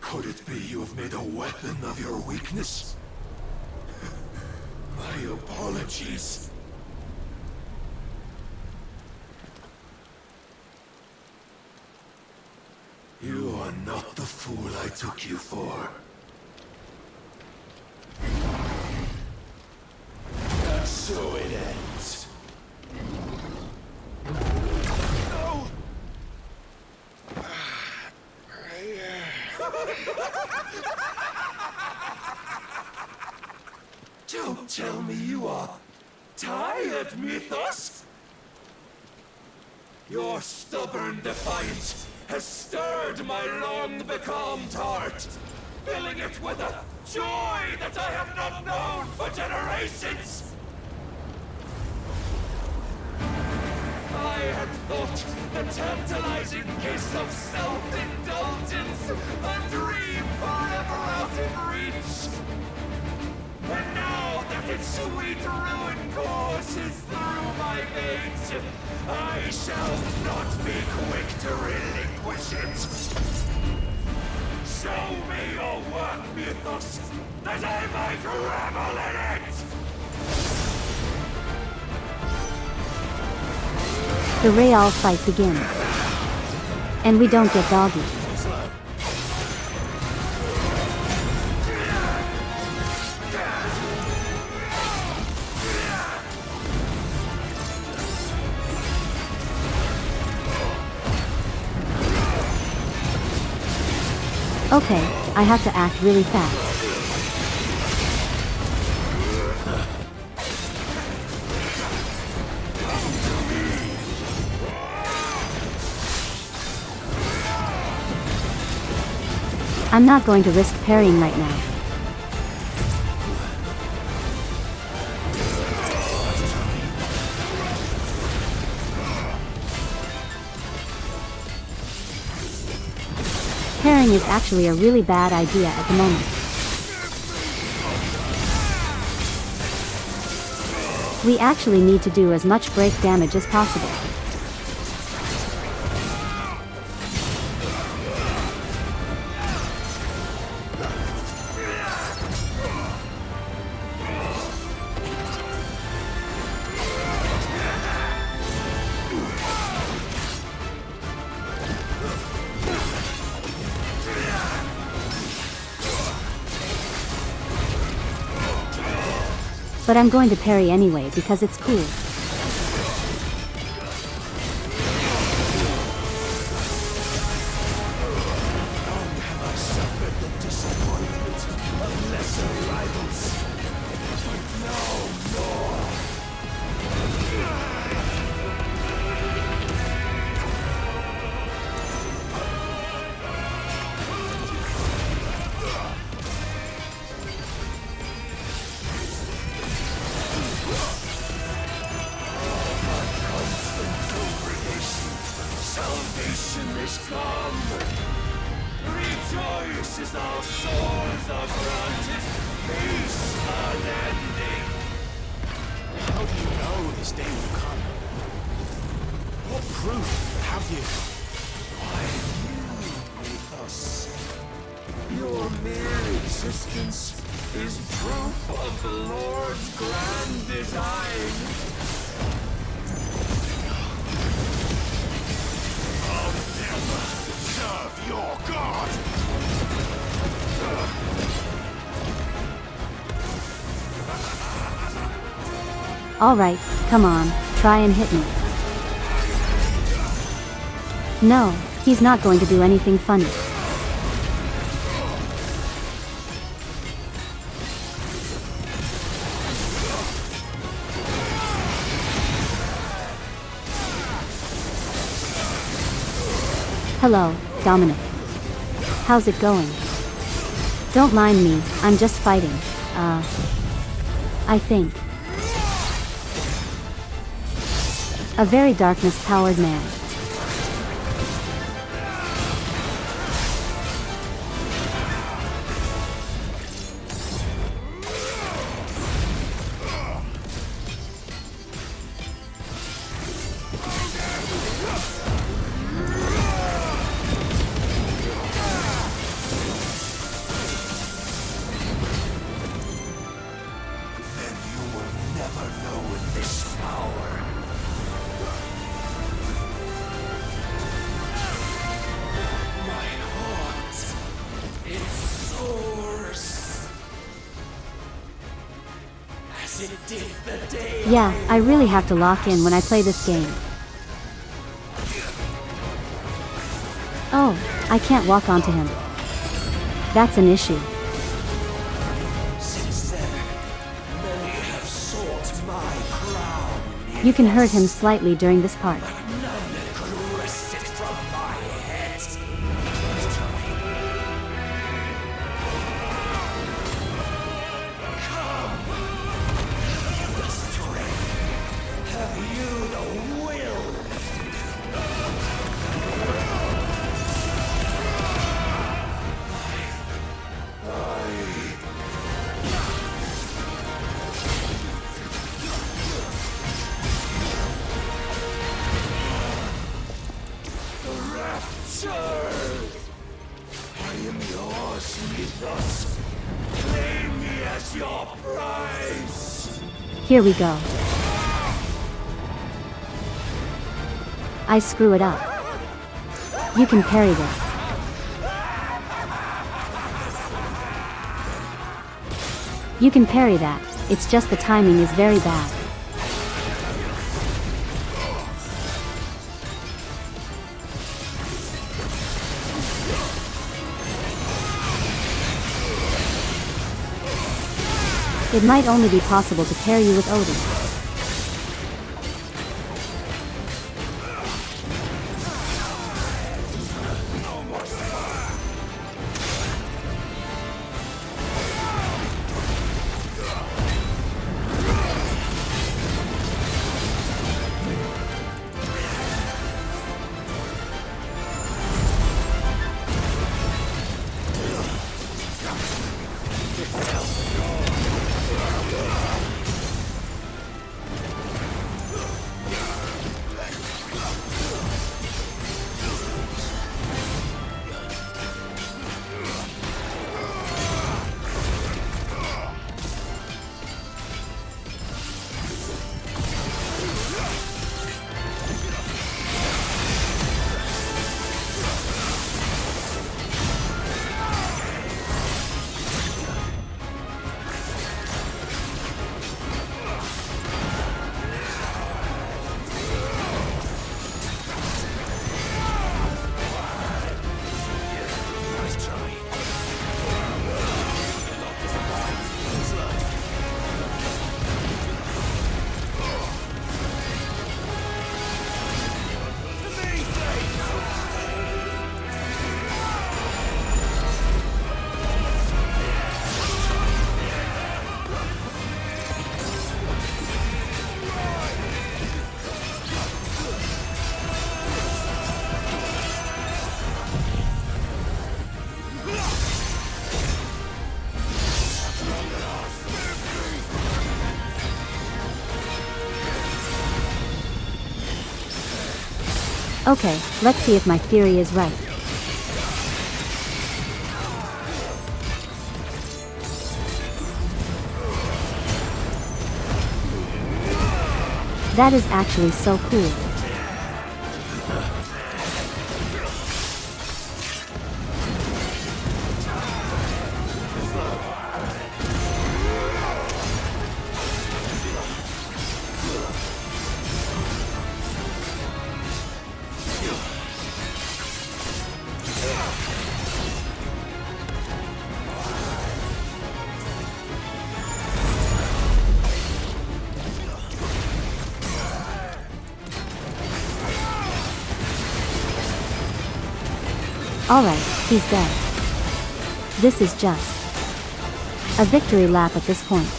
Could it be you have made a weapon of your weakness? My apologies. You are not the fool I took you for. And so it ends. No! Don't tell me you are tired, Mythos! Your stubborn defiance has stirred my long-becalmed heart, filling it with a joy that I have not known for generations! I had thought the tantalizing kiss of self-indulgence a dream forever out of reach. And now that its sweet ruin courses through my veins, I shall not be quick to relinquish it. Show me your work, Mythos, that I might revel in it! the real fight begins. And we don't get doggy. Okay, I have to act really fast. I'm not going to risk parrying right now. Parrying is actually a really bad idea at the moment. We actually need to do as much break damage as possible. But I'm going to parry anyway because it's cool. Alright, come on, try and hit me. No, he's not going to do anything funny. Hello, Dominic. How's it going? Don't mind me, I'm just fighting. I think. A very darkness-powered man. Yeah, I really have to lock in when I play this game. Oh, I can't walk onto him. That's an issue. You can hurt him slightly during this part. Here we go. I screw it up. You can parry this. You can parry that, it's just the timing is very bad. It might only be possible to parry you with Odin. Okay, let's see if my theory is right. That is actually so cool. Alright, he's dead. This is just a victory lap at this point.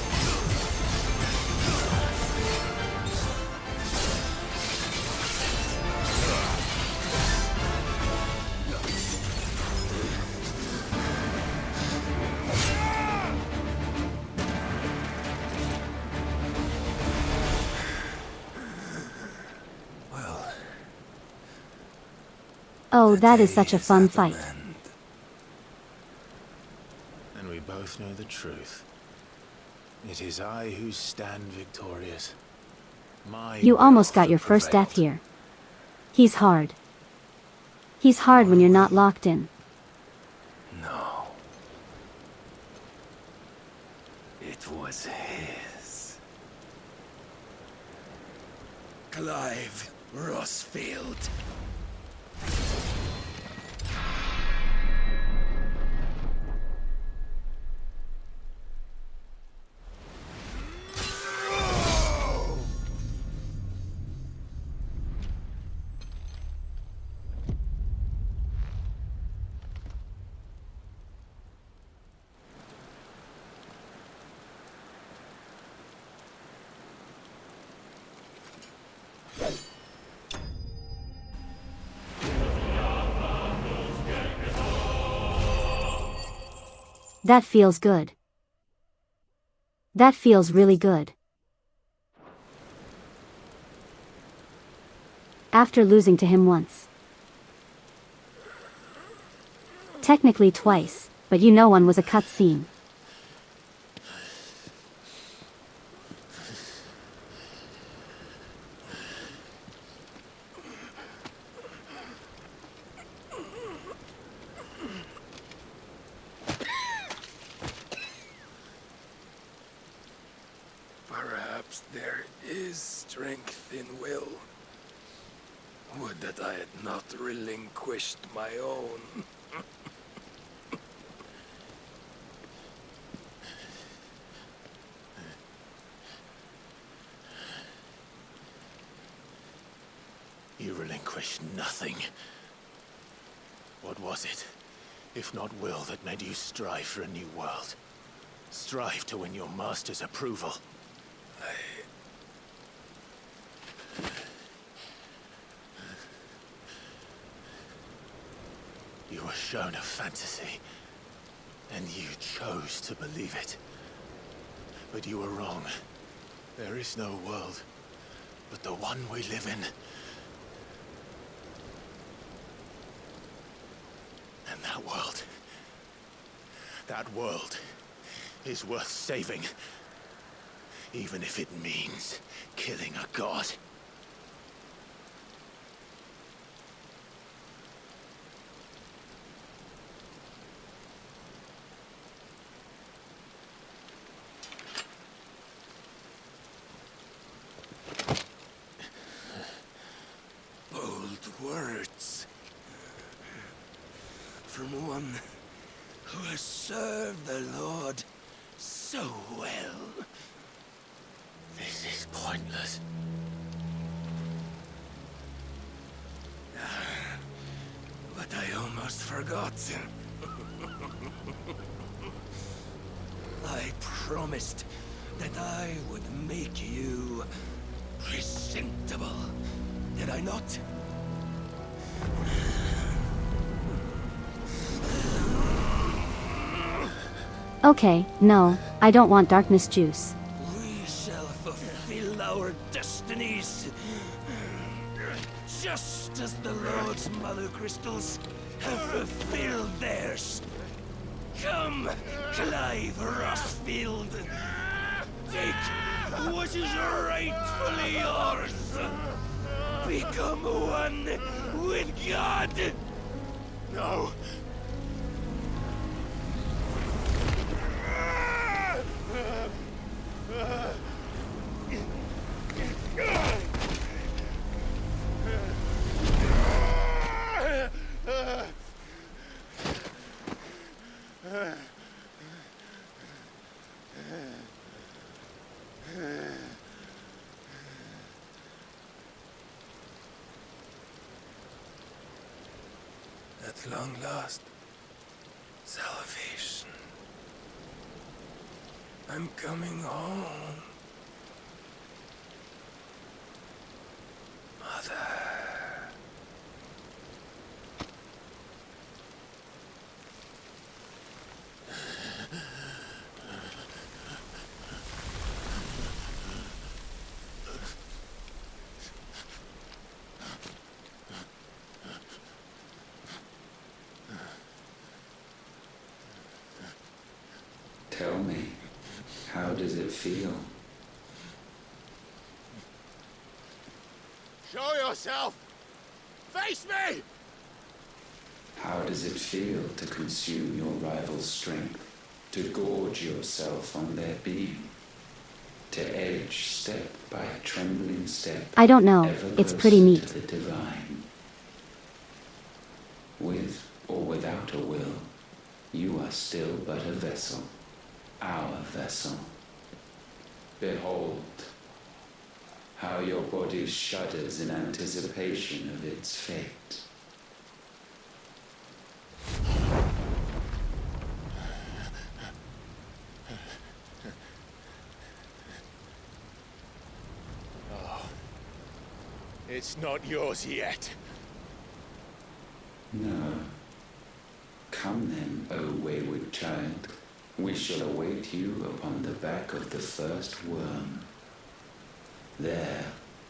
Oh, that is such a fun fight. And we both know the truth. It is I who stand victorious. You almost got your first death here. He's hard. He's hard when you're not locked in. No. It was his. Clive Rossfield. That feels good. That feels really good. After losing to him once. Technically twice, but you know one was a cutscene. There is strength in will. Would that I had not relinquished my own. You relinquished nothing. What was it, if not will, that made you strive for a new world? Strive to win your master's approval? You were shown a fantasy, and you chose to believe it. But you were wrong. There is no world but the one we live in. And that world is worth saving, even if it means killing a god. Words from one who has served the Lord so well. This is pointless. But I almost forgot. I promised that I would make you presentable. Did I not? Okay, no, I don't want darkness juice. We shall fulfill our destinies, just as the Lord's mother crystals have fulfilled theirs. Come, Clive Rossfield. Take what is rightfully yours. Become one with God. No. At long last, salvation. I'm coming home. Mother. Tell me, how does it feel? Show yourself! Face me! How does it feel to consume your rival's strength? To gorge yourself on their beam? To edge step by trembling step? I don't know, ever it's pretty closer neat. to the divine? With or without a will, you are still but a vessel. Our vessel. Behold, how your body shudders in anticipation of its fate. Oh, it's not yours yet. No. Come then, O wayward child. We shall await you upon the back of the first worm. There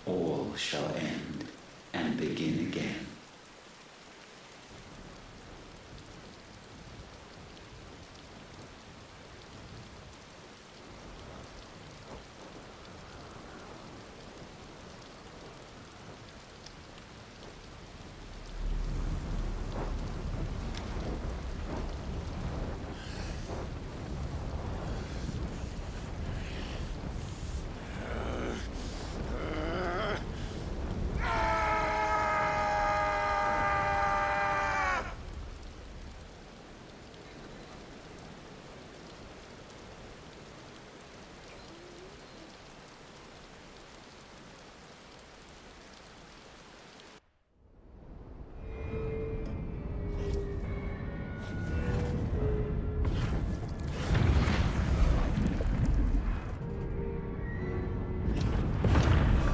all shall end and begin again.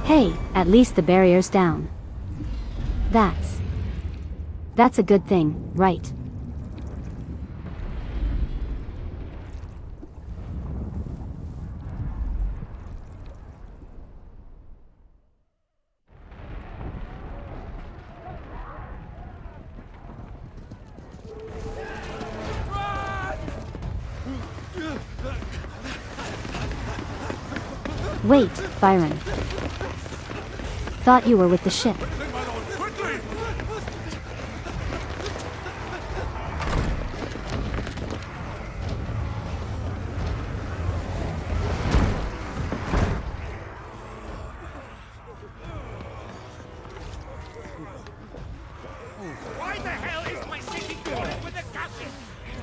Hey, at least the barrier's down. That's a good thing, right? Wait, Byron. Thought you were with the ship. Why the hell is my city going with the captain?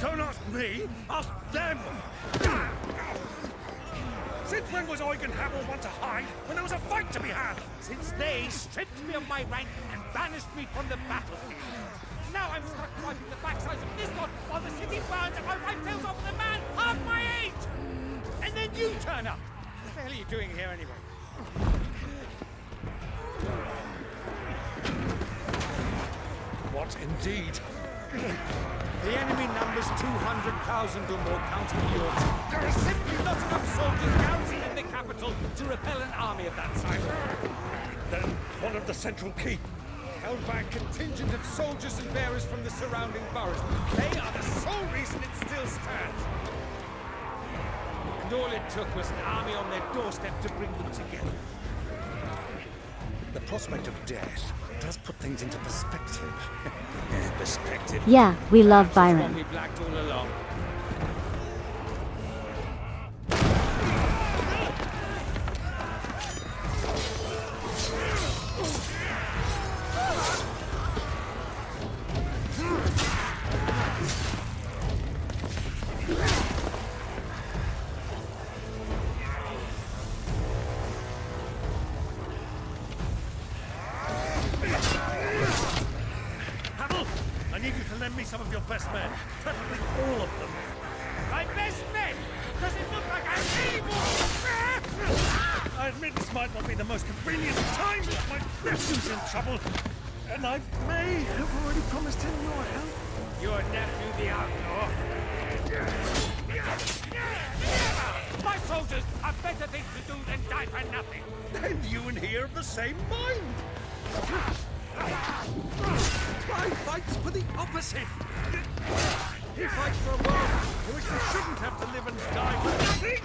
Don't ask me, ask them! Since when was Eugen Hamel want to hide when there was a fight to be had? Since they stripped me of my rank and banished me from the battlefield. Now I'm stuck wiping the backsides of this lot while the city burns and my wife tails off with a man half my age! And then you turn up! What the hell are you doing here anyway? What indeed? The enemy numbers 200,000 or more counting yours. There are simply not enough soldiers garrisoned in the capital to repel an army of that size. Then one of the central keep, held by a contingent of soldiers and bearers from the surrounding boroughs. They are the sole reason it still stands. And all it took was an army on their doorstep to bring them together. The prospect of death does put things into perspective. Perspective. Yeah, we love Byron. We've lacked all along. I need you to lend me some of your best men. Preferably all of them. My best men? Does it look like I have any more? I admit this might not be the most convenient time, but my nephew's in trouble. And I may have already promised him your help. Your nephew, the outlaw? My soldiers have better things to do than die for nothing. Then you and he are of the same mind. I fights for the opposite. He fights for a world in which we shouldn't have to live and die for nothing.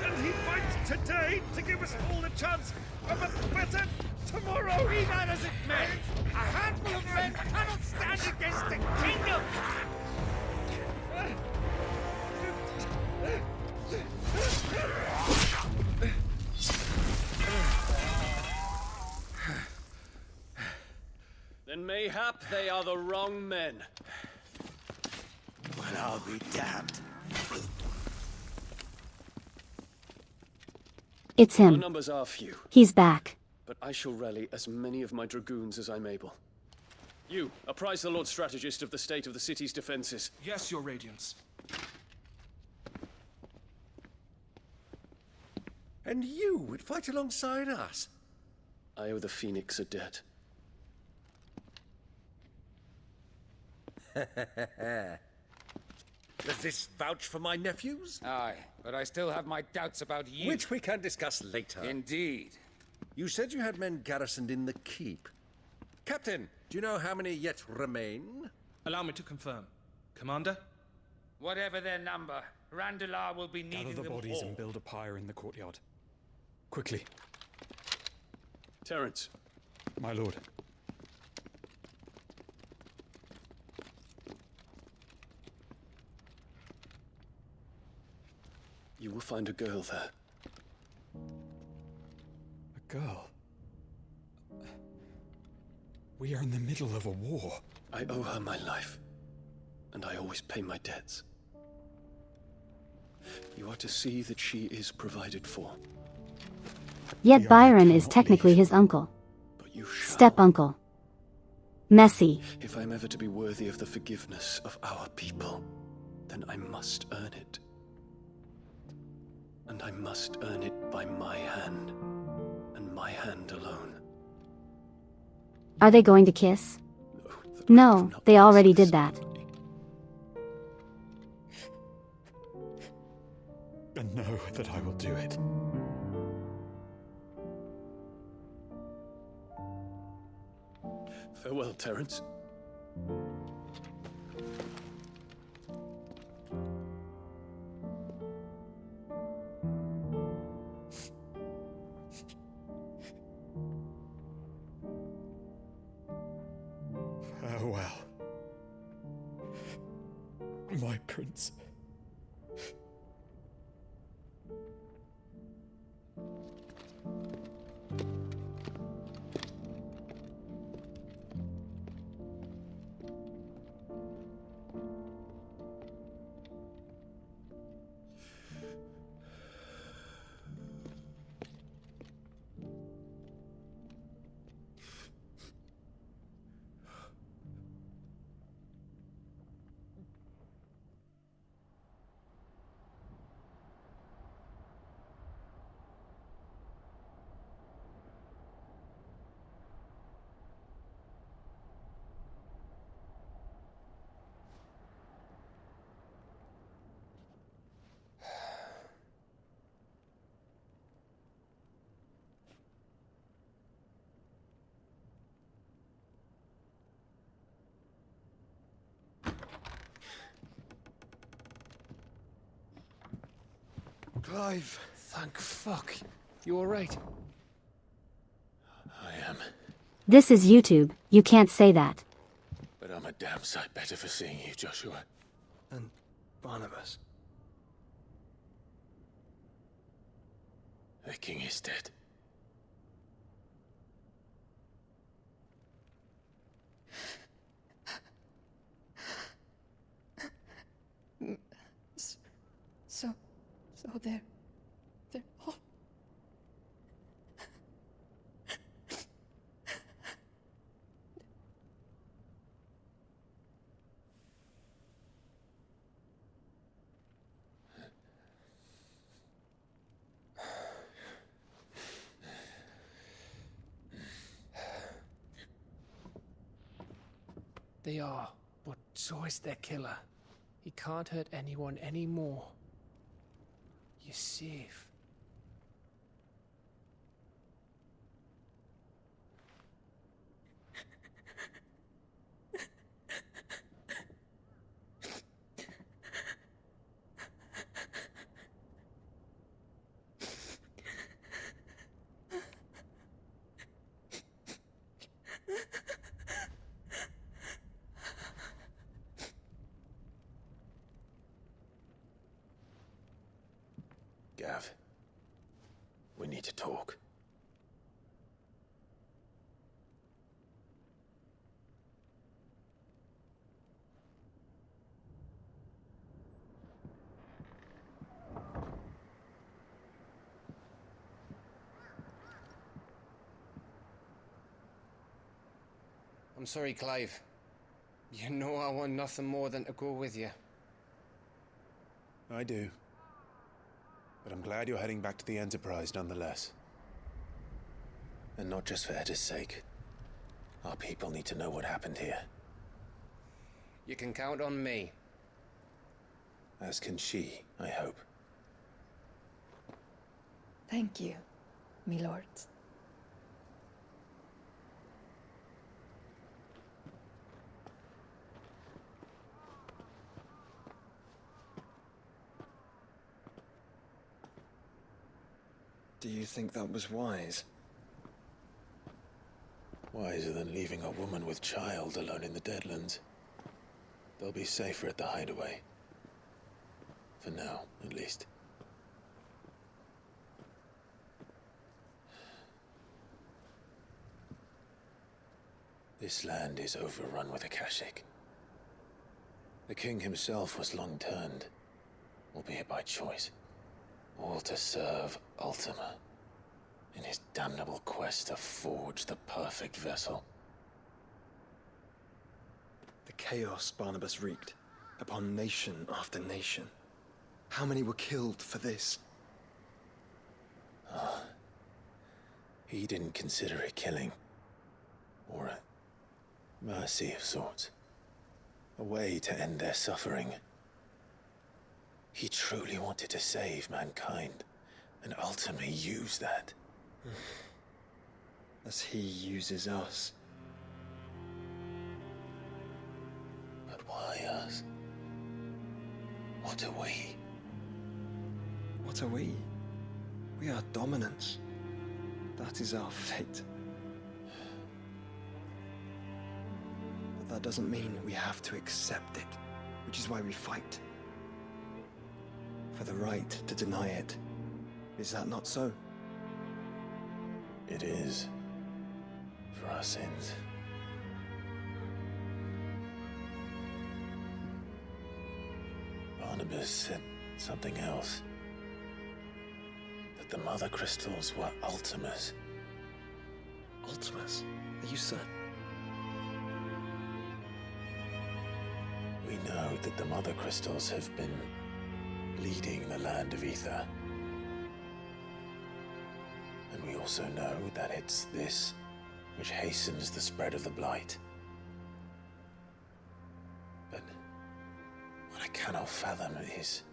And he fights today to give us all a chance of a better tomorrow. Be that as it may, a handful of men cannot stand against the kingdom. Then mayhap they are the wrong men. Well, I'll be damned. It's Our him. numbers are few, He's back. but I shall rally as many of my dragoons as I'm able. You, apprise the Lord Strategist of the state of the city's defenses. Yes, Your Radiance. And you would fight alongside us? I owe the Phoenix a debt. Does this vouch for my nephews? Aye, but I still have my doubts about you. Which we can discuss later. Indeed. You said you had men garrisoned in the keep. Captain, do you know how many yet remain? Allow me to confirm. Commander? Whatever their number, Randalar will be needing Gather the them bodies all. and build a pyre in the courtyard. Quickly. Terence. My lord. You will find a girl there. A girl? We are in the middle of a war. I owe her my life, and I always pay my debts. You are to see that she is provided for. Yet Byron is technically his uncle. Step-uncle. Messy. If I'm ever to be worthy of the forgiveness of our people, then I must earn it. And I must earn it by my hand, and my hand alone. Are they going to kiss? No, they already did that. And know that I will do it. Farewell, Terence. Farewell, my prince. Clive! Thank fuck. You alright? I am, This is YouTube, you can't say that. but I'm a damn sight better for seeing you, Joshua. And Barnabas. The king is dead. So they're all... They are, but so is their killer. He can't hurt anyone anymore. You're safe. Gav, we need to talk. I'm sorry, Clive. You know I want nothing more than to go with you. I do. But I'm glad you're heading back to the Enterprise nonetheless. And not just for Etta's sake. Our people need to know what happened here. You can count on me. As can she, I hope. Thank you, me lords. Do you think that was wise? Wiser than leaving a woman with child alone in the Deadlands. They'll be safer at the hideaway. For now, at least. This land is overrun with Akashic. The king himself was long turned, albeit by choice. All to serve Ultima, in his damnable quest to forge the perfect vessel. The chaos Barnabas wreaked upon nation after nation. How many were killed for this? He didn't consider it killing. Or a mercy of sorts. A way to end their suffering. He truly wanted to save mankind, and ultimately use that. As he uses us. But why us? What are we? What are we? We are dominance. That is our fate. But that doesn't mean we have to accept it, which is why we fight. For the right to deny it. Is that not so? It is. For our sins. Barnabas said something else. That the Mother Crystals were Ultimas. Ultimas? Are you certain? We know that the Mother Crystals have been leading the land of Ether. And we also know that it's this which hastens the spread of the Blight. But what I cannot fathom is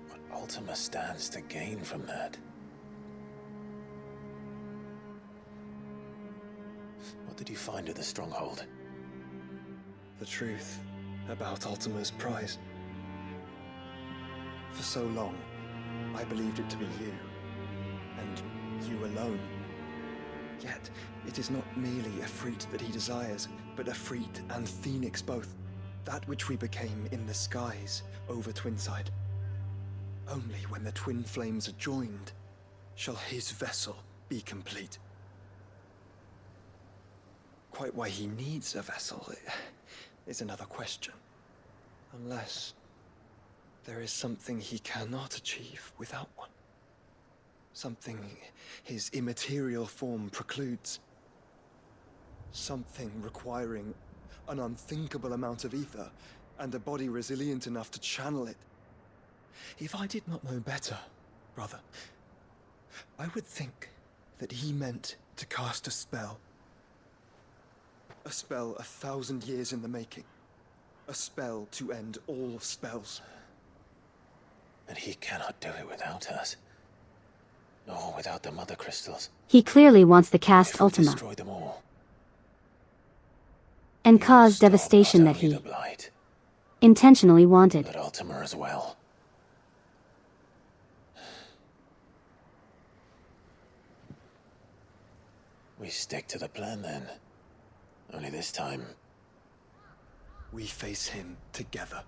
what Ultima stands to gain from that. What did you find at the Stronghold? The truth about Ultima's prize. For so long, I believed it to be you, and you alone. Yet, it is not merely a freat that he desires, but a freat and phoenix both. That which we became in the skies over Twinside. Only when the twin flames are joined, shall his vessel be complete. Quite why he needs a vessel is another question. Unless there is something he cannot achieve without one. Something his immaterial form precludes. Something requiring an unthinkable amount of ether and a body resilient enough to channel it. If I did not know better, brother, I would think that he meant to cast a spell. A spell 1,000 years in the making. A spell to end all spells. And he cannot do it without us. Nor without the Mother Crystals. He clearly wants to cast Ultima. Destroy them all. And cause devastation that he intentionally wanted. But Ultima as well. We stick to the plan then. Only this time, we face him together.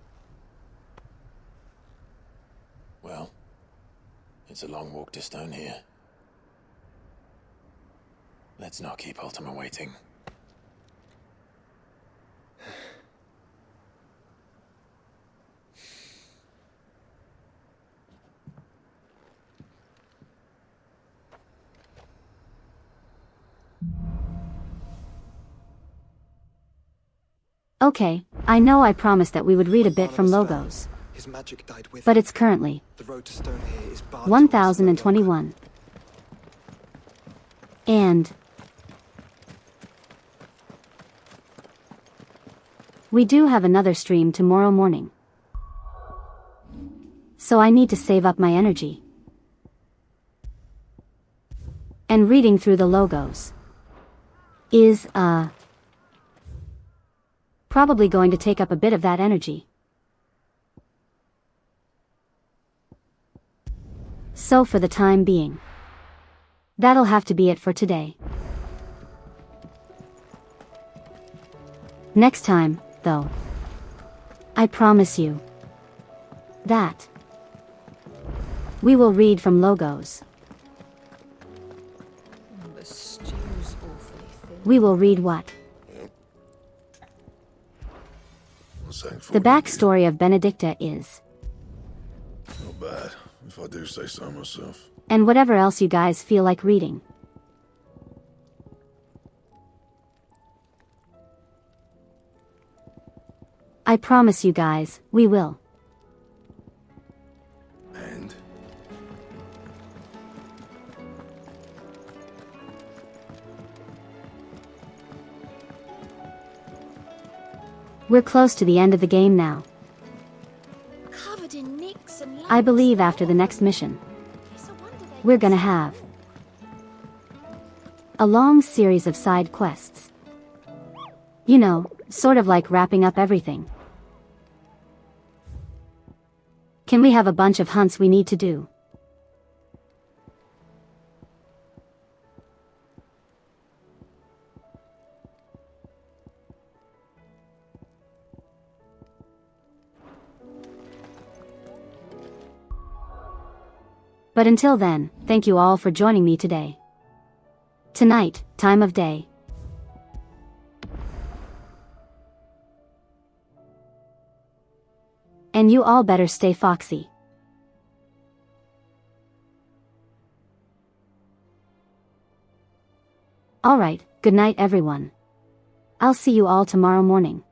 Well, it's a long walk to Stone here. Let's not keep Ultima waiting. Okay, I know I promised that we would read a bit from Logos. His magic died with But it's currently the road to Stone here is barred 1021. And we do have another stream tomorrow morning. So I need to save up my energy. And reading through the Logos is, probably going to take up a bit of that energy. So for the time being, that'll have to be it for today. Next time, though, I promise you that we will read from Logos. The stew's awfully thin. We will read what? The backstory of Benedicta is, Not bad, if I do say so myself. and whatever else you guys feel like reading. I promise you guys, we will. And? We're close to the end of the game now. Covered in nicks and I believe after the next mission, we're gonna have a long series of side quests. You know, sort of like wrapping up everything. Can we have a bunch of hunts we need to do? But until then, thank you all for joining me today. Tonight, time of day. And you all better stay foxy. Alright, good night everyone. I'll see you all tomorrow morning.